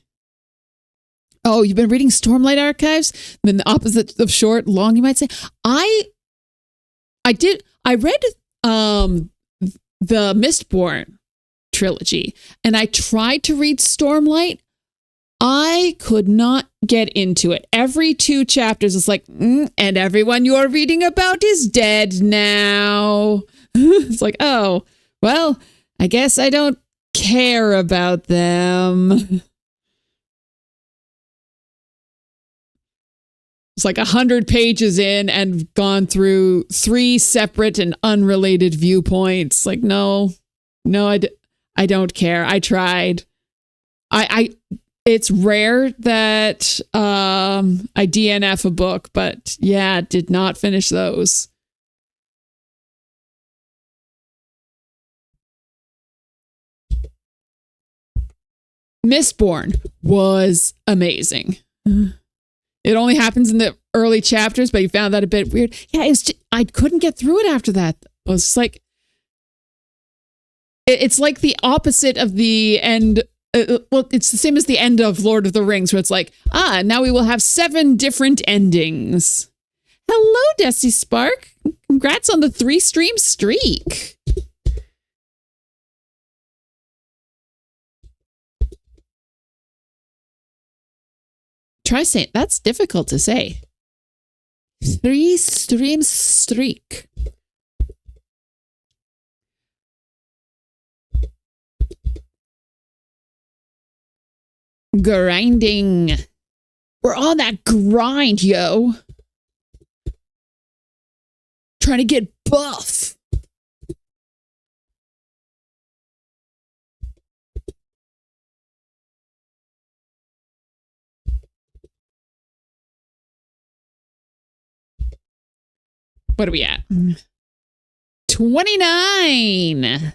Oh, you've been reading Stormlight Archives? Then the opposite of short, long, you might say. I read the Mistborn trilogy, and I tried to read Stormlight. I could not get into it. Every 2 chapters, it's like, and everyone you're reading about is dead now. It's like, oh, well, I guess I don't care about them. It's like 100 pages in and gone through 3 separate and unrelated viewpoints. Like, no, I don't care. I tried. It's rare that I DNF a book, but yeah, did not finish those. Mistborn was amazing. It only happens in the early chapters, but you found that a bit weird. Yeah, I couldn't get through it after that. It was like, it's like the opposite of the end. Well, it's the same as the end of Lord of the Rings, where it's like, now we will have 7 different endings. Hello, Desi Spark. Congrats on the 3-stream streak. Try saying, that's difficult to say. 3-stream streak. Grinding. We're on that grind, yo. Trying to get buff. What are we at? 29.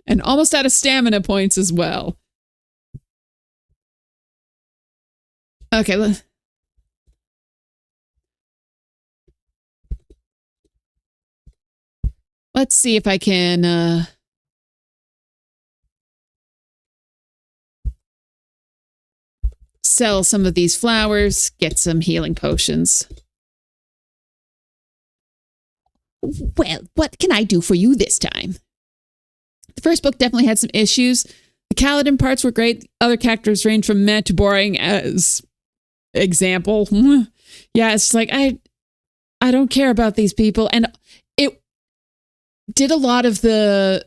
And almost out of stamina points as well. Okay, let's see if I can sell some of these flowers, get some healing potions. Well, what can I do for you this time? The first book definitely had some issues. The Kaladin parts were great. Other characters range from meh to boring as example. Yeah, it's like, I don't care about these people. And it did a lot of the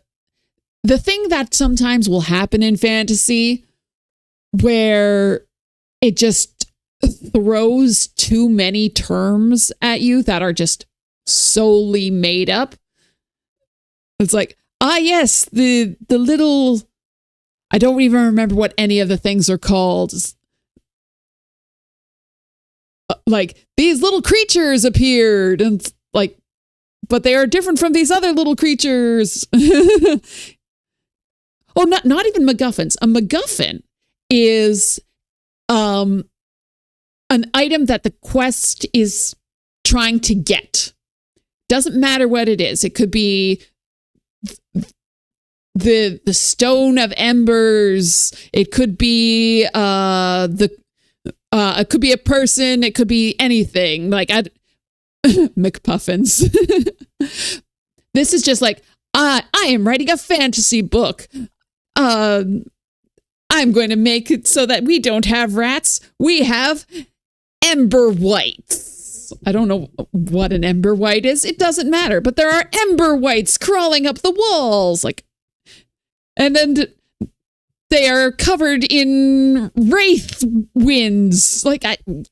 thing that sometimes will happen in fantasy where it just throws too many terms at you that are just solely made up. It's like, yes, the little, I don't even remember what any of the things are called. Like, these little creatures appeared, and like, but they are different from these other little creatures. Oh, not even MacGuffins. A MacGuffin is an item that the quest is trying to get. Doesn't matter what it is. It could be the Stone of Embers. It could be it could be a person. It could be anything. Like McPuffins. This is just like, I am writing a fantasy book. I'm going to make it so that we don't have rats. We have ember whites. walls. I don't know what an ember white is. It doesn't matter, but there are ember whites crawling up the walls. Like, and then they are covered in wraith winds. Like,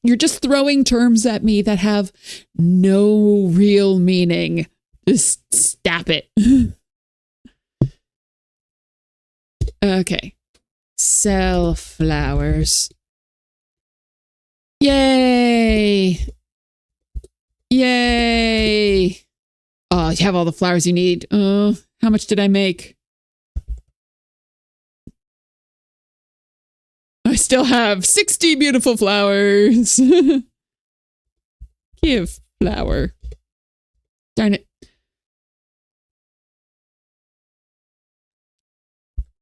you're just throwing terms at me that have no real meaning. Just stop it. Okay. Sell flowers. Yay! Yay! Oh, you have all the flowers you need. How much did I make? I still have 60 beautiful flowers. Give flower. Darn it.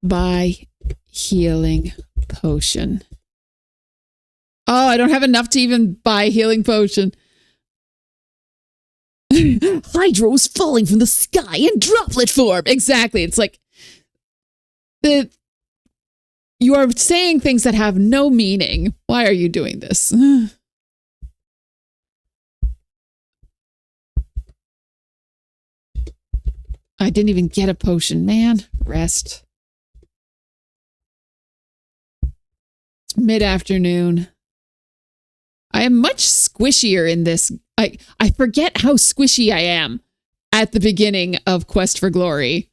Buy healing potion. Oh, I don't have enough to even buy healing potion. Hydros falling from the sky in droplet form. Exactly. It's like you are saying things that have no meaning. Why are you doing this? I didn't even get a potion, man. Rest. It's mid-afternoon. I am much squishier in this. I forget how squishy I am at the beginning of Quest for Glory.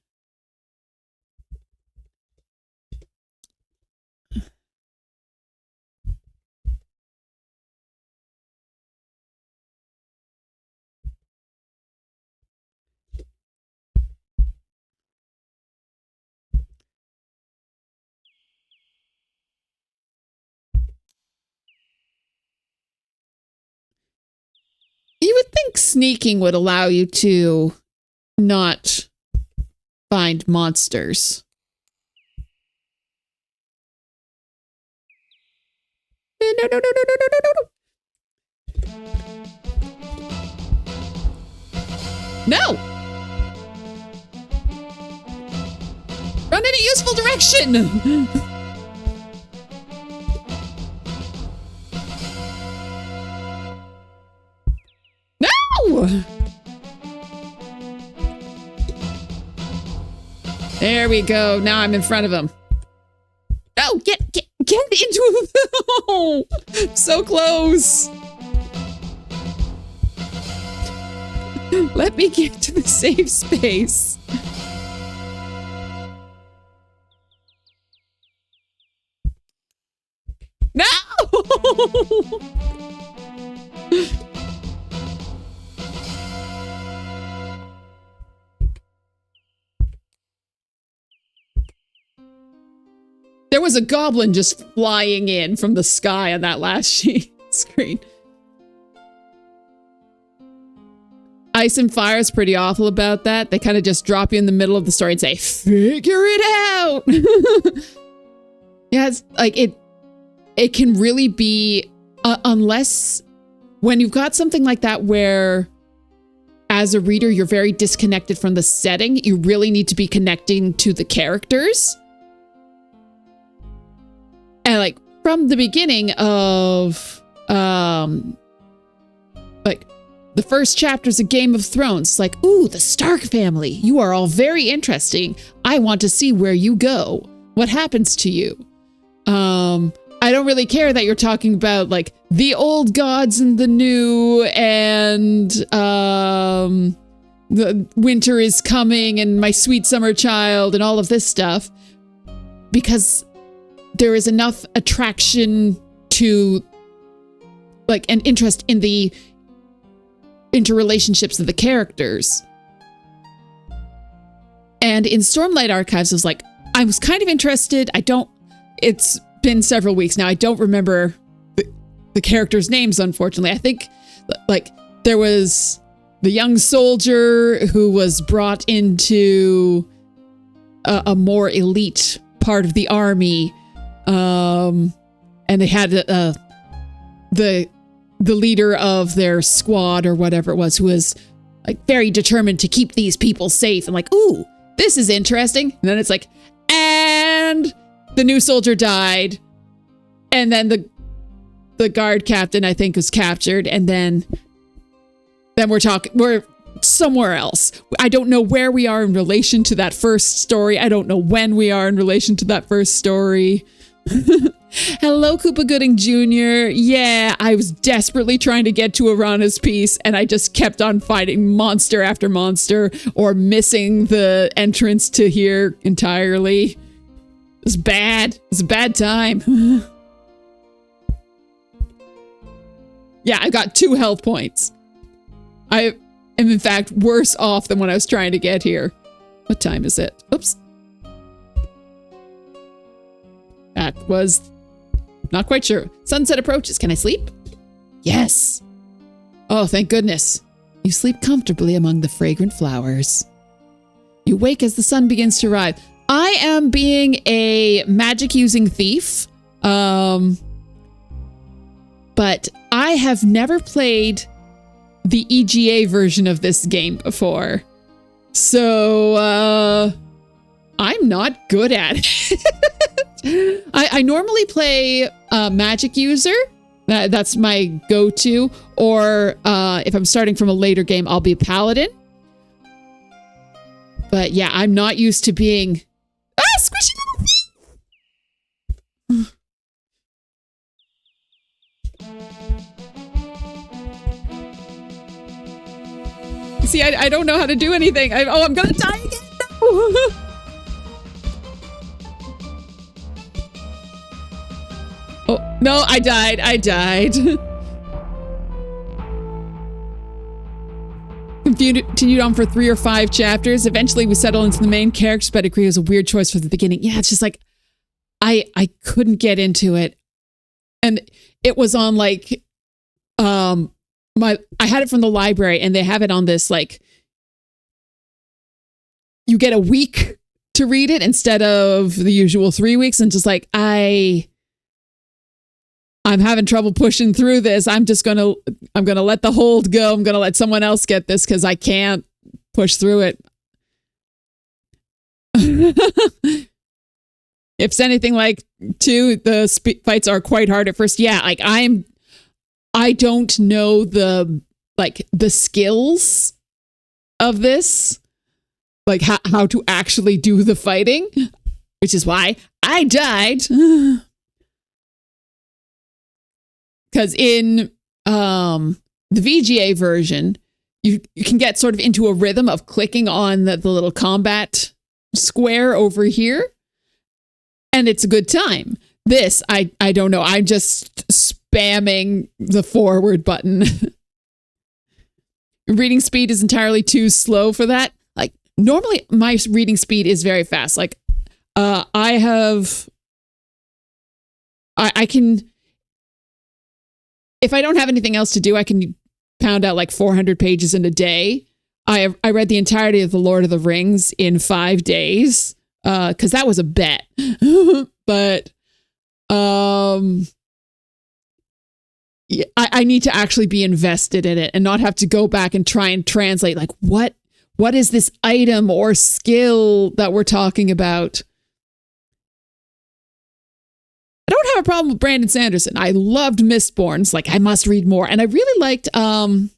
You would think sneaking would allow you to not find monsters. No. No! Run in a useful direction! There we go. Now I'm in front of him. Oh, get into him. Oh, so close. Let me get to the safe space. No! There was a goblin just flying in from the sky on that last screen. Ice and Fire is pretty awful about that. They kind of just drop you in the middle of the story and say, figure it out. Yeah, it's like it can really be, unless when you've got something like that where as a reader, you're very disconnected from the setting, you really need to be connecting to the characters. And like from the beginning of like the first chapters of Game of Thrones, it's like, ooh, the Stark family. You are all very interesting. I want to see where you go. What happens to you? I don't really care that you're talking about like the old gods and the new, and the winter is coming and my sweet summer child and all of this stuff, because there is enough attraction to like an interest in the interrelationships of the characters. And in Stormlight Archives, I was like, I was kind of interested. It's been several weeks now. I don't remember the characters' names, unfortunately. I think like there was the young soldier who was brought into a more elite part of the army. And they had the leader of their squad or whatever it was, who was like very determined to keep these people safe, and like, ooh, this is interesting. And then it's like, and the new soldier died, and then the guard captain, I think, was captured, and then then we're somewhere else. I don't know where we are in relation to that first story. I don't know when we are in relation to that first story. Hello, Koopa Gooding Jr. Yeah, I was desperately trying to get to Arana's piece, and I just kept on fighting monster after monster, or missing the entrance to here entirely. It's bad. It's a bad time. Yeah, I got 2 health points. I am, in fact, worse off than when I was trying to get here. What time is it? Oops. That was not quite sure. Sunset approaches. Can I sleep? Yes. Oh, thank goodness. You sleep comfortably among the fragrant flowers. You wake as the sun begins to rise. I am being a magic-using thief. But I have never played the EGA version of this game before. So, I'm not good at it. I normally play magic user. That's my go-to. Or if I'm starting from a later game, I'll be a paladin. But yeah, I'm not used to being... Ah, squishy little feet! See, I don't know how to do anything. I'm gonna die again. No. Oh, no, I died. Continued on for 3 or 5 chapters. Eventually we settle into the main character's pedigree. It was a weird choice for the beginning. Yeah, it's just like, I couldn't get into it. And it was on like, I had it from the library, and they have it on this, like, you get a week to read it instead of the usual 3 weeks. And just like, I'm having trouble pushing through this. I'm gonna let the hold go. I'm gonna let someone else get this because I can't push through it. If it's anything like 2, the fights are quite hard at first. Yeah, like I don't know the skills of this, like how to actually do the fighting, which is why I died. Because in the VGA version, you can get sort of into a rhythm of clicking on the little combat square over here, and it's a good time. This, I don't know. I'm just spamming the forward button. Reading speed is entirely too slow for that. Like, normally my reading speed is very fast. Like, I can... If I don't have anything else to do, I can pound out like 400 pages in a day. I read the entirety of The Lord of the Rings in 5 days, because that was a bet. But yeah, I need to actually be invested in it and not have to go back and try and translate, like, what is this item or skill that we're talking about? I don't have a problem with Brandon Sanderson. I loved Mistborn. Like, I must read more. And I really liked A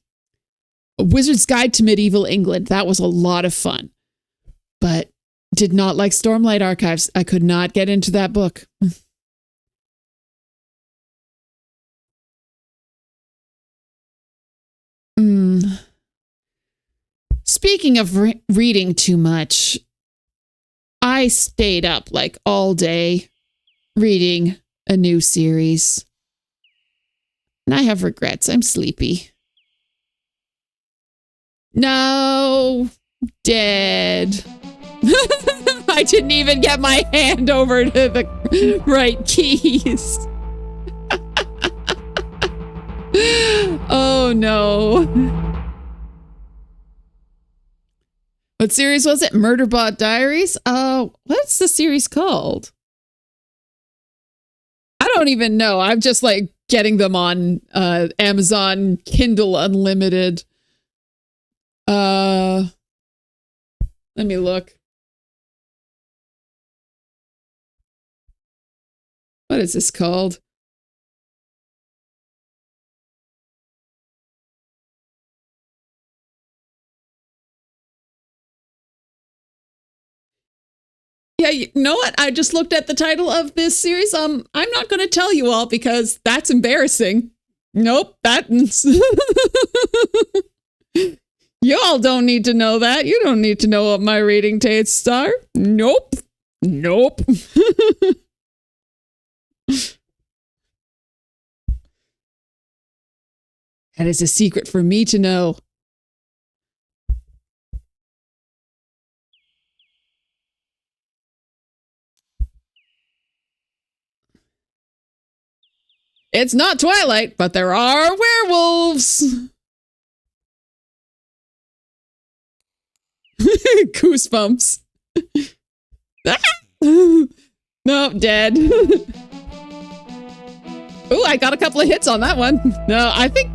Wizard's Guide to Medieval England. That was a lot of fun. But did not like Stormlight Archives. I could not get into that book. Speaking of reading too much, I stayed up like all day reading a new series. And I have regrets. I'm sleepy. No. Dead. I didn't even get my hand over to the right keys. Oh no. What series was it? Murderbot Diaries? What's the series called? I don't even know. I'm just like getting them on Amazon Kindle Unlimited. Let me look. What is this called? Yeah, you know what? I just looked at the title of this series. I'm not going to tell you all because that's embarrassing. Nope, that's... You all don't need to know that. You don't need to know what my reading tastes are. Nope. Nope. That is a secret for me to know. It's not Twilight, but there are werewolves. Goosebumps. No, dead. Ooh, I got a couple of hits on that one. No, I think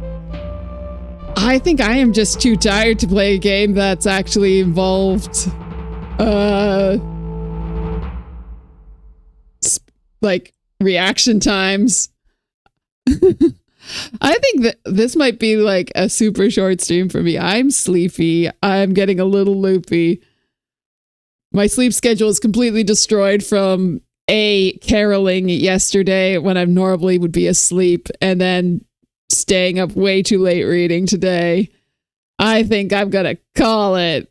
I am just too tired to play a game that's actually involved like reaction times. I think that this might be like a super short stream for me. I'm sleepy. I'm getting a little loopy. My sleep schedule is completely destroyed from caroling yesterday when I normally would be asleep and then staying up way too late reading today. I think I'm gonna call it.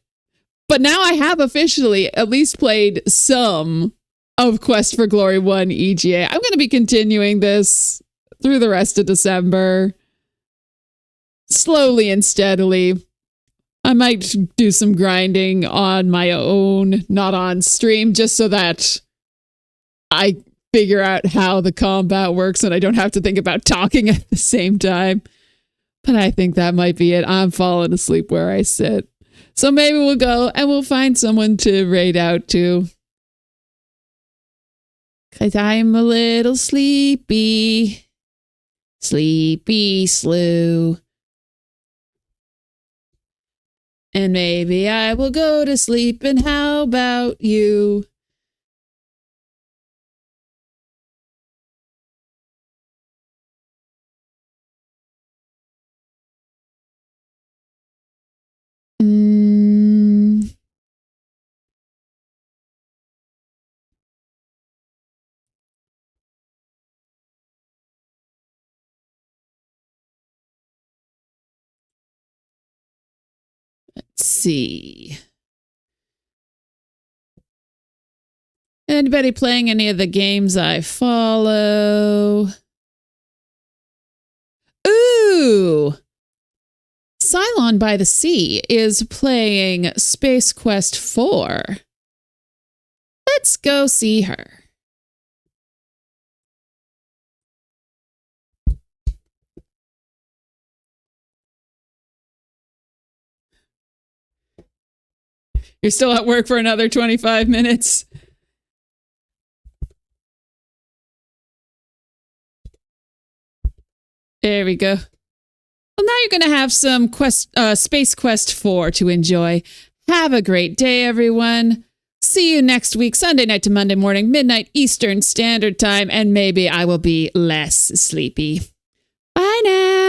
But now I have officially at least played some of Quest for Glory 1 EGA. I'm gonna be continuing this through the rest of December. Slowly and steadily. I might do some grinding on my own, not on stream, just so that I figure out how the combat works and I don't have to think about talking at the same time. But I think that might be it. I'm falling asleep where I sit. So maybe we'll go and we'll find someone to raid out to. Because I'm a little sleepy. Sleepy slew. And maybe I will go to sleep, and how about you? Let's see. Anybody playing any of the games I follow? Ooh! Cylon by the Sea is playing Space Quest 4. Let's go see her. You're still at work for another 25 minutes. There we go. Well, now you're going to have some Space Quest 4 to enjoy. Have a great day, everyone. See you next week, Sunday night to Monday morning, midnight Eastern Standard Time, and maybe I will be less sleepy. Bye now.